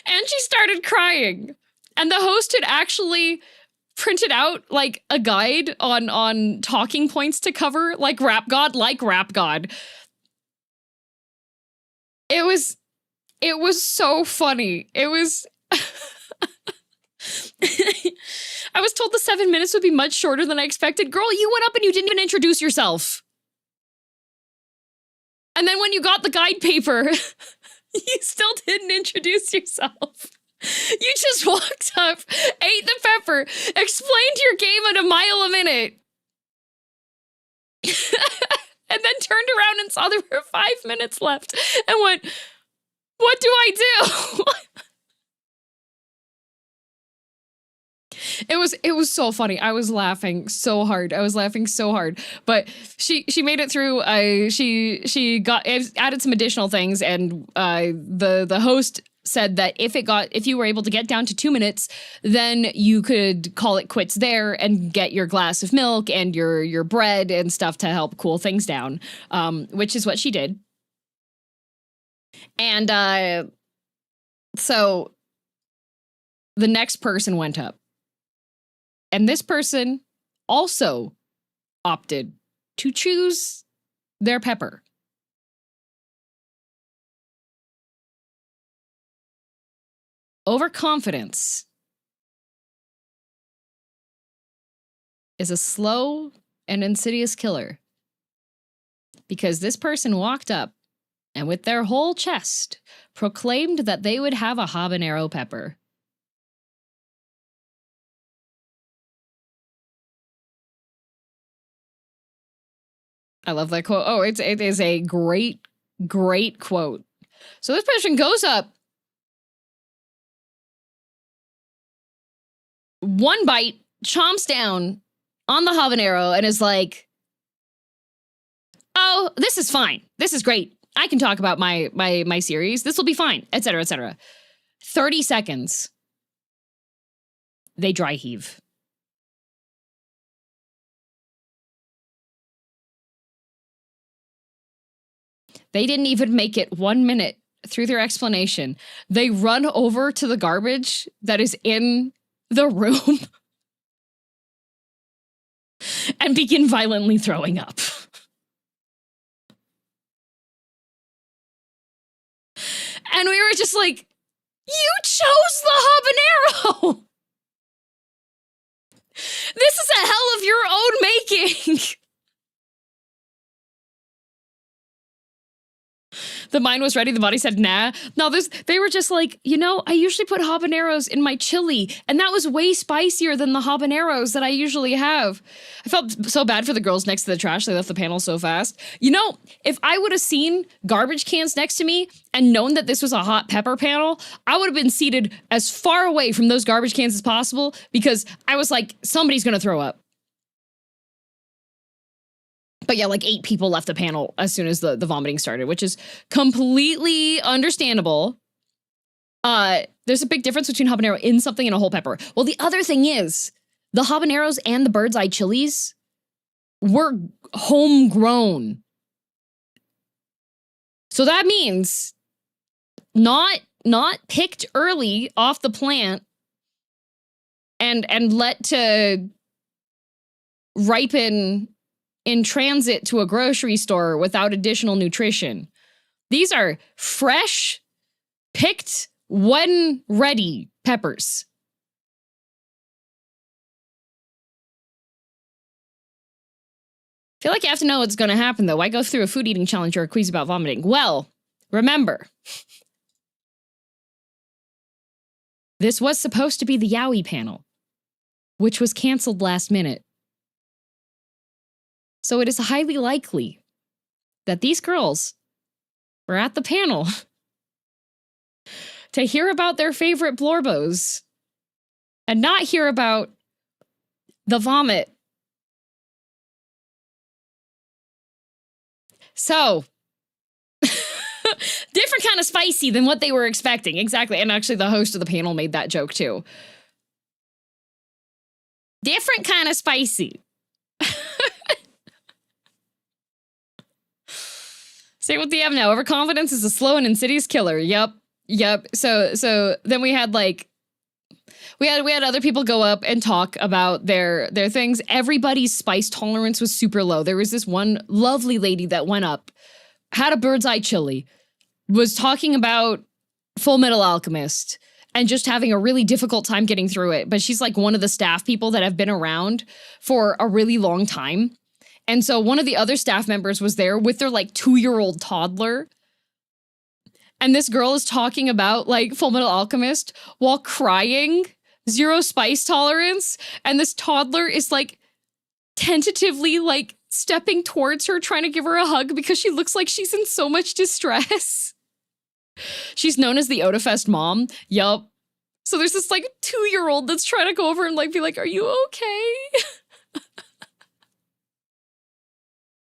And she started crying. And the host had actually printed out like a guide on talking points to cover, like Rap God. It was so funny. It was I was told the 7 minutes would be much shorter than I expected. Girl, you went up and you didn't even introduce yourself. And then when you got the guide paper, you still didn't introduce yourself. You just walked up, ate the pepper, explained your game at a mile a minute, and then turned around and saw there were 5 minutes left and went, what do I do? It was so funny. I was laughing so hard. But she made it through. She added some additional things, and the host said that if you were able to get down to 2 minutes, then you could call it quits there and get your glass of milk and your bread and stuff to help cool things down, which is what she did. And so the next person went up. And this person also opted to choose their pepper. Overconfidence is a slow and insidious killer. Because this person walked up and with their whole chest proclaimed that they would have a habanero pepper. I love that quote. Oh, it is a great, great quote. So this person goes up, one bite, chomps down on the habanero, and is like, oh, this is fine. This is great. I can talk about my series. This will be fine, etc., etc. 30 seconds. They dry heave. They didn't even make it 1 minute through their explanation. They run over to the garbage that is in the room and begin violently throwing up. And we were just like, you chose the habanero! This is a hell of your own making! The mind was ready, the body said nah. No, they were just like, you know, I usually put habaneros in my chili, and that was way spicier than the habaneros that I usually have. I felt so bad for the girls next to the trash. They left the panel so fast. You know, if I would have seen garbage cans next to me and known that this was a hot pepper panel, I would have been seated as far away from those garbage cans as possible because I was like, somebody's gonna throw up. But yeah, like 8 people left the panel as soon as the vomiting started, which is completely understandable. There's a big difference between habanero in something and a whole pepper. Well, the other thing is, the habaneros and the bird's eye chilies were homegrown. So that means not picked early off the plant and let to ripen in transit to a grocery store without additional nutrition. These are fresh, picked, when ready peppers. I feel like you have to know what's going to happen, though. Why go through a food eating challenge or a quiz about vomiting? Well, remember, this was supposed to be the Yowie panel, which was canceled last minute. So it is highly likely that these girls were at the panel to hear about their favorite blorbos and not hear about the vomit. So, different kind of spicy than what they were expecting. Exactly. And actually, the host of the panel made that joke too. Different kind of spicy. Say what the M now. Overconfidence is a slow and insidious killer. Yep. So then we had like we had other people go up and talk about their things. Everybody's spice tolerance was super low. There was this one lovely lady that went up, had a bird's eye chili, was talking about Full Metal Alchemist and just having a really difficult time getting through it. But she's like one of the staff people that have been around for a really long time. And so one of the other staff members was there with their like 2-year-old toddler. And this girl is talking about like Full Metal Alchemist while crying, 0 spice tolerance. And this toddler is like tentatively like stepping towards her, trying to give her a hug because she looks like she's in so much distress. She's known as the Otafest mom. Yup. So there's this like 2-year-old that's trying to go over and like be like, are you okay?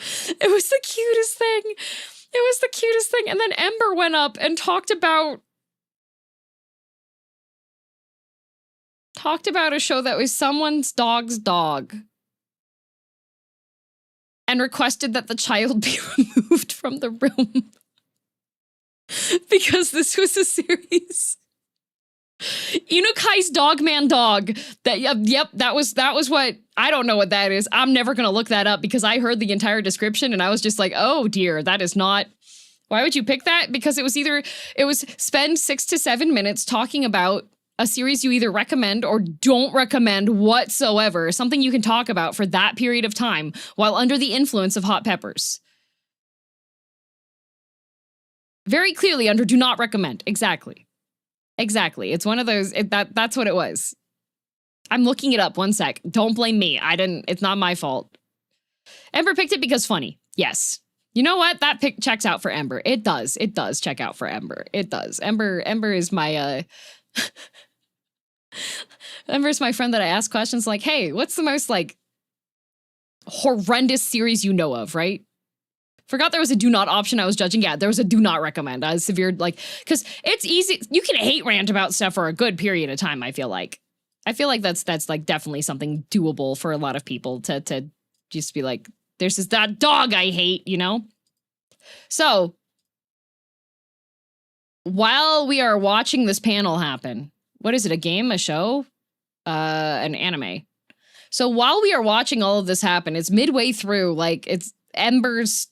It was the cutest thing. It was the cutest thing. And then Ember went up and talked about a show that was someone's dog's dog and requested that the child be removed from the room because this was a series. Inukai's Dogman Dog. That was what, I don't know what that is. I'm never gonna look that up because I heard the entire description and I was just like, oh dear, that is not, why would you pick that? Because it was spend 6 to 7 minutes talking about a series you either recommend or don't recommend whatsoever, something you can talk about for that period of time while under the influence of hot peppers. Very clearly under do not recommend. Exactly. Exactly. It's one of those, that's what it was. I'm looking it up. One sec. Don't blame me. It's not my fault. Ember picked it because funny. Yes. You know what? That pick checks out for Ember. It does. It does check out for Ember. It does. Ember is my, Ember's my friend that I ask questions like, hey, what's the most, like, horrendous series you know of, right? Forgot there was a do not option I was judging. Yeah, there was a do not recommend. I was severe, like, because it's easy. You can hate rant about stuff for a good period of time, I feel like. I feel like that's like definitely something doable for a lot of people to just be like, there's that dog I hate, you know? So, while we are watching this panel happen, what is it, a game, a show? An anime. So while we are watching all of this happen, it's midway through, like, it's Ember's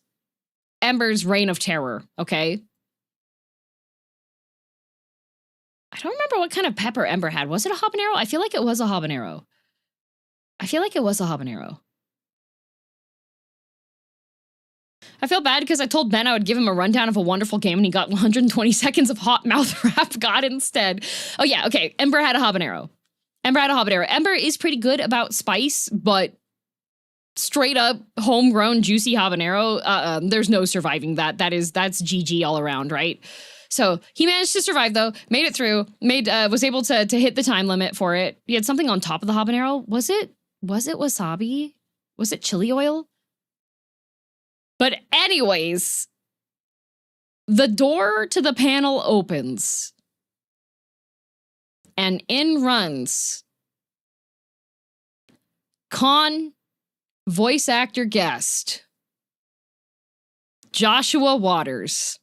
reign of terror, okay? I don't remember what kind of pepper Ember had. Was it a habanero? I feel like it was a habanero. I feel bad because I told Ben I would give him a rundown of a wonderful game and he got 120 seconds of hot mouth rap God instead. Oh yeah, okay. Ember had a habanero. Ember is pretty good about spice, but straight up homegrown juicy habanero, there's no surviving that. That's GG all around, right? So he managed to survive though, made it through, was able to hit the time limit for it. He had something on top of the habanero. Was it wasabi? Was it chili oil? But anyways, the door to the panel opens and in runs con voice actor guest Joshua Waters.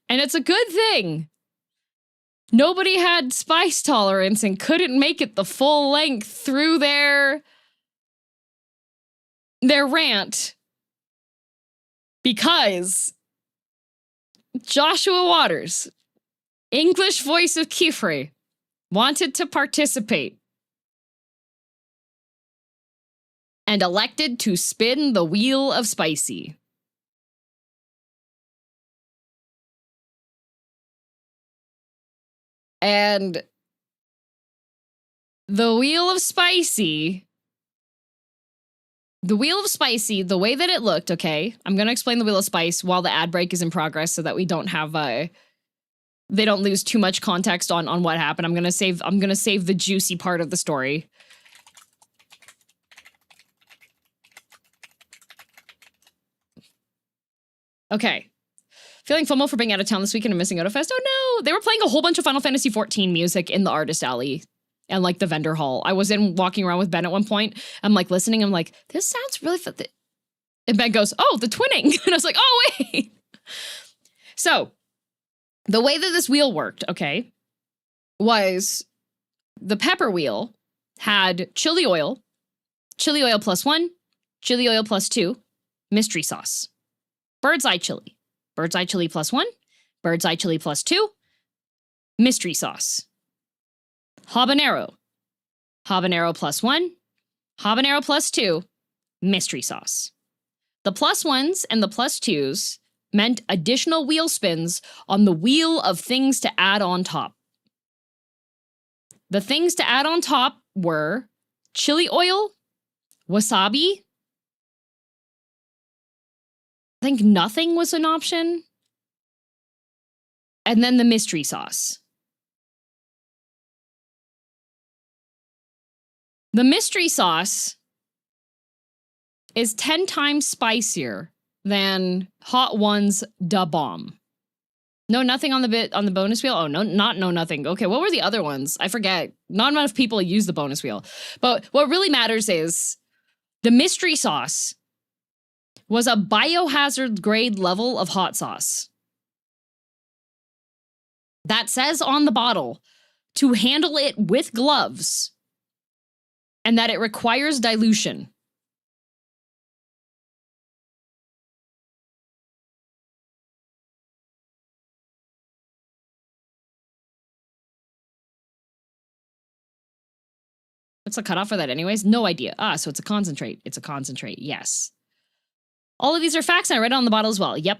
And it's a good thing. Nobody had spice tolerance and couldn't make it the full length through their rant because Joshua Waters, English voice of Kifre, wanted to participate and elected to spin the wheel of spicy. And the wheel of spicy, the way that it looked, okay, I'm going to explain the wheel of spice while the ad break is in progress so that we don't have, they don't lose too much context on what happened. I'm going to save the juicy part of the story. Okay. Feeling FOMO for being out of town this weekend and missing Autofest? Oh no! They were playing a whole bunch of Final Fantasy XIV music in the artist alley and like the vendor hall. I was walking around with Ben at one point. I'm like listening. I'm like, this sounds really and Ben goes, oh, the twinning. And I was like, oh wait. So the way that this wheel worked, okay, was the pepper wheel had chili oil +1, chili oil +2, mystery sauce, bird's eye chili +1, bird's eye chili +2, mystery sauce, habanero +1, habanero +2, mystery sauce. The +1s and the +2s meant additional wheel spins on the wheel of things to add on top. The things to add on top were chili oil, wasabi. I think nothing was an option. And then the mystery sauce. The mystery sauce is 10 times spicier than Hot One's Da Bomb. No, nothing on the bonus wheel? Oh, no, nothing. Okay, what were the other ones? I forget. Not enough people use the bonus wheel. But what really matters is the mystery sauce was a biohazard grade level of hot sauce. That says on the bottle to handle it with gloves and that it requires dilution. What's the cutoff for that anyways? No idea. So it's a concentrate. It's a concentrate, yes. All of these are facts, and I read it on the bottle as well. Yep.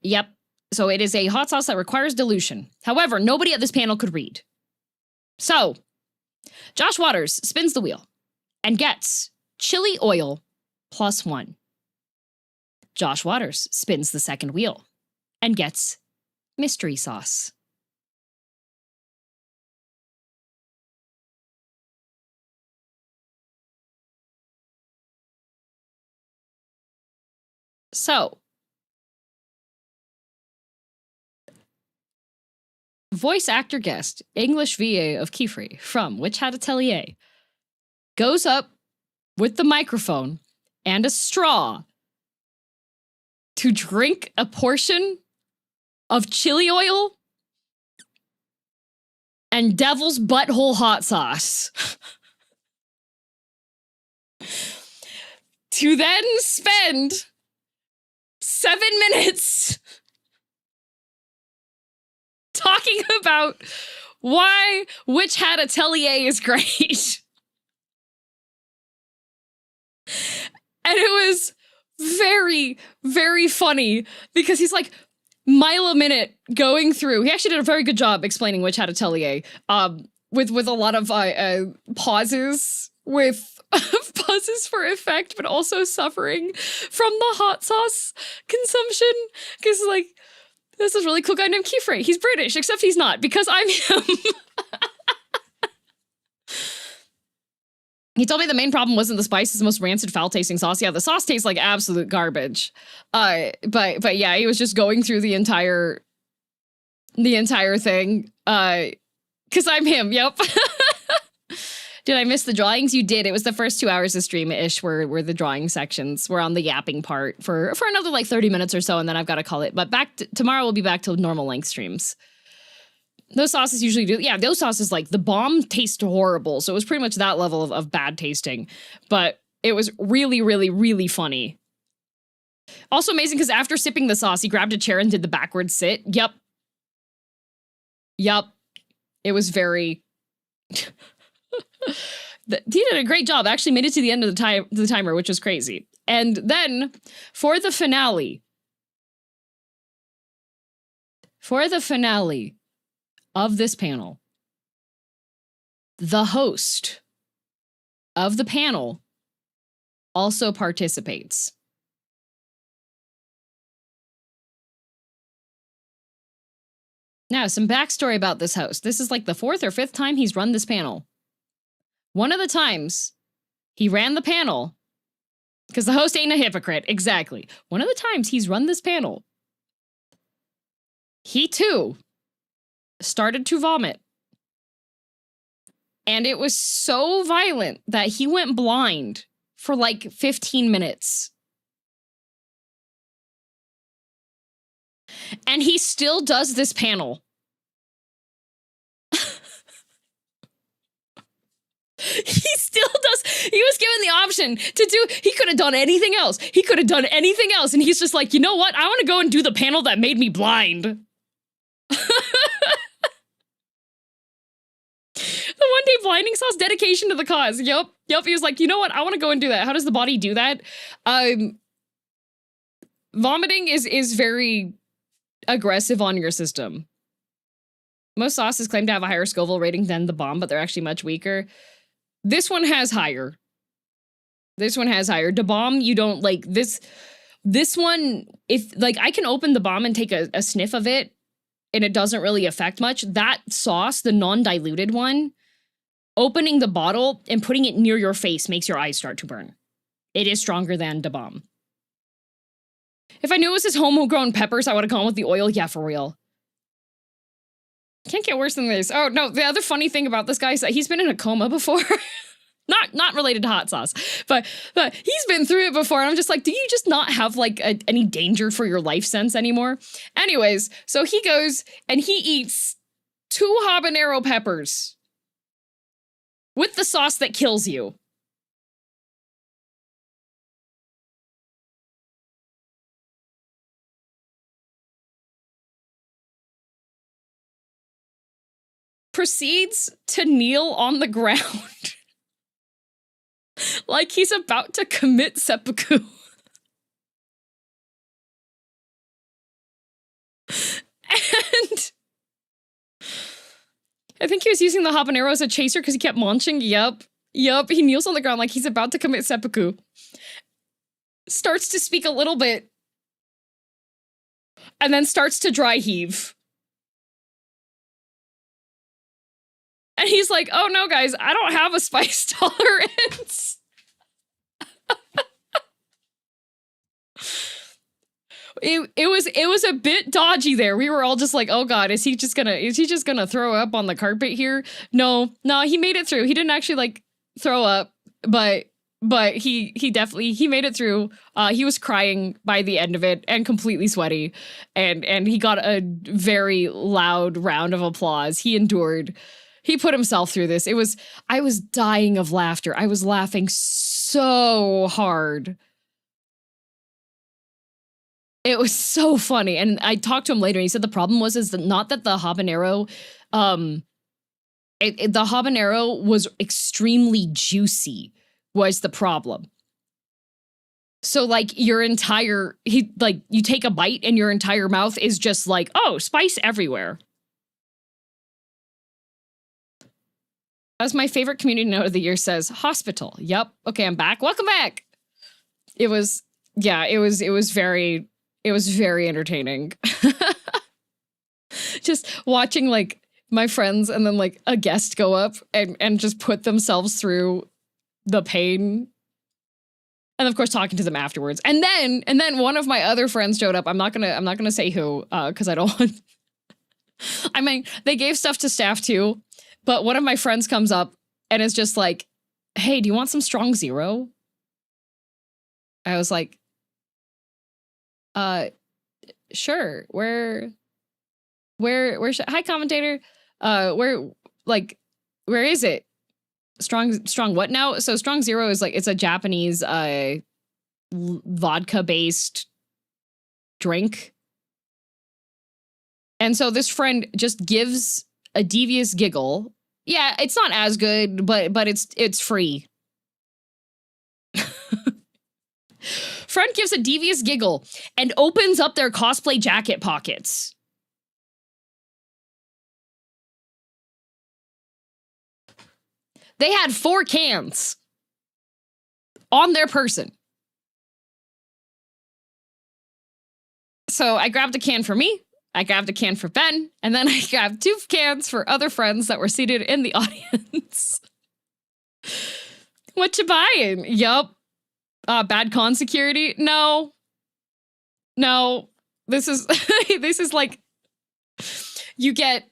Yep. So it is a hot sauce that requires dilution. However, nobody at this panel could read. So, Josh Waters spins the wheel and gets chili oil +1. Josh Waters spins the second wheel and gets mystery sauce. So, voice actor guest, English VA of Kiefer from Witch Hat Atelier, goes up with the microphone and a straw to drink a portion of chili oil and devil's butthole hot sauce. To then spend 7 minutes talking about why Witch Hat Atelier is great. And it was very, very funny because he's like mile a minute going through. He actually did a very good job explaining Witch Hat Atelier with a lot of pauses, with pauses for effect, but also suffering from the hot sauce consumption. Because, like, this is a really cool guy named Kiefer. He's British, except he's not, because I'm him. He told me the main problem wasn't the spice, it's the most rancid, foul-tasting sauce. Yeah, the sauce tastes like absolute garbage. But yeah, he was just going through the entire thing. 'Cause I'm him, yep. Did I miss the drawings? You did. It was the first 2 hours of stream-ish were the drawing sections. We're on the yapping part for another like 30 minutes or so, and then I've got to call it. But tomorrow we'll be back to normal length streams. Those sauces usually do. Yeah, those sauces, like, the bomb taste horrible. So it was pretty much that level of bad tasting. But it was really, really, really funny. Also amazing because after sipping the sauce, he grabbed a chair and did the backward sit. Yep. It was very... He did a great job. Actually made it to the end of the timer, which was crazy. And then, for the finale of this panel, the host of the panel also participates. Now, some backstory about this host. This is like the 4th or 5th time he's run this panel. One of the times he ran the panel, because the host ain't a hypocrite, exactly. One of the times he's run this panel, he too started to vomit. And it was so violent that he went blind for like 15 minutes. And he still does this panel. He still does. He was given the option to do, he could have done anything else. He could have done anything else. And he's just like, you know what? I want to go and do the panel that made me blind. The one day blinding sauce, dedication to the cause. Yep. He was like, you know what? I want to go and do that. How does the body do that? Vomiting is very aggressive on your system. Most sauces claim to have a higher Scoville rating than the bomb, but they're actually much weaker. This one has higher. The bomb, you don't like this one. If like I can open the bomb and take a sniff of it and it doesn't really affect much. That sauce, the non-diluted one, opening the bottle and putting it near your face makes your eyes start to burn. It is stronger than the bomb. If I knew it was his homegrown peppers, I would have gone with the oil. Yeah, for real. Can't get worse than this. Oh, no, the other funny thing about this guy is that he's been in a coma before. Not related to hot sauce, but he's been through it before, and I'm just like, do you just not have, like, any danger for your life sense anymore? Anyways, so he goes and he eats 2 habanero peppers with the sauce that kills you. Proceeds to kneel on the ground like he's about to commit seppuku. I think he was using the habanero as a chaser because he kept munching. Yup. He kneels on the ground like he's about to commit seppuku. Starts to speak a little bit. And then starts to dry heave. And he's like, oh no, guys, I don't have a spice tolerance. It was a bit dodgy there. We were all just like, oh god, is he just gonna throw up on the carpet here? No, he made it through. He didn't actually like throw up, but he definitely made it through. He was crying by the end of it and completely sweaty, and he got a very loud round of applause. He endured. He put himself through this. I was dying of laughter. I was laughing so hard. It was so funny. And I talked to him later and he said the problem was not that the habanero, the habanero was extremely juicy was the problem. So like you take a bite and your entire mouth is just like, oh, spice everywhere. As my favorite community note of the year says, hospital. Yep. Okay, I'm back. Welcome back. It was very entertaining. Just watching like my friends and then like a guest go up and just put themselves through the pain. And of course talking to them afterwards. And then one of my other friends showed up. I'm not gonna say who, because I don't want I mean, they gave stuff to staff too, but one of my friends comes up and is just like, hey, do you want some Strong Zero? I was like, sure. Where hi commentator. Where is it? Strong what now? So Strong Zero is like, it's a Japanese vodka based drink. And so this friend just gives a devious giggle. Yeah, it's not as good, but it's free. Friend gives a devious giggle and opens up their cosplay jacket pockets. They had 4 cans on their person. So I grabbed a can for me, I grabbed a can for Ben, and then I grabbed 2 cans for other friends that were seated in the audience. What you buying? Yup. Bad con security? No. This is this is like you get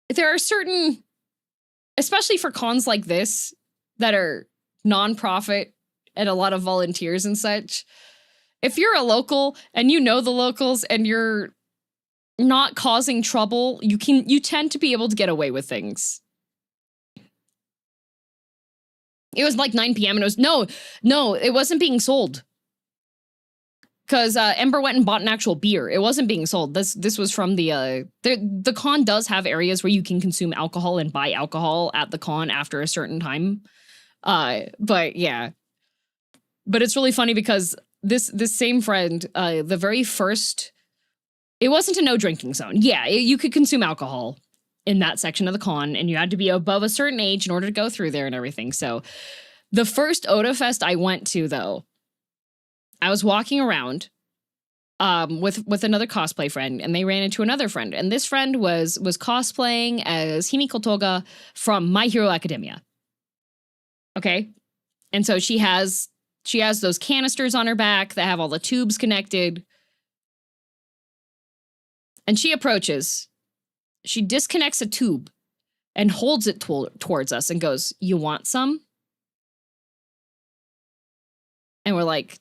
there are certain, especially for cons like this that are non-profit and a lot of volunteers and such. If you're a local and you know the locals and you're not causing trouble, you tend to be able to get away with things. It was like 9 p.m. and it was no, it wasn't being sold. Because Ember went and bought an actual beer. It wasn't being sold. This was from the con does have areas where you can consume alcohol and buy alcohol at the con after a certain time. But yeah. But it's really funny because this same friend, the very first, it wasn't a no drinking zone. Yeah, you could consume alcohol in that section of the con, and you had to be above a certain age in order to go through there and everything. So the first Oda Fest I went to, though, I was walking around with another cosplay friend, and they ran into another friend. And this friend was cosplaying as Himiko Toga from My Hero Academia. Okay? And so she has those canisters on her back that have all the tubes connected. And she approaches. She disconnects a tube and holds it towards us and goes, "You want some?" And we're like,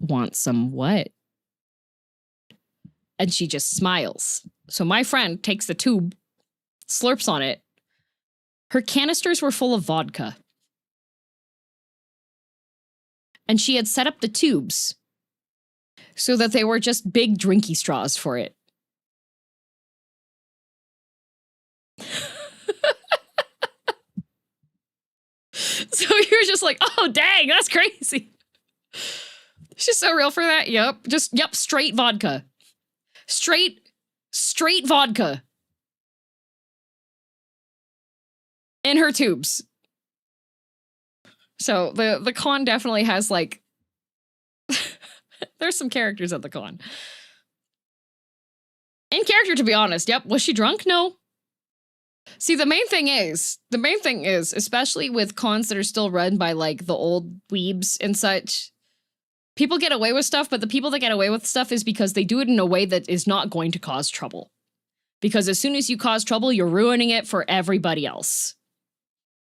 "Want some what?" And she just smiles. So my friend takes the tube, slurps on it. Her canisters were full of vodka. And she had set up the tubes so that they were just big drinky straws for it. So you're just like, oh, dang, that's crazy. She's so real for that. Yep. Straight vodka. Straight vodka. in her tubes. So the con definitely has like there's some characters at the con. In character, to be honest. Yep. Was she drunk? No. See, the main thing is, especially with cons that are still run by like the old weebs and such, people get away with stuff, but the people that get away with stuff is because they do it in a way that is not going to cause trouble. Because as soon as you cause trouble, you're ruining it for everybody else.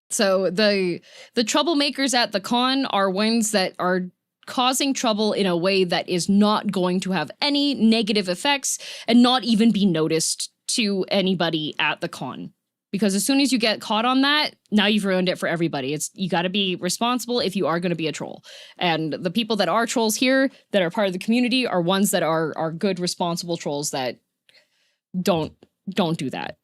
So the troublemakers at the con are ones that are causing trouble in a way that is not going to have any negative effects and not even be noticed to anybody at the con. Because as soon as you get caught on that, now you've ruined it for everybody. You got to be responsible if you are going to be a troll. And the people that are trolls here, that are part of the community, are ones that are good, responsible trolls that don't do that.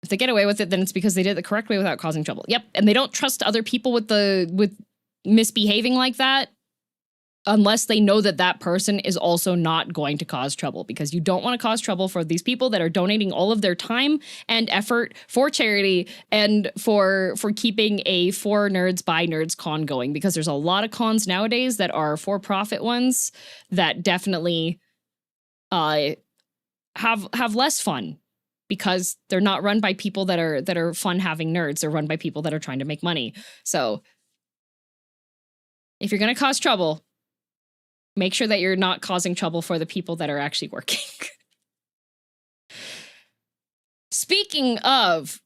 If they get away with it, then it's because they did it the correct way without causing trouble. Yep, and they don't trust other people with misbehaving like that unless they know that that person is also not going to cause trouble, because you don't want to cause trouble for these people that are donating all of their time and effort for charity and for keeping a For Nerds by Nerds con going, because there's a lot of cons nowadays that are for-profit ones that definitely have less fun, because they're not run by people that are fun-having nerds. They're run by people that are trying to make money. So if you're going to cause trouble, make sure that you're not causing trouble for the people that are actually working. Speaking of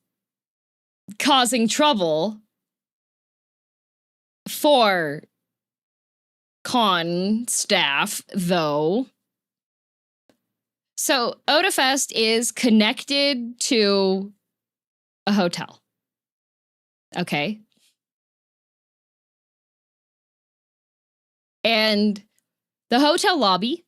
causing trouble for con staff, though, so Odafest is connected to a hotel. Okay. And the hotel lobby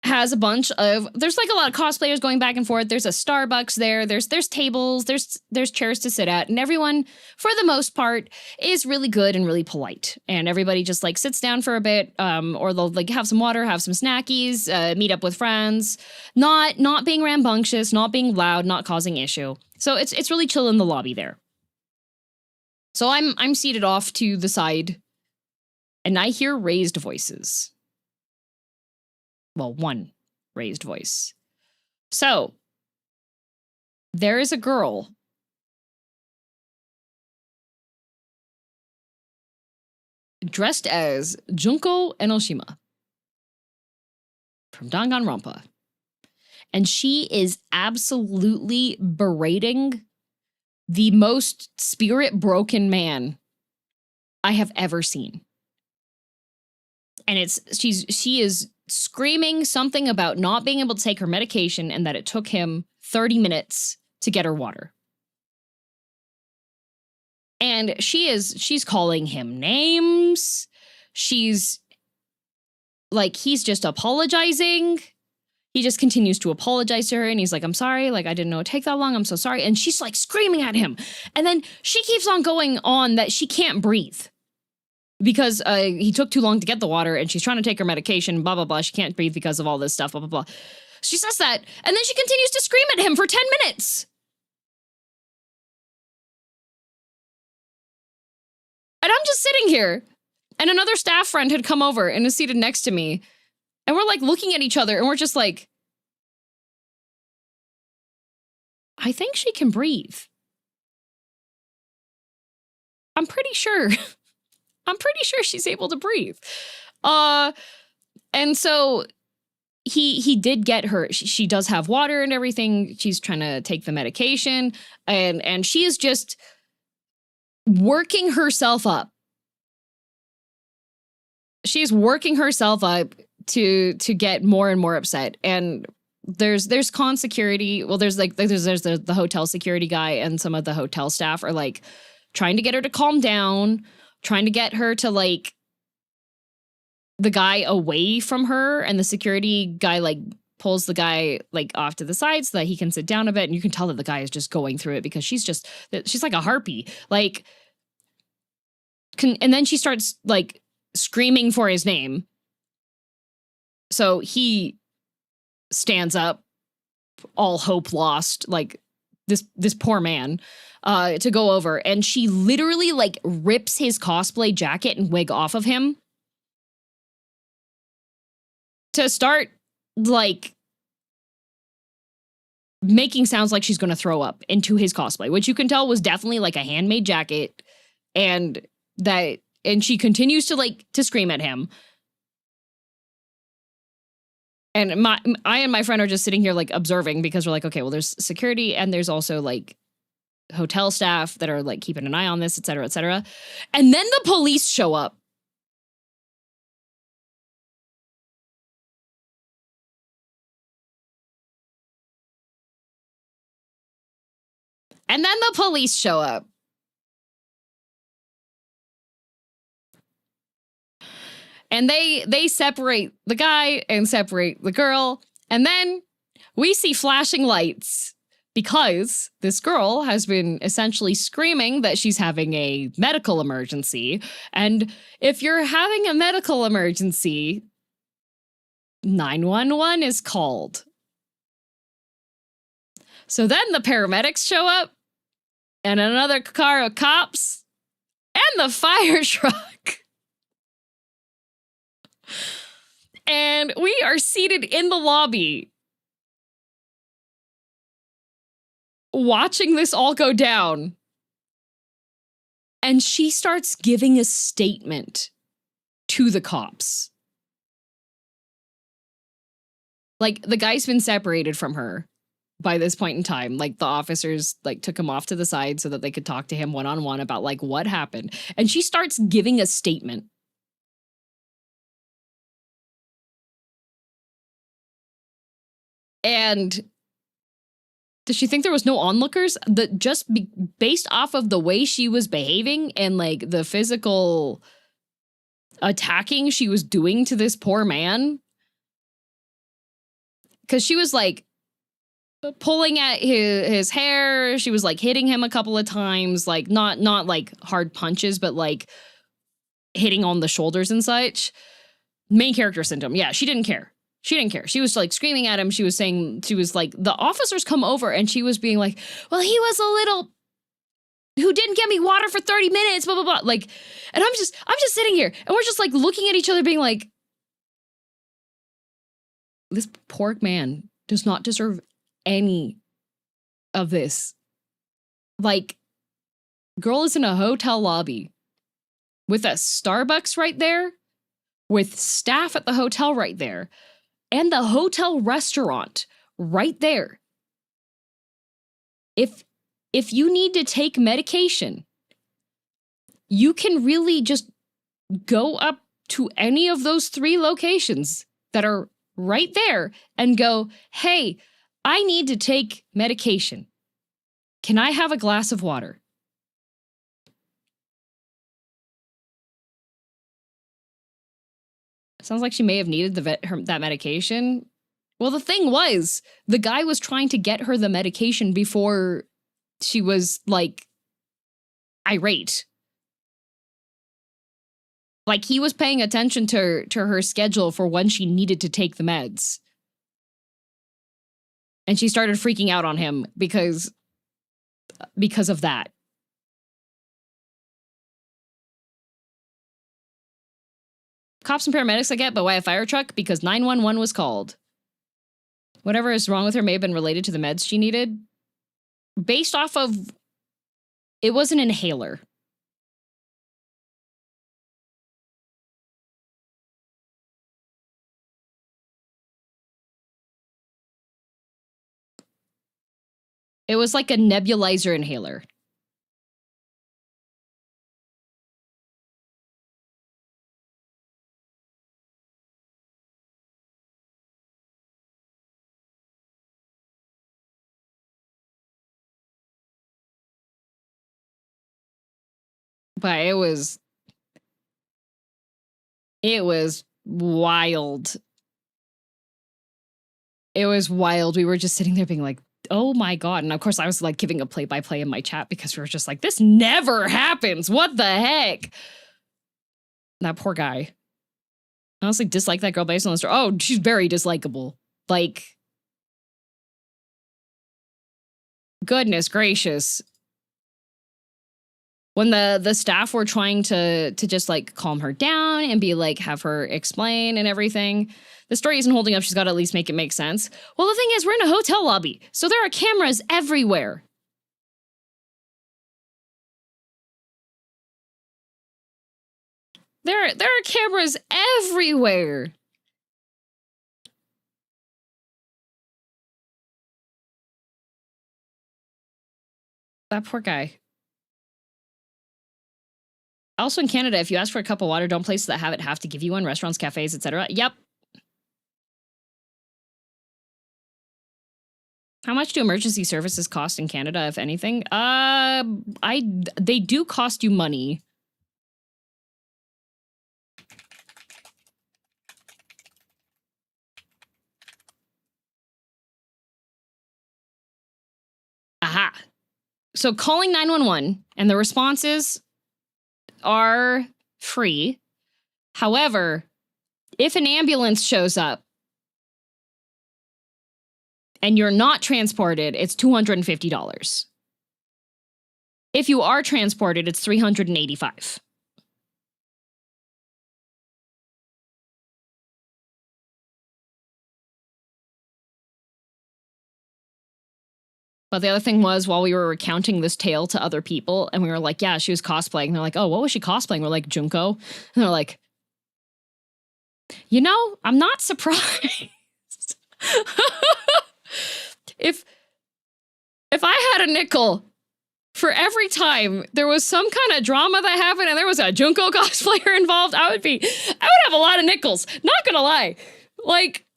has a bunch of, there's like a lot of cosplayers going back and forth. There's a Starbucks there. There's tables. There's chairs to sit at. And everyone, for the most part, is really good and really polite. And everybody just like sits down for a bit, or they'll like have some water, have some snackies, meet up with friends, not being rambunctious, not being loud, not causing issue. So it's really chill in the lobby there. So I'm seated off to the side, and I hear raised voices. Well, one raised voice. So, there is a girl dressed as Junko Enoshima from Danganronpa. And she is absolutely berating the most spirit-broken man I have ever seen. And she is screaming something about not being able to take her medication and that it took him 30 minutes to get her water. And she's calling him names. She's like, he's just apologizing. He just continues to apologize to her, and he's like, I'm sorry, like, I didn't know it'd take that long, I'm so sorry. And she's like screaming at him. And then she keeps on going on that she can't breathe. Because he took too long to get the water, and she's trying to take her medication, blah, blah, blah. She can't breathe because of all this stuff, blah, blah, blah. She says that, and then she continues to scream at him for 10 minutes. And I'm just sitting here, and another staff friend had come over and is seated next to me, and we're like looking at each other, and we're just like, I think she can breathe. I'm pretty sure she's able to breathe. And so he did get her. She does have water and everything. She's trying to take the medication, and she is just working herself up. She's working herself up to get more and more upset. And there's con security. Well, there's the hotel security guy, and some of the hotel staff are like trying to get her to calm down, trying to get her to like the guy away from her, and the security guy like pulls the guy like off to the side so that he can sit down a bit, and you can tell that the guy is just going through it because she's like a harpy, like and then she starts like screaming for his name. So he stands up, all hope lost, like this poor man to go over, and she literally like rips his cosplay jacket and wig off of him to start like making sounds like she's going to throw up into his cosplay, which you can tell was definitely like a handmade jacket, and she continues to scream at him. And I and my friend are just sitting here like observing, because we're like, okay, well, there's security and there's also like hotel staff that are like keeping an eye on this, et cetera, et cetera. And then the police show up. And then the police show up. And they separate the guy and separate the girl. And then we see flashing lights, because this girl has been essentially screaming that she's having a medical emergency. And if you're having a medical emergency, 911 is called. So then the paramedics show up, and another car of cops, and the fire truck. And we are seated in the lobby watching this all go down. And she starts giving a statement to the cops. Like, the guy's been separated from her by this point in time. Like, the officers like took him off to the side so that they could talk to him one-on-one about like what happened. And she starts giving a statement. And does she think there was no onlookers? Based off of the way she was behaving and like the physical attacking she was doing to this poor man, because she was like pulling at his hair, she was like hitting him a couple of times, like not like hard punches, but like hitting on the shoulders and such. Main character syndrome. Yeah, she didn't care. She didn't care. She was like screaming at him. She was like, the officers come over, and she was being like, well, he was a little who didn't get me water for 30 minutes, blah, blah, blah. Like, and I'm just sitting here, and we're just like looking at each other being like, this poor man does not deserve any of this. Like, girl is in a hotel lobby with a Starbucks right there, with staff at the hotel right there, and the hotel restaurant right there. If you need to take medication, you can really just go up to any of those 3 locations that are right there and go, hey, I need to take medication. Can I have a glass of water? Sounds like she may have needed that medication. Well, the thing was, the guy was trying to get her the medication before she was, like, irate. Like, he was paying attention to her schedule for when she needed to take the meds. And she started freaking out on him because of that. Cops and paramedics I get, but why a fire truck? Because 911 was called. Whatever is wrong with her may have been related to the meds she needed. Based off of... It was an inhaler. It was like a nebulizer inhaler. But it was wild. It was wild. We were just sitting there being like, oh my God. And of course I was like giving a play-by-play in my chat because we were just like, this never happens. What the heck? That poor guy. I honestly dislike that girl based on the story. Oh, she's very dislikable. Like, Goodness gracious. When the staff were trying to just like calm her down and be like, have her explain and everything, the story isn't holding up. She's got to at least make it make sense. Well, the thing is, we're in a hotel lobby, so there are cameras everywhere. There are cameras everywhere. That poor guy. Also in Canada, if you ask for a cup of water, don't places that have it have to give you one. Restaurants, cafes, etc. Yep. How much do emergency services cost in Canada, if anything? They do cost you money. Aha. So calling 911 and the responses are free. However, if an ambulance shows up and you're not transported, it's $250. If you are transported, it's $385. But the other thing was, while we were recounting this tale to other people, and we were like, yeah, she was cosplaying. And they're like, oh, what was she cosplaying? We're like, Junko. And they're like, you know, I'm not surprised. If I had a nickel for every time there was some kind of drama that happened and there was a Junko cosplayer involved, I would have a lot of nickels. Not gonna lie. Like,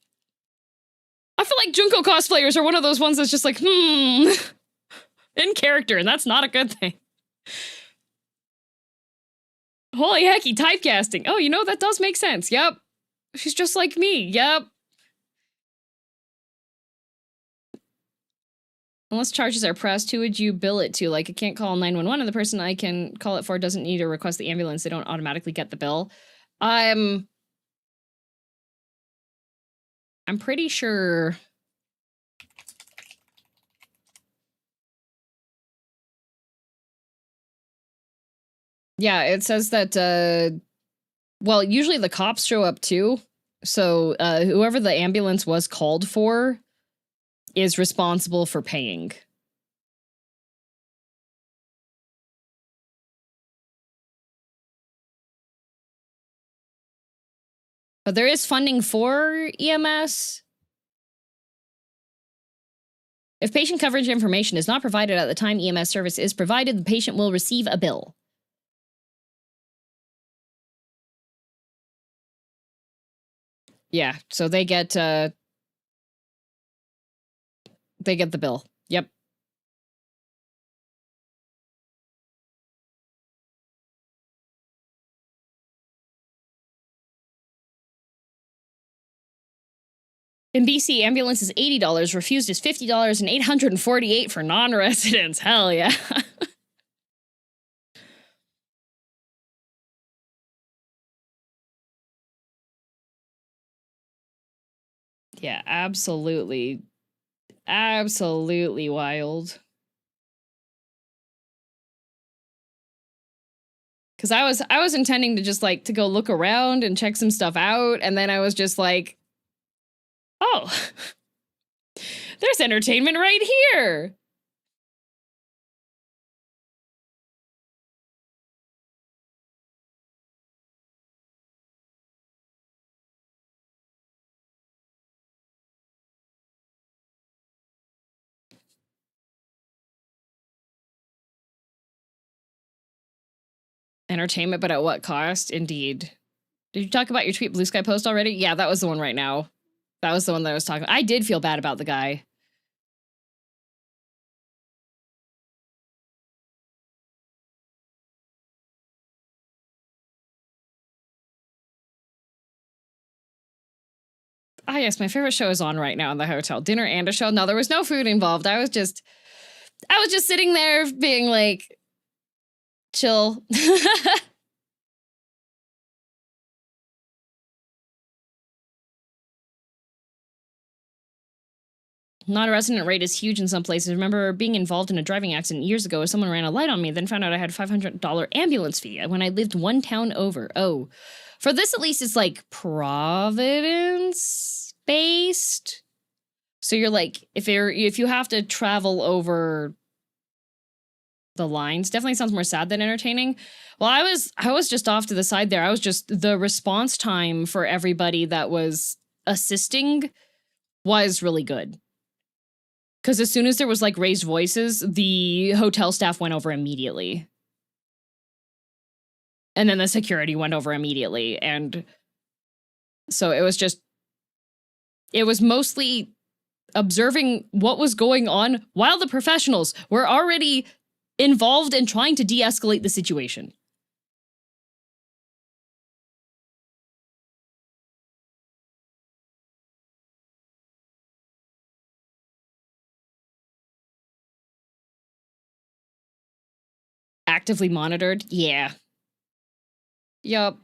I feel like Junko cosplayers are one of those ones that's just like, in character, and that's not a good thing. Holy hecky, typecasting. Oh, you know, that does make sense. Yep. She's just like me. Yep. Unless charges are pressed, who would you bill it to? Like, I can't call 911, and the person I can call it for doesn't need to request the ambulance. They don't automatically get the bill. I'm pretty sure. Yeah, it says that, well, usually the cops show up too. So whoever the ambulance was called for is responsible for paying. But there is funding for EMS. If patient coverage information is not provided at the time EMS service is provided, the patient will receive a bill. Yeah, so they get the bill. Yep. In BC, ambulance is $80, refused is $50, and $848 for non-residents. Hell yeah. Yeah, absolutely. Absolutely wild. Because I was intending to just like to go look around and check some stuff out, and then I was just like, oh, there's entertainment right here. Entertainment, but at what cost? Indeed. Did you talk about your tweet Blue Sky post already? Yeah, that was the one right now. That was the one that I was talking about. I did feel bad about the guy. Ah, yes, my favorite show is on right now in the hotel. Dinner and a show. No, there was no food involved. I was just sitting there being like, chill. Non-resident rate is huge in some places. I remember being involved in a driving accident years ago. Someone ran a light on me, then found out I had a $500 ambulance fee when I lived one town over. Oh, for this at least it's like Providence based. So you're like, if you have to travel over the lines, definitely sounds more sad than entertaining. Well, I was just off to the side there. I was just, the response time for everybody that was assisting was really good. Because as soon as there was like raised voices, the hotel staff went over immediately. And then the security went over immediately. And so it was mostly observing what was going on while the professionals were already involved in trying to de-escalate the situation. Actively monitored? Yeah. Yup.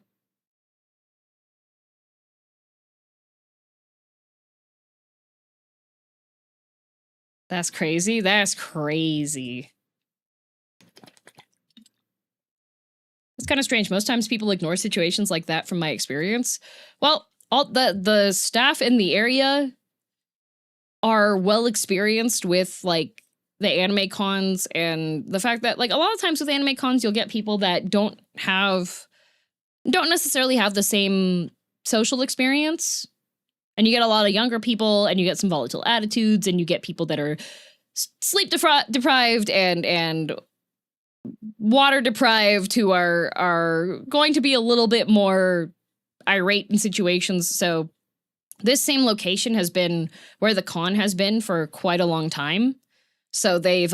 That's crazy. That's crazy. It's kind of strange. Most times people ignore situations like that from my experience. Well, all the staff in the area are well experienced with like the anime cons, and the fact that like a lot of times with anime cons you'll get people that don't necessarily have the same social experience, and you get a lot of younger people, and you get some volatile attitudes, and you get people that are sleep deprived and water deprived who are going to be a little bit more irate in situations. So this same location has been where the con has been for quite a long time. So they've,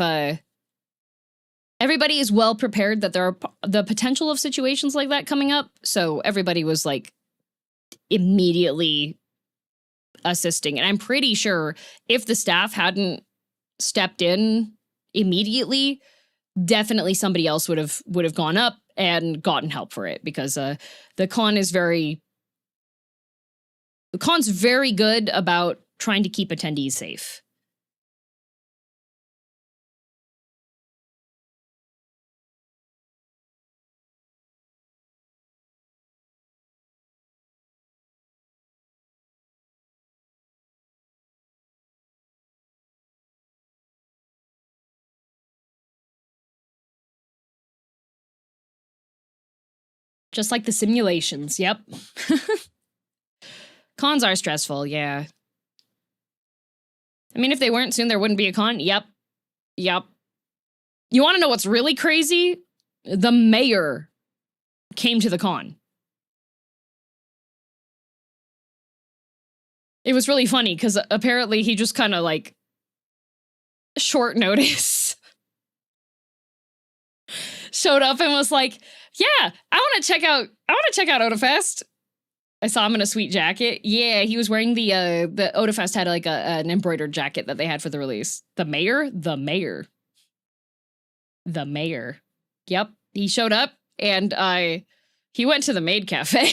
everybody is well prepared that there are the potential of situations like that coming up. So everybody was like immediately assisting. And I'm pretty sure if the staff hadn't stepped in immediately, definitely somebody else would have gone up and gotten help for it, because the con's very good about trying to keep attendees safe. Just like the simulations, yep. Cons are stressful, yeah. I mean, if they weren't soon, there wouldn't be a con. Yep. Yep. You want to know what's really crazy? The mayor came to the con. It was really funny, because apparently he just kind of like short notice showed up and was like, yeah, I want to check out Otafest. I saw him in a sweet jacket. Yeah, he was wearing the Otafest had like an embroidered jacket that they had for the release. The mayor. Yep, he showed up, and he went to the maid cafe.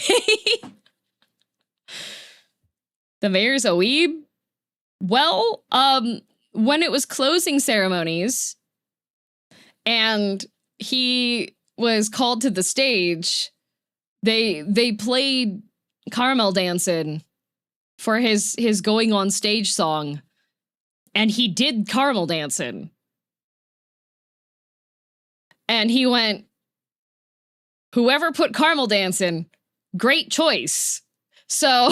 The mayor's a weeb. Well, when it was closing ceremonies, and he was called to the stage, they played Caramel Dancin' for his going on stage song, and he did Caramel Dancin'. And he went, whoever put Caramel Dancin', great choice. So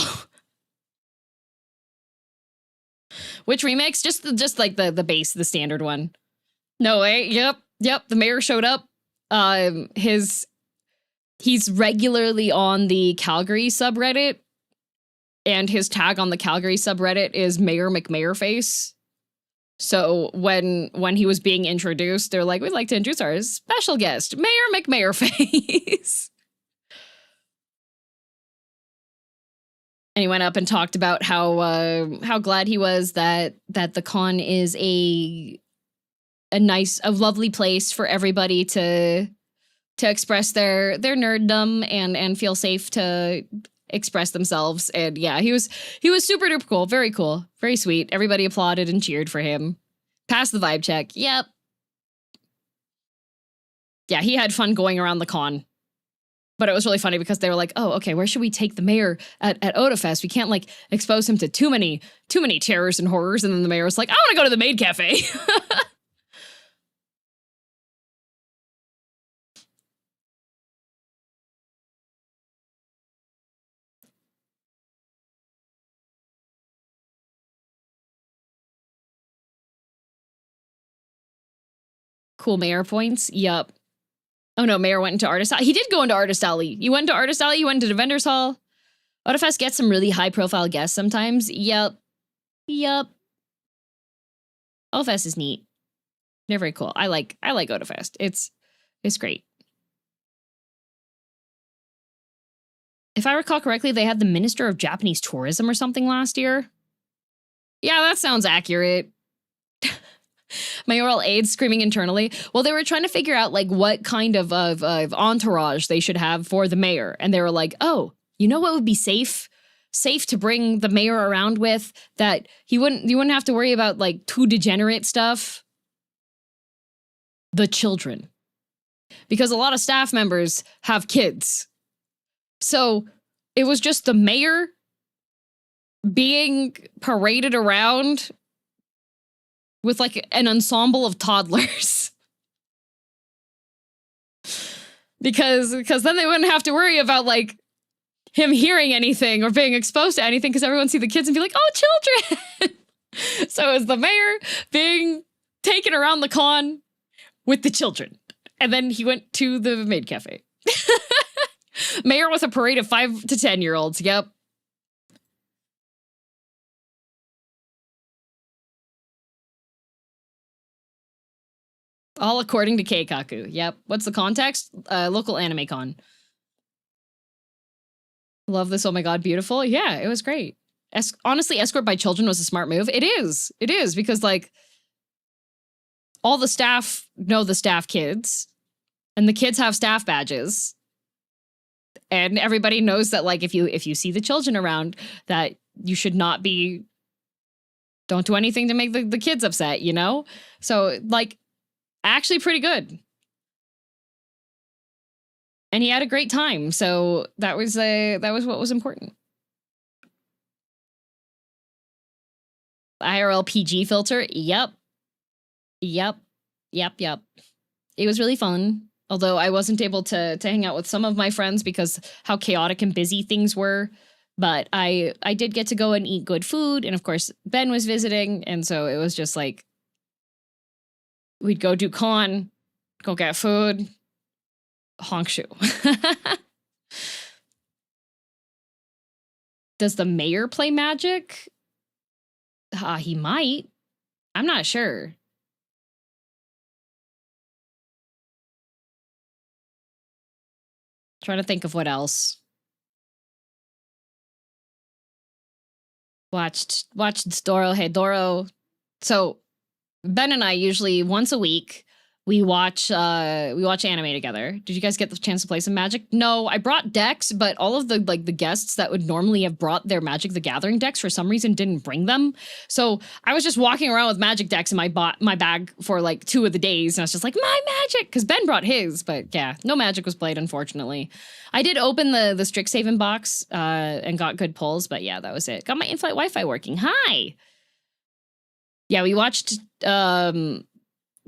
which remix? Just like the base, the standard one. No way. Yep. The mayor showed up. He's regularly on the Calgary subreddit, and his tag on the Calgary subreddit is Mayor McMayorface. So when he was being introduced, they're like, we'd like to introduce our special guest, Mayor McMayorface. And he went up and talked about how glad he was that the con is a lovely place for everybody to express their nerddom and feel safe to express themselves. And yeah, he was super duper cool. Very cool. Very sweet. Everybody applauded and cheered for him. Passed the vibe check. Yep. Yeah, he had fun going around the con. But it was really funny because they were like, oh, okay, where should we take the mayor at Otafest? We can't like expose him to too many terrors and horrors. And then the mayor was like, I want to go to the maid cafe. Cool mayor points. Yup. Oh no, mayor went into Artist Alley. He did go into Artist Alley. You went to Artist Alley, you went to the Vendors Hall. Otafest gets some really high profile guests sometimes. Yup. Yup. Otafest is neat. They're very cool. I like Otafest. It's great. If I recall correctly, they had the Minister of Japanese Tourism or something last year. Yeah, that sounds accurate. Mayoral aides screaming internally. Well, they were trying to figure out like what kind of entourage they should have for the mayor. And they were like, oh, you know what would be safe to bring the mayor around with that you wouldn't have to worry about like too degenerate stuff? The children. Because a lot of staff members have kids. So it was just the mayor being paraded around with like an ensemble of toddlers. because then they wouldn't have to worry about like him hearing anything or being exposed to anything because everyone see the kids and be like, oh, children. So it was the mayor being taken around the con with the children. And then he went to the maid cafe. Mayor with a parade of 5 to 10-year-olds. Yep. All according to Keikaku. Yep. What's the context? Local anime con. Love this. Oh my god, beautiful. Yeah, it was great. Honestly, escort by children was a smart move. It is. It is because like all the staff know the staff kids and the kids have staff badges. And everybody knows that like if you see the children around that you should not be, don't do anything to make the kids upset, you know? So like actually pretty good. And he had a great time. So that was what was important. IRL PG filter. Yep. It was really fun. Although I wasn't able to hang out with some of my friends because how chaotic and busy things were. But I did get to go and eat good food. And of course, Ben was visiting. And so it was just like, we'd go do con, go get food, honk shoe. Does the mayor play Magic? He might. I'm not sure. Trying to think of what else. Watched Doro Hey Doro. So Ben and I usually once a week we watch anime together. Did you guys get the chance to play some Magic? No, I brought decks, but all of the guests that would normally have brought their Magic the Gathering decks for some reason didn't bring them. So I was just walking around with Magic decks in my bag for like 2 of the days, and I was just like, my Magic, because Ben brought his, but yeah, no Magic was played, unfortunately. I did open the Strixhaven box and got good pulls, but yeah, that was it. Got my in-flight Wi-Fi working. Hi. Yeah, we watched.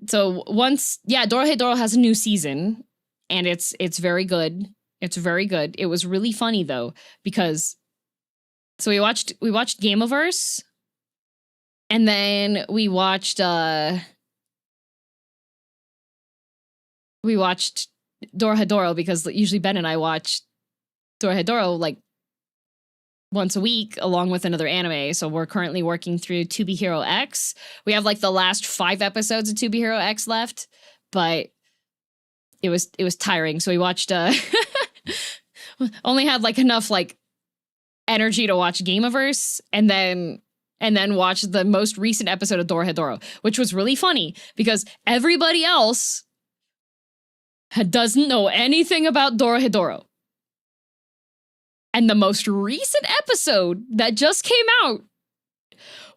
So once, yeah, Dorohedoro has a new season, and it's very good. It's very good. It was really funny though, because so we watched Gameoverse, and then we watched Dorohedoro, because usually Ben and I watch Dorohedoro like once a week along with another anime. So we're currently working through To Be Hero X. We have like the last 5 episodes of To Be Hero X left, but it was tiring. So we watched only had like enough like energy to watch Gameoverse and then watch the most recent episode of Dorohedoro, which was really funny because everybody else doesn't know anything about Dorohedoro. And the most recent episode that just came out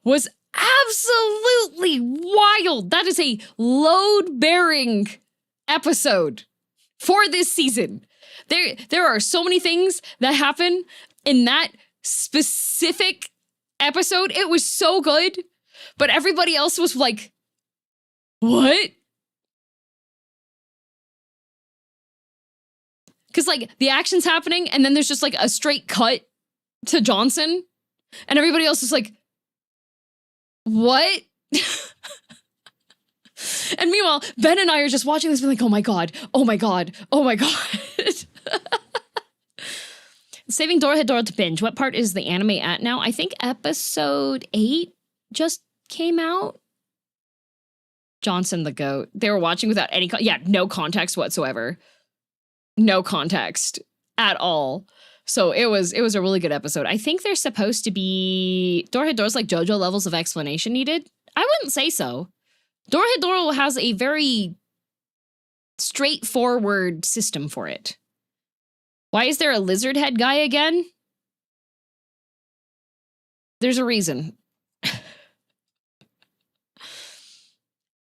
was absolutely wild. That is a load-bearing episode for this season. There are so many things that happen in that specific episode. It was so good, but everybody else was like, what? Because, like, the action's happening, and then there's just, like, a straight cut to Johnson, and everybody else is like, what? And meanwhile, Ben and I are just watching this, being like, oh my god, oh my god, oh my god. Saving Dorohedoro to binge. What part is the anime at now? I think episode 8 just came out. Johnson the goat. They were watching without any, no context whatsoever. No context at all. So it was a really good episode. I think there's supposed to be Dorohedoro's like JoJo levels of explanation needed. I wouldn't say so. Dorohedoro has a very straightforward system for it. Why is there a lizard head guy again? There's a reason.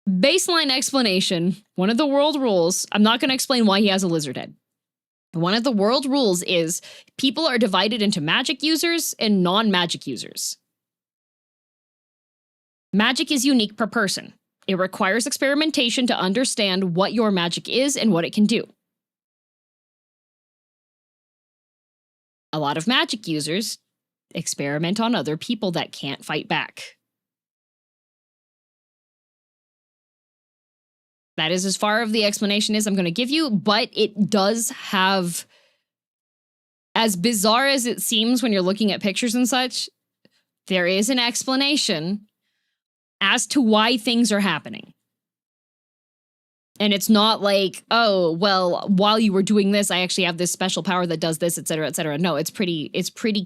Baseline explanation. One of the world rules. I'm not going to explain why he has a lizard head. One of the world rules is people are divided into magic users and non-magic users. Magic is unique per person. It requires experimentation to understand what your magic is and what it can do. A lot of magic users experiment on other people that can't fight back. That is as far of the explanation as I'm going to give you, but it does have, as bizarre as it seems when you're looking at pictures and such, there is an explanation as to why things are happening. And it's not like, oh, well, while you were doing this, I actually have this special power that does this, et cetera, et cetera. No, it's pretty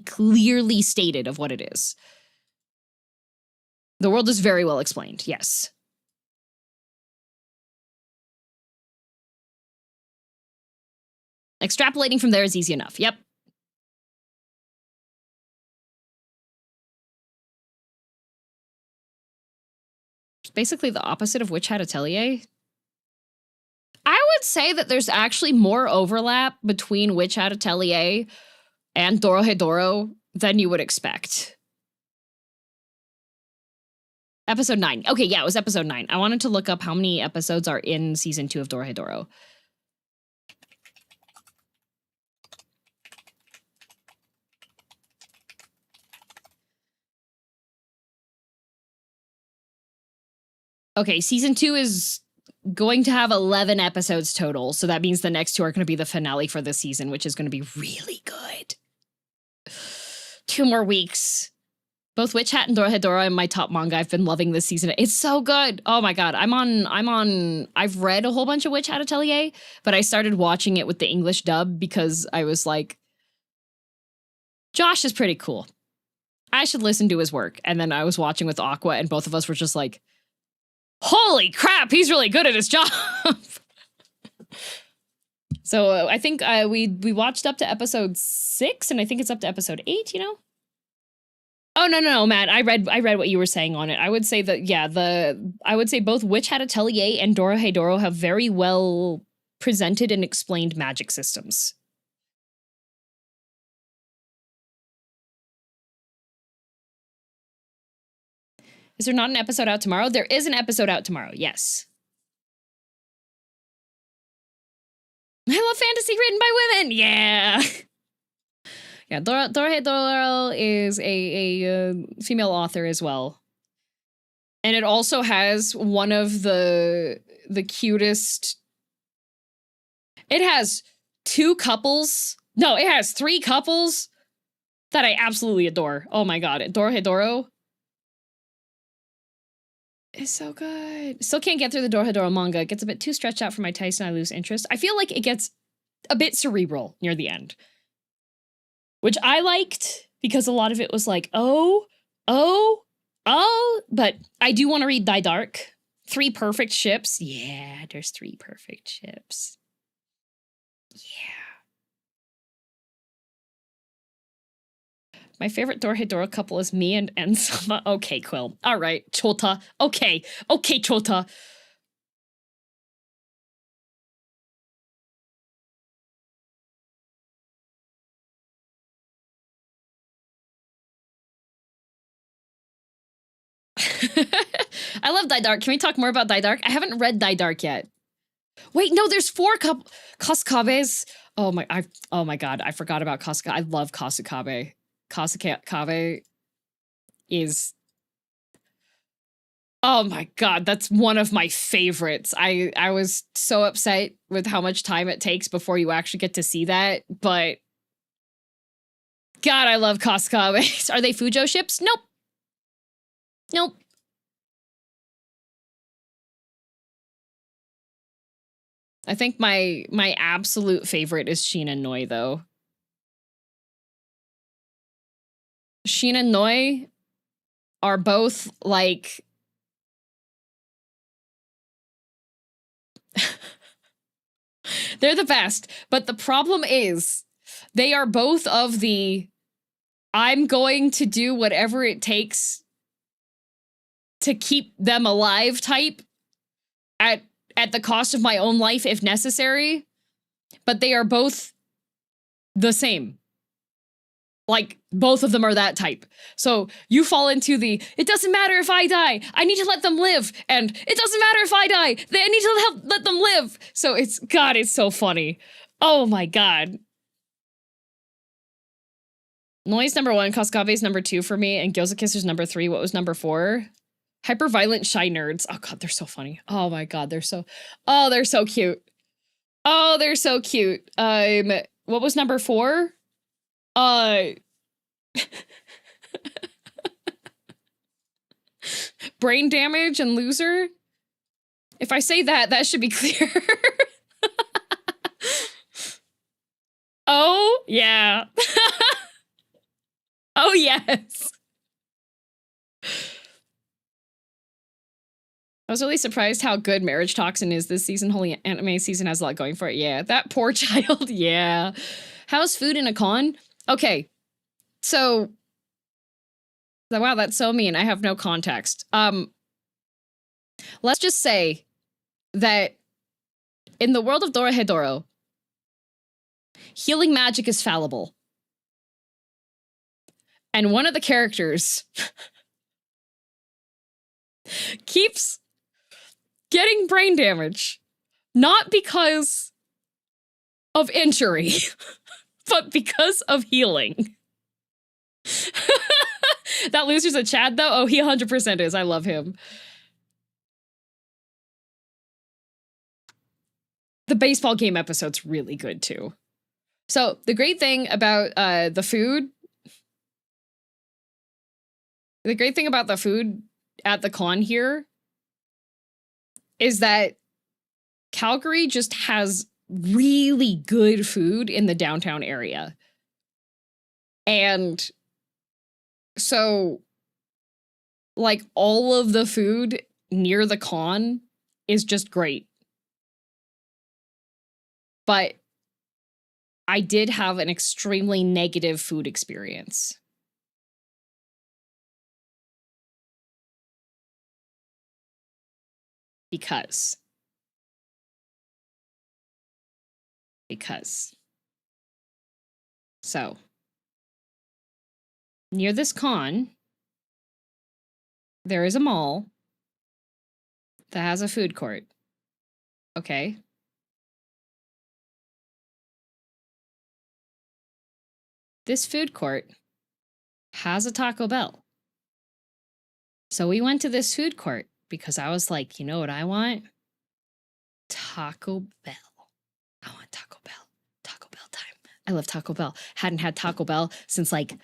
clearly stated of what it is. The world is very well explained, yes. Extrapolating from there is easy enough. Yep. It's basically the opposite of Witch Hat Atelier. I would say that there's actually more overlap between Witch Hat Atelier and Dorohedoro than you would expect. Episode 9. Okay, yeah, it was episode 9. I wanted to look up how many episodes are in season 2 of Dorohedoro. Okay, season 2 is going to have 11 episodes total, so that means the next 2 are going to be the finale for this season, which is going to be really good. 2 more weeks. Both Witch Hat and Dorohedoro are my top manga. I've been loving this season. It's so good. Oh my god. I've read a whole bunch of Witch Hat Atelier, but I started watching it with the English dub because I was like, Josh is pretty cool. I should listen to his work. And then I was watching with Aqua, and both of us were just like, holy crap, he's really good at his job. So I think we watched up to episode 6, and I think it's up to episode 8, you know? Oh, no, Matt, I read what you were saying on it. I would say that, yeah, I would say both Witch Hat Atelier and Dorohedoro have very well presented and explained magic systems. Is there not an episode out tomorrow? There is an episode out tomorrow, yes. I love fantasy written by women, yeah! Yeah, Dorohedoro is a female author as well. And it also has one of the cutest... It has 2 couples. No, it has 3 couples that I absolutely adore. Oh my god, Dorohedoro is so good. Still can't get through the Dorohedoro manga. It gets a bit too stretched out for my taste and I lose interest. I feel like it gets a bit cerebral near the end. Which I liked because a lot of it was like, oh, but I do want to read Thy Dark. 3 perfect ships. Yeah, there's 3 perfect ships. Yeah. My favorite Dorohedoro couple is me and Sama. Okay, Quill. All right, Chota. Okay, okay, Chota. I love Daidark. Can we talk more about Daidark? I haven't read Daidark yet. Wait, no, there's 4 Kasukabes. Oh my god, I forgot about Kasukabe. I love Kasukabe. Kasukabe is, oh my god, that's one of my favorites. I was so upset with how much time it takes before you actually get to see that, but god, I love Kasukabe. Are they Fujo ships? Nope. Nope. I think my absolute favorite is Shin and Noi, though. Shin and Noi are both, like... they're the best, but the problem is, they are both of the I'm going to do whatever it takes to keep them alive type at the cost of my own life if necessary, but they are both the same. Like, both of them are that type. So you fall into the, it doesn't matter if I die, I need to let them live, and it doesn't matter if I die, I need to let them live. So it's, god, it's so funny. Oh my god. Noi's number 1, Kasukabe's number 2 for me, and Gyoza Kisser's number 3. What was number 4? Hyperviolent Shy Nerds. Oh god, they're so funny. Oh my god, they're so cute. Oh, they're so cute. What was number 4? Brain Damage and Loser? If I say that, that should be clear. Oh, yeah. Oh, yes. I was really surprised how good Marriage Toxin is this season. Holy anime season has a lot going for it. Yeah, that poor child. Yeah. How's food in a con? Okay. So, wow, that's so mean. I have no context. Let's just say that in the world of Dorohedoro, healing magic is fallible. And one of the characters keeps getting brain damage, not because of injury, but because of healing. That loser's a Chad, though? Oh, he 100% is. I love him. The baseball game episode's really good, too. So, the great thing about the food... The great thing about the food at the con here is that Calgary just has really good food in the downtown area. And so, like, all of the food near the con is just great. But I did have an extremely negative food experience. Because. So, near this con, there is a mall that has a food court. Okay. This food court has a Taco Bell. So we went to this food court because I was like, you know what I want? Taco Bell. I want Taco Bell. Taco Bell time. I love Taco Bell. Hadn't had Taco Bell since like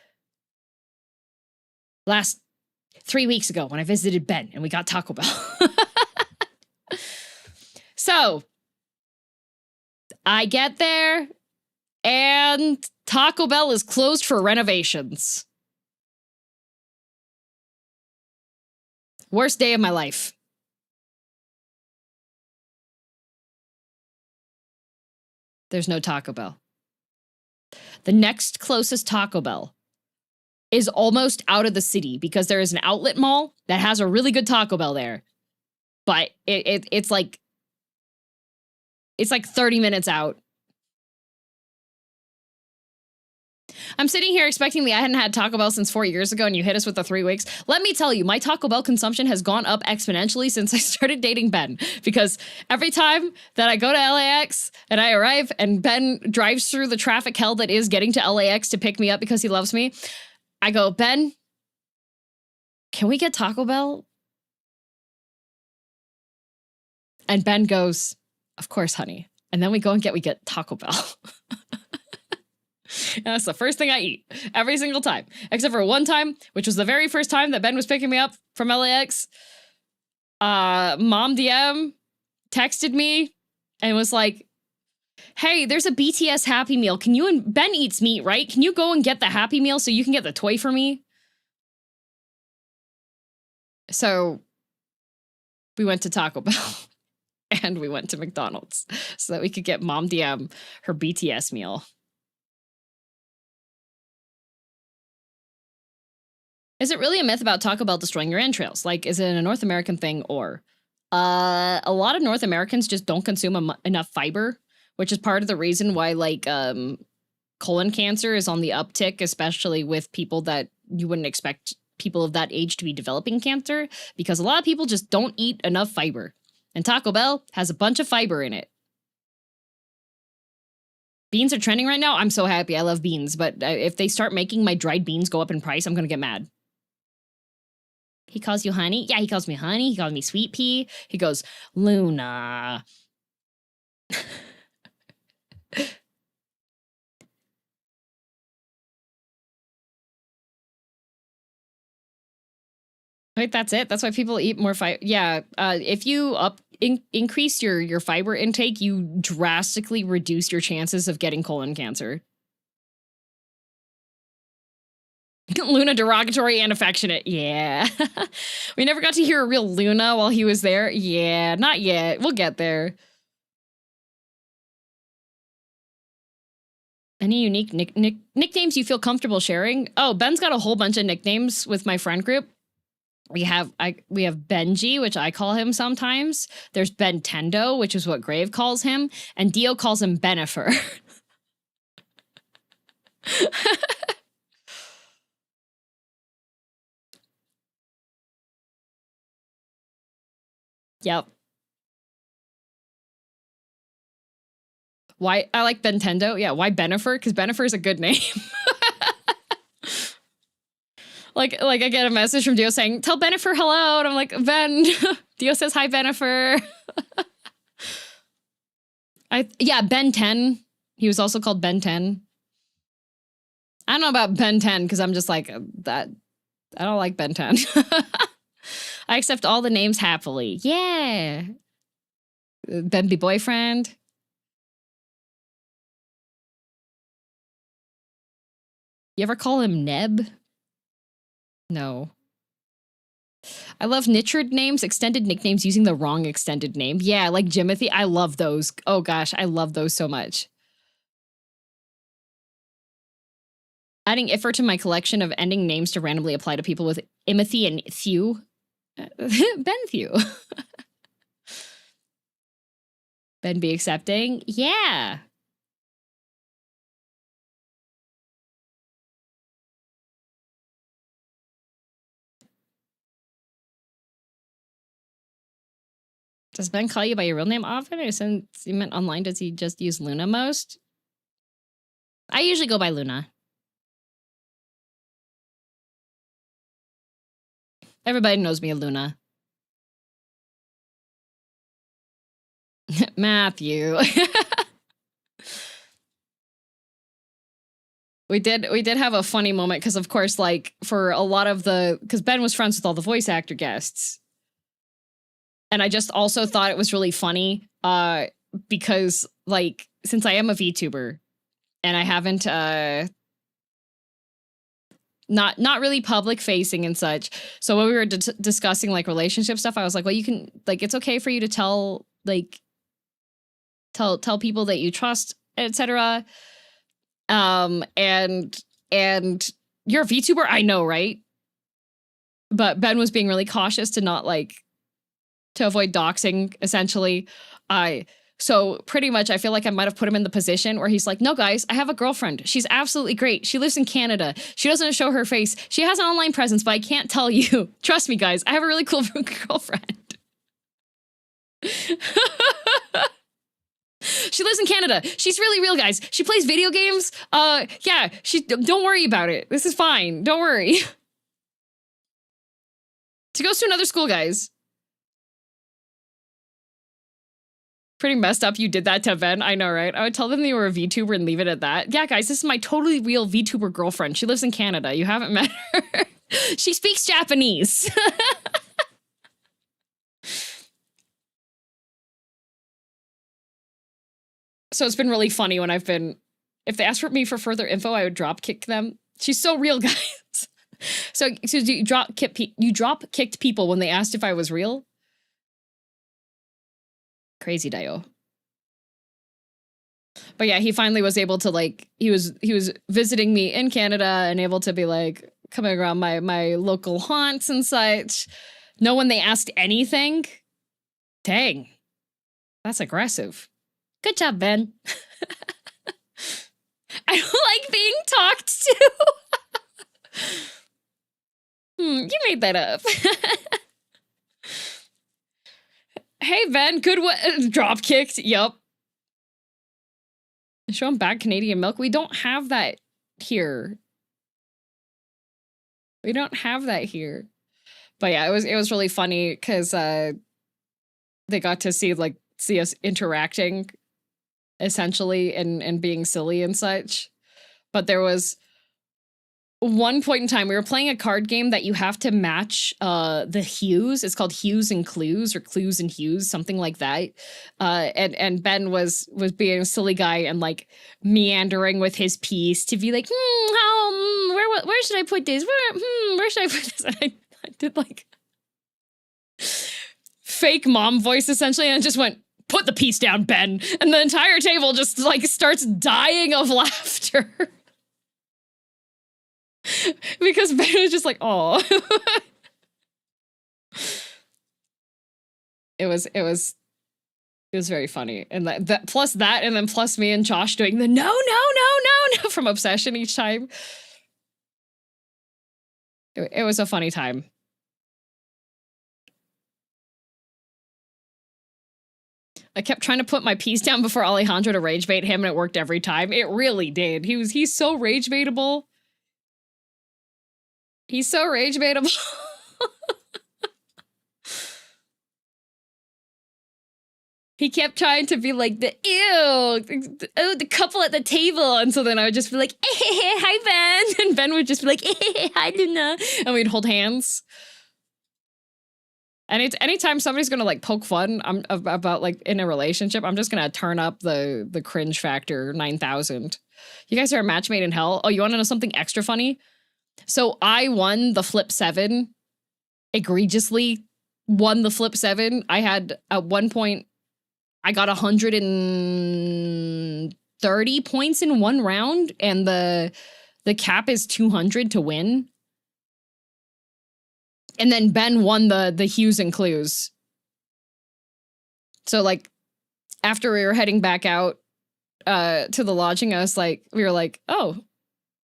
last 3 weeks ago when I visited Ben and we got Taco Bell. So I get there and Taco Bell is closed for renovations. Worst day of my life. There's no Taco Bell. The next closest Taco Bell is almost out of the city because there is an outlet mall that has a really good Taco Bell there. But it's like 30 minutes out. I'm sitting here expecting I hadn't had Taco Bell since 4 years ago and you hit us with the 3 weeks. Let me tell you, my Taco Bell consumption has gone up exponentially since I started dating Ben. Because every time that I go to LAX and I arrive and Ben drives through the traffic hell that is getting to LAX to pick me up because he loves me, I go, Ben, can we get Taco Bell? And Ben goes, of course, honey. And then we get Taco Bell. And that's the first thing I eat every single time, except for one time, which was the very first time that Ben was picking me up from LAX. Mom DM texted me and was like, hey, there's a BTS Happy Meal. Can you, and Ben eats meat, right? Can you go and get the Happy Meal so you can get the toy for me? So we went to Taco Bell and we went to McDonald's so that we could get Mom DM her BTS meal. Is it really a myth about Taco Bell destroying your entrails? Like, is it a North American thing or? A lot of North Americans just don't consume enough fiber, which is part of the reason why, like, colon cancer is on the uptick, especially with people that you wouldn't expect people of that age to be developing cancer, because a lot of people just don't eat enough fiber. And Taco Bell has a bunch of fiber in it. Beans are trending right now. I'm so happy. I love beans, but if they start making my dried beans go up in price, I'm gonna get mad. He calls you honey? Yeah, he calls me honey. He calls me sweet pea. He goes, Luna. Right, that's it. That's why people eat more fiber. Yeah, if you increase your fiber intake, you drastically reduce your chances of getting colon cancer. Luna derogatory and affectionate. Yeah. We never got to hear a real Luna while he was there. Yeah, not yet. We'll get there. Any unique nicknames you feel comfortable sharing? Oh, Ben's got a whole bunch of nicknames with my friend group. We have Benji, which I call him sometimes. There's Bentendo, which is what Grave calls him, and Dio calls him Benifer. Yep. Why I like Bentendo? Yeah, why Benifer? Because Benifer is a good name. Like I get a message from Dio saying, tell Benifer hello, and I'm like, Ben. Dio says hi, Benifer. Ben 10. He was also called Ben 10. I don't know about Ben 10 because I'm just like that. I don't like Ben 10. I accept all the names happily. Yeah. Ben be boyfriend. You ever call him Neb? No. I love nichered names, extended nicknames using the wrong extended name. Yeah, like Jimothy. I love those. Oh gosh, I love those so much. Adding Iffer to my collection of ending names to randomly apply to people with Imothy and Thew. Ben Thew. Ben be accepting. Yeah. Does Ben call you by your real name often, or since you meant online, does he just use Luna most? I usually go by Luna. Everybody knows me as Luna. Matthew. We did have a funny moment because, of course, like for a lot of because Ben was friends with all the voice actor guests. And I just also thought it was really funny because, like, since I am a VTuber and I haven't not really public facing and such. So when we were discussing like relationship stuff, I was like, well, you can, like, it's okay for you to tell people that you trust, etc. And you're a VTuber? I know, right? But Ben was being really cautious to not like, to avoid doxing, essentially. So pretty much I feel like I might have put him in the position where he's like, no guys, I have a girlfriend. She's absolutely great. She lives in Canada. She doesn't show her face. She has an online presence, but I can't tell you. Trust me guys, I have a really cool girlfriend. She lives in Canada. She's really real, guys. She plays video games. Yeah, don't worry about it. This is fine. Don't worry. She goes to another school, guys. Pretty messed up you did that to Ben. I know, right? I would tell them you were a VTuber and leave it at that. Yeah, guys, this is my totally real VTuber girlfriend. She lives in Canada. You haven't met her. She speaks Japanese. So it's been really funny when I've been, if they ask for me for further info, I would drop kick them. She's so real, guys. So you drop kicked people when they asked if I was real? Crazy Dio. But yeah, he finally was able to like, he was visiting me in Canada and able to be like coming around my local haunts and such. No one they asked anything. Dang. That's aggressive. Good job, Ben. I don't like being talked to. You made that up. Hey, Ben, good one. Drop kicked. Yup. Show him bad Canadian milk. We don't have that here. We don't have that here. But yeah, it was really funny because they got to see us interacting essentially and being silly and such. But there was one point in time we were playing a card game that you have to match the hues. It's called Hues and Clues or Clues and Hues, something like that. And Ben was being a silly guy and like meandering with his piece to be like, where should I put this? Where should I put this? And I did like fake mom voice essentially and just went, put the piece down, Ben. And the entire table just like starts dying of laughter. Because Ben was just like, oh. It was very funny. And that plus that and then plus me and Josh doing the no from Obsession each time. It was a funny time. I kept trying to put my piece down before Alejandro to rage bait him, and it worked every time. It really did. He's so rage baitable. He's so rage baitable. He kept trying to be like the couple at the table, and so then I would just be like, hey, hi Ben, and Ben would just be like, hey, hi Luna, and we'd hold hands. And anytime somebody's gonna like poke fun about like in a relationship, I'm just gonna turn up the cringe factor 9,000. You guys are a match made in hell. Oh, you want to know something extra funny? So I won the Flip 7, egregiously won the Flip 7. I had at one point, I got 130 points in one round, and the cap is 200 to win. And then Ben won the Hues and Clues. So like after we were heading back out to the lodging, we were like, oh,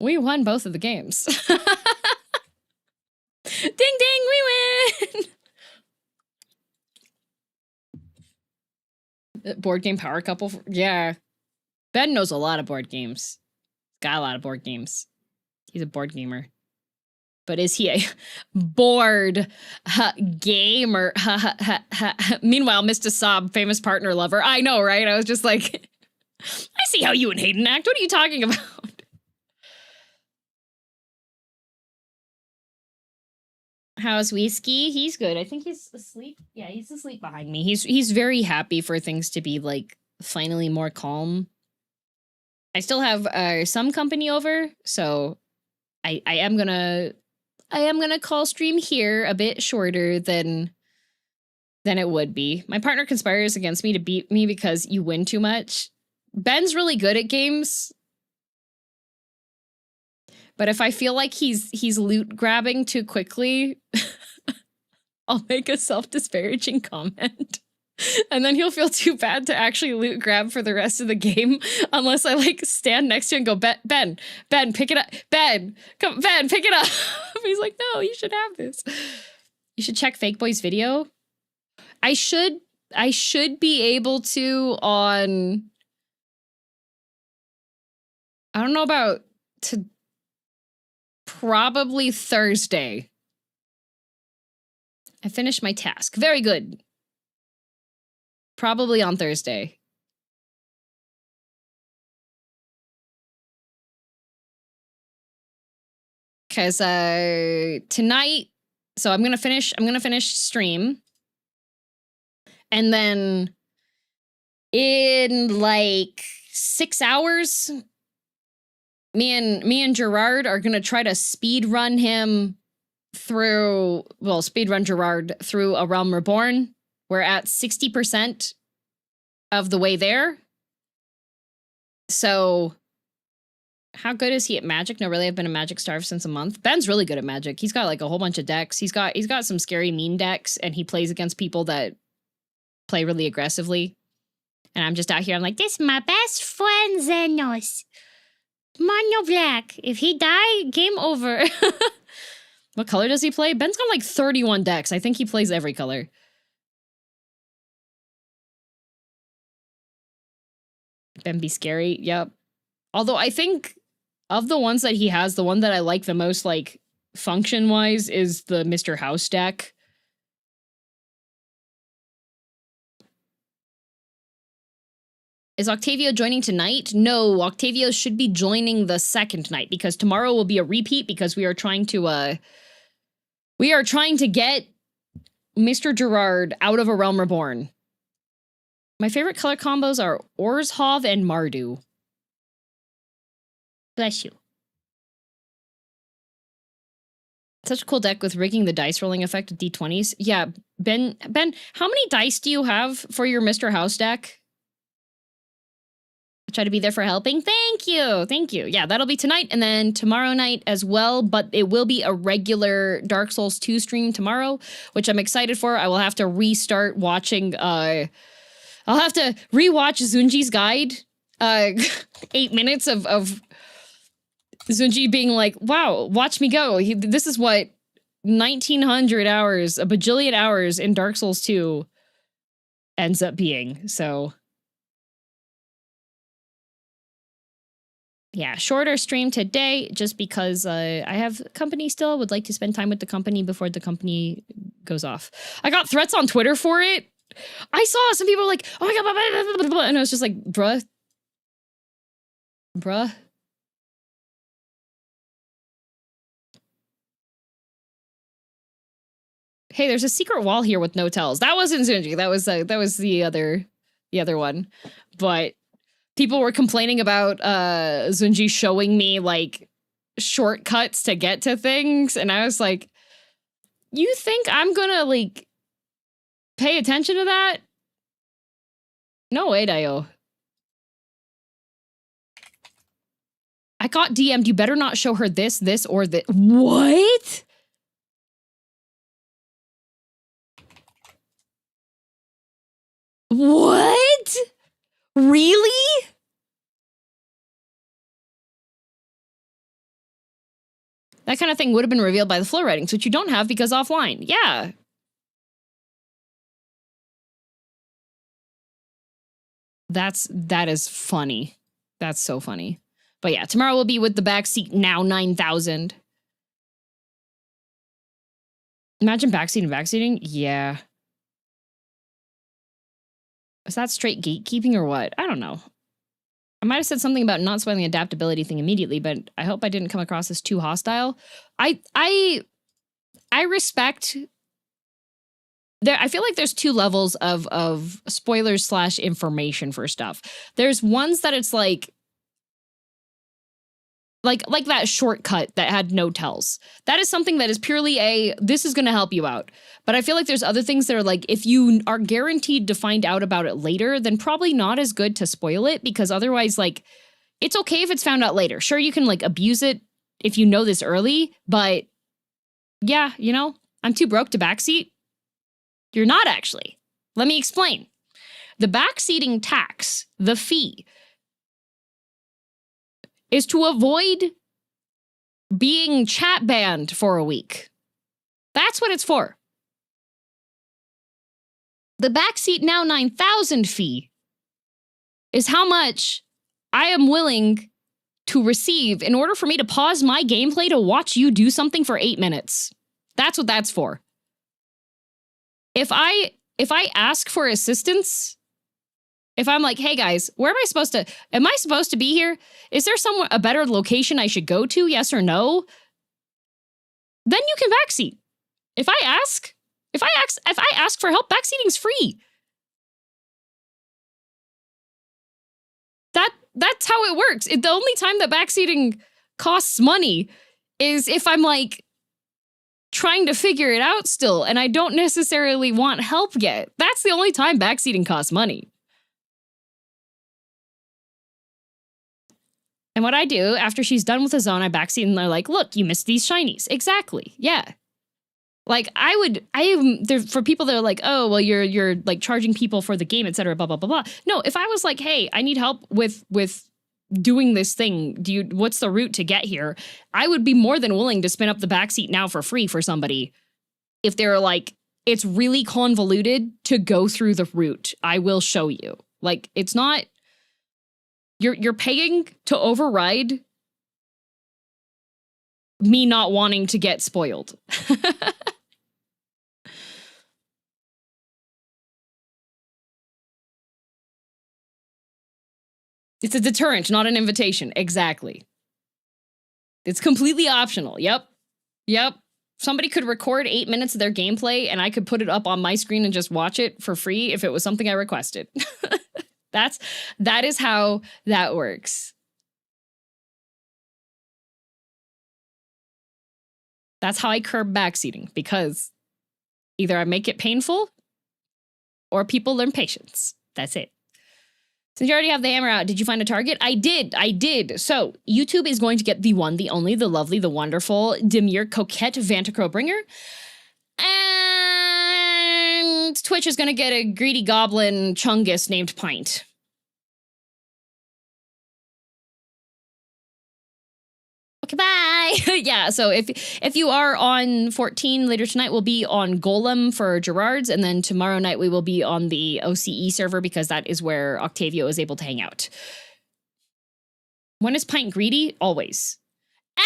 we won both of the games. Ding ding, we win. Board game power couple. Yeah. Ben knows a lot of board games. Got a lot of board games. He's a board gamer. But is he a board gamer? Meanwhile, Mr. Saab, famous partner lover. I know, right? I was just like, I see how you and Hayden act. What are you talking about? How's Whiskey? He's good. I think he's asleep. Yeah, he's asleep behind me. He's very happy for things to be like finally more calm. I still have some company over, so I am gonna call stream here a bit shorter than it would be. My partner conspires against me to beat me because you win too much. Ben's really good at games, But if I feel like he's loot grabbing too quickly, I'll make a self-disparaging comment. And then he'll feel too bad to actually loot grab for the rest of the game unless I like stand next to him and go, Ben, pick it up. Ben, come, Ben, pick it up. He's like, no, you should have this. You should check Fake Boy's video. I should be able to on, I don't know about to probably Thursday. I finished my task. Very good. Probably on Thursday. Cause tonight, so I'm gonna finish stream. And then in like 6 hours, me and Gerard are gonna try to speed run him through, well, speedrun Gerard through A Realm Reborn. We're at 60% of the way there. So how good is he at Magic? No, really, I've been a Magic starve since a month. Ben's really good at Magic. He's got like a whole bunch of decks. He's got some scary mean decks, and he plays against people that play really aggressively. And I'm just out here, I'm like, this is my best friend, Xenos. Mono Black. If he die, game over. What color does he play? Ben's got like 31 decks. I think he plays every color. Ben be scary, yep. Although I think of the ones that he has, the one that I like the most, like, function-wise, is the Mr. House deck. Is Octavio joining tonight? No, Octavio should be joining the second night, because tomorrow will be a repeat, because we are trying to get Mr. Gerard out of A Realm Reborn. My favorite color combos are Orzhov and Mardu. Bless you. Such a cool deck with rigging the dice rolling effect with D20s. Yeah, Ben, how many dice do you have for your Mr. House deck? I try to be there for helping. Thank you. Yeah, that'll be tonight and then tomorrow night as well, but it will be a regular Dark Souls 2 stream tomorrow, which I'm excited for. I will have to restart watching, I'll have to rewatch Zunji's guide. 8 minutes of Zunji being like, wow, watch me go. This is what 1900 hours, a bajillion hours in Dark Souls 2 ends up being. So yeah, shorter stream today just because I have company still. Would like to spend time with the company before the company goes off. I got threats on Twitter for it. I saw some people like, oh my god, blah, blah, blah, blah, and I was just like, bruh. Hey, there's a secret wall here with no tells. That wasn't Zunji. That was the other one. But people were complaining about Zunji showing me like shortcuts to get to things, and I was like, you think I'm gonna like pay attention to that? No way, Dio. I got DM'd, you better not show her this, or this. What? What? Really? That kind of thing would have been revealed by the flow writings, which you don't have because offline. Yeah. That is funny. That's so funny. But yeah, tomorrow we'll be with the backseat now 9000. Imagine backseat and backseating? Yeah. Is that straight gatekeeping or what? I don't know. I might have said something about not spoiling the adaptability thing immediately, but I hope I didn't come across as too hostile. I respect. I feel like there's two levels of spoilers / information for stuff. There's ones that it's like that shortcut that had no tells. That is something that is purely this is going to help you out. But I feel like there's other things that are like, if you are guaranteed to find out about it later, then probably not as good to spoil it, because otherwise, like, it's okay if it's found out later. Sure, you can like abuse it if you know this early, but yeah, you know, I'm too broke to backseat. You're not actually. Let me explain. The backseating tax, the fee, is to avoid being chat banned for a week. That's what it's for. The backseat now 9,000 fee is how much I am willing to receive in order for me to pause my gameplay to watch you do something for 8 minutes. That's what that's for. If I ask for assistance, if I'm like, hey guys, where am I supposed to be here? Is there somewhere, a better location I should go to? Yes or no? Then you can backseat. If I ask for help, backseating's free. That's how it works. The only time that backseating costs money is if I'm like trying to figure it out still and I don't necessarily want help yet. That's the only time backseating costs money. And what I do after she's done with the zone, I backseat and they're like, look, you missed these shinies. Exactly. Yeah. Like for people that are like, oh, well, you're like charging people for the game, et cetera, blah, blah, blah, blah. No, if I was like, hey, I need help with doing this thing, what's the route to get here? I would be more than willing to spin up the backseat now for free for somebody. If they're like, it's really convoluted to go through the route, I will show you. Like, it's not, you're paying to override me not wanting to get spoiled. It's a deterrent, not an invitation. Exactly. It's completely optional. Yep. Somebody could record 8 minutes of their gameplay and I could put it up on my screen and just watch it for free if it was something I requested. That is how that works. That's how I curb backseating, because either I make it painful or people learn patience. That's it. Since you already have the hammer out, did you find a target? I did. So YouTube is going to get the one, the only, the lovely, the wonderful, demure, coquette Vanticrow bringer. And Twitch is going to get a greedy goblin chungus named Pint. Okay, bye. Yeah, so if you are on 14 later tonight, we'll be on Golem for Gerard's, and then tomorrow night we will be on the OCE server because that is where Octavio is able to hang out. When is Pint greedy? Always.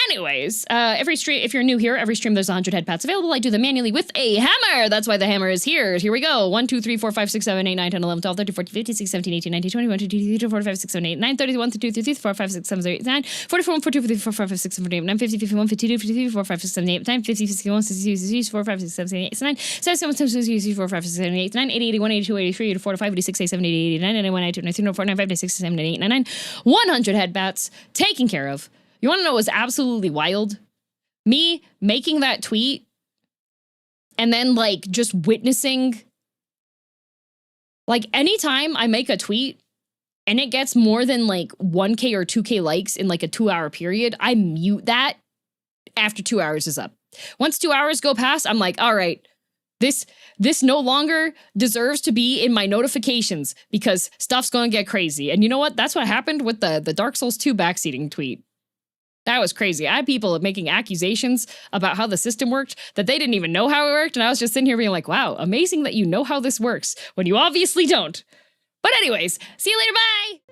Anyways, every stream, if you're new here, every stream there's 100 head pats available. I do them manually with a hammer. That's why the hammer is here. Here we go. 1, 2, 3, 4, 5, 6, 7, 8, 9, 10, 11, 12, 13, 14, 15, 16, 17, 18, 19, 20, 21, 22, 23, 24, 25, 26, 27, 28, 29, 30, 1, 2, 3, 4, 5, 6, 7, 8, 9, 44, 1, 42, 43, 44, 45, 6, 7, 8, 9, 50, 51, 52, 53, 54, 55, 56, 57, 58, 59, 60, 61, 62, 63, 64, 65, 66, 67, 68, 69, 70, 71, 72, 73, 74, 75, 76, 77, 78, 79, 80, 81, 82, 83, 84, 85, 86, 87, 88, 89, 91, 92, 93, 94, 95, 96, 97, 98, 99, 100 head bats taken care of. You want to know what was absolutely wild? Me making that tweet and then like just witnessing, like anytime I make a tweet and it gets more than like 1K or 2K likes in like a 2-hour period, I mute that after 2 hours is up. Once 2 hours go past, I'm like, all right, this no longer deserves to be in my notifications because stuff's gonna get crazy. And you know what? That's what happened with the Dark Souls 2 backseating tweet. That was crazy. I had people making accusations about how the system worked that they didn't even know how it worked. And I was just sitting here being like, wow, amazing that you know how this works when you obviously don't. But anyways, see you later. Bye.